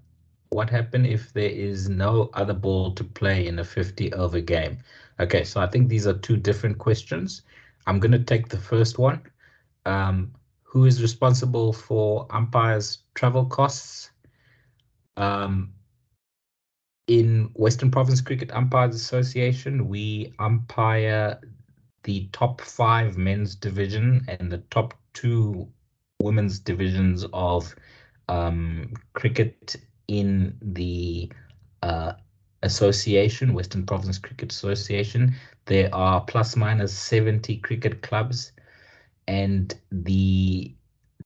What happen if there is no other ball to play in a 50 over game? Okay, so I think these are two different questions. I'm going to take the first one. Who is responsible for umpires' travel costs? In Western Province Cricket Umpires Association, we umpire the top 5 men's division and the top 2 women's divisions of cricket in the association, Western Province Cricket Association. There are plus minus 70 cricket clubs, and the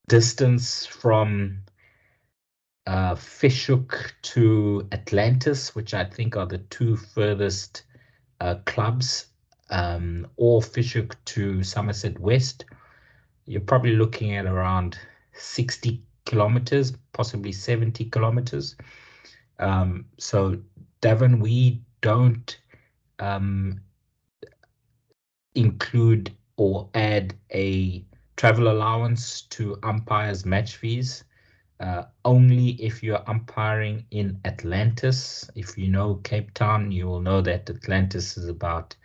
distance from Fishhook to Atlantis, which I think are the 2 furthest clubs, or Fishhook to Somerset West, you're probably looking at around 60 kilometers, possibly 70 kilometers. So, Devon, we don't include or add a travel allowance to umpires' match fees. Only if you're umpiring in Atlantis. If you know Cape Town, you will know that Atlantis is about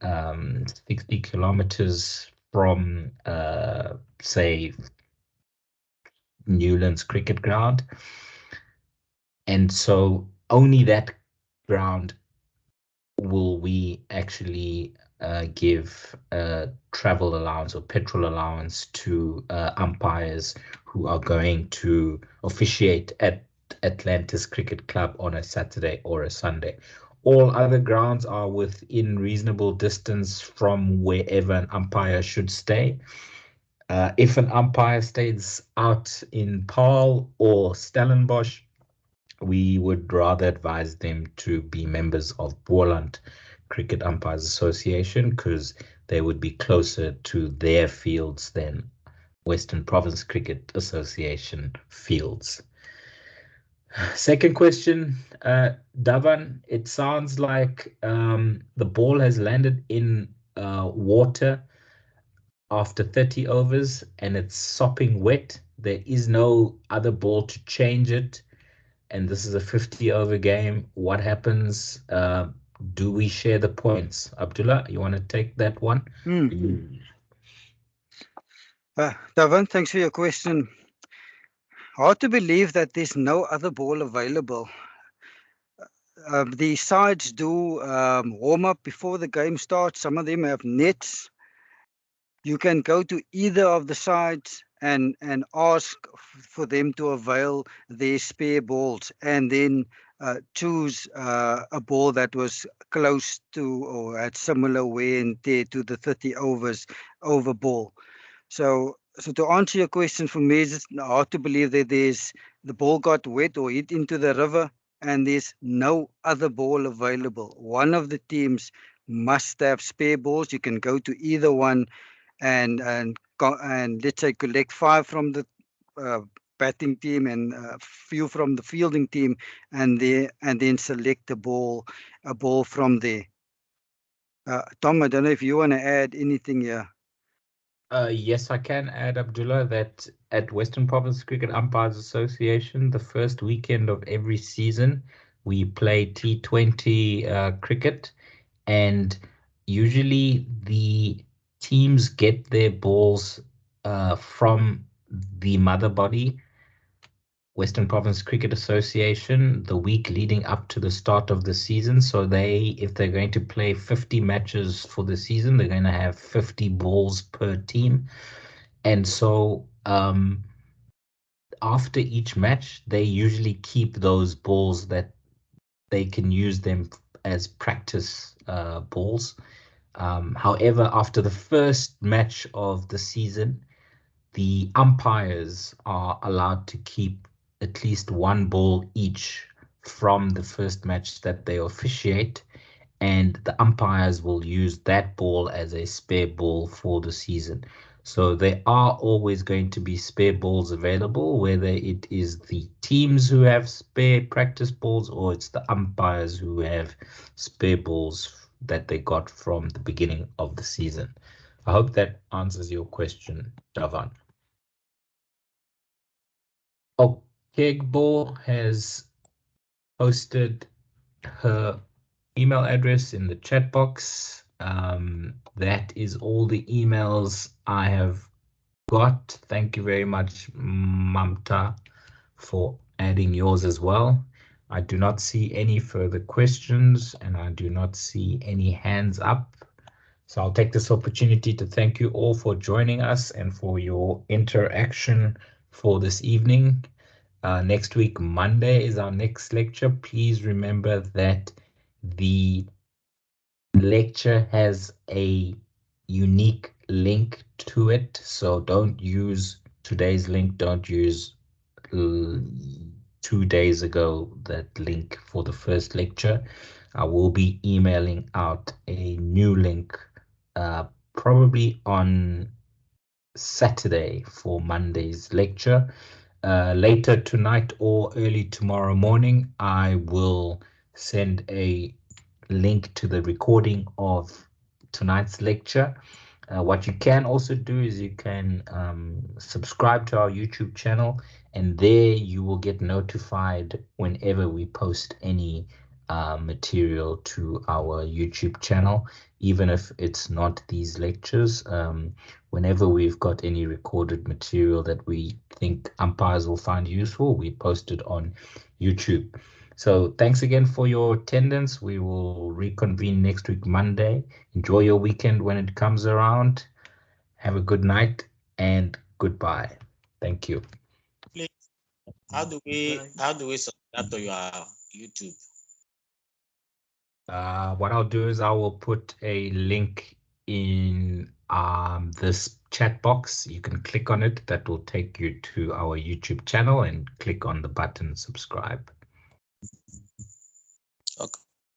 60 kilometers from, say, Newlands Cricket Ground. And so only that ground will we actually give travel allowance or petrol allowance to umpires who are going to officiate at Atlantis Cricket Club on a Saturday or a Sunday. All other grounds are within reasonable distance from wherever an umpire should stay. If an umpire stays out in Paarl or Stellenbosch, we would rather advise them to be members of Boland Cricket Umpires Association because they would be closer to their fields than Western Province Cricket Association fields. Second question, Davan, it sounds like the ball has landed in water after 30 overs and it's sopping wet. There is no other ball to change it. And this is a 50-over game. What happens? Do we share the points? Abdullah, you want to take that one? Davan, thanks for your question. Hard to believe that there's no other ball available. The sides do warm up before the game starts. Some of them have nets. You can go to either of the sides and ask for them to avail their spare balls and then choose a ball that was close to or had similar wear and tear to the 30 overs over ball. So to answer your question, for me, it's hard to believe that the ball got wet or hit into the river and there's no other ball available. One of the teams must have spare balls. You can go to either one and let's say collect 5 from the batting team and a few from the fielding team, and then select a ball from there. Tom, I don't know if you want to add anything here. Yes, I can add, Abdullah, that at Western Province Cricket Umpires Association, the first weekend of every season, we play T20 cricket, and usually the teams get their balls from the mother body, Western Province Cricket Association, the week leading up to the start of the season. So if they're going to play 50 matches for the season, they're going to have 50 balls per team. And so after each match, they usually keep those balls that they can use them as practice balls. However, after the first match of the season, the umpires are allowed to keep at least one ball each from the first match that they officiate, and the umpires will use that ball as a spare ball for the season. So there are always going to be spare balls available, whether it is the teams who have spare practice balls or it's the umpires who have spare balls that they got from the beginning of the season. I hope that answers your question, Davan. Kegbo has posted her email address in the chat box. That is all the emails I have got. Thank you very much, Mamta, for adding yours as well. I do not see any further questions and I do not see any hands up. So I'll take this opportunity to thank you all for joining us and for your interaction for this evening. Next week, Monday, is our next lecture. Please remember that the lecture has a unique link to it. So don't use today's link. Don't use 2 days ago that link for the first lecture. I will be emailing out a new link probably on Saturday for Monday's lecture. Later tonight or early tomorrow morning, I will send a link to the recording of tonight's lecture. What you can also do is you can subscribe to our YouTube channel, and there you will get notified whenever we post any material to our YouTube channel, even if it's not these lectures. Whenever we've got any recorded material that we think umpires will find useful, we post it on YouTube. So thanks again for your attendance. We will reconvene next week, Monday. Enjoy your weekend when it comes around. Have a good night and goodbye. Thank you. Please, how do we subscribe to your YouTube? What I'll do is I will put a link in this chat box. You can click on it. That will take you to our YouTube channel and click on the button subscribe.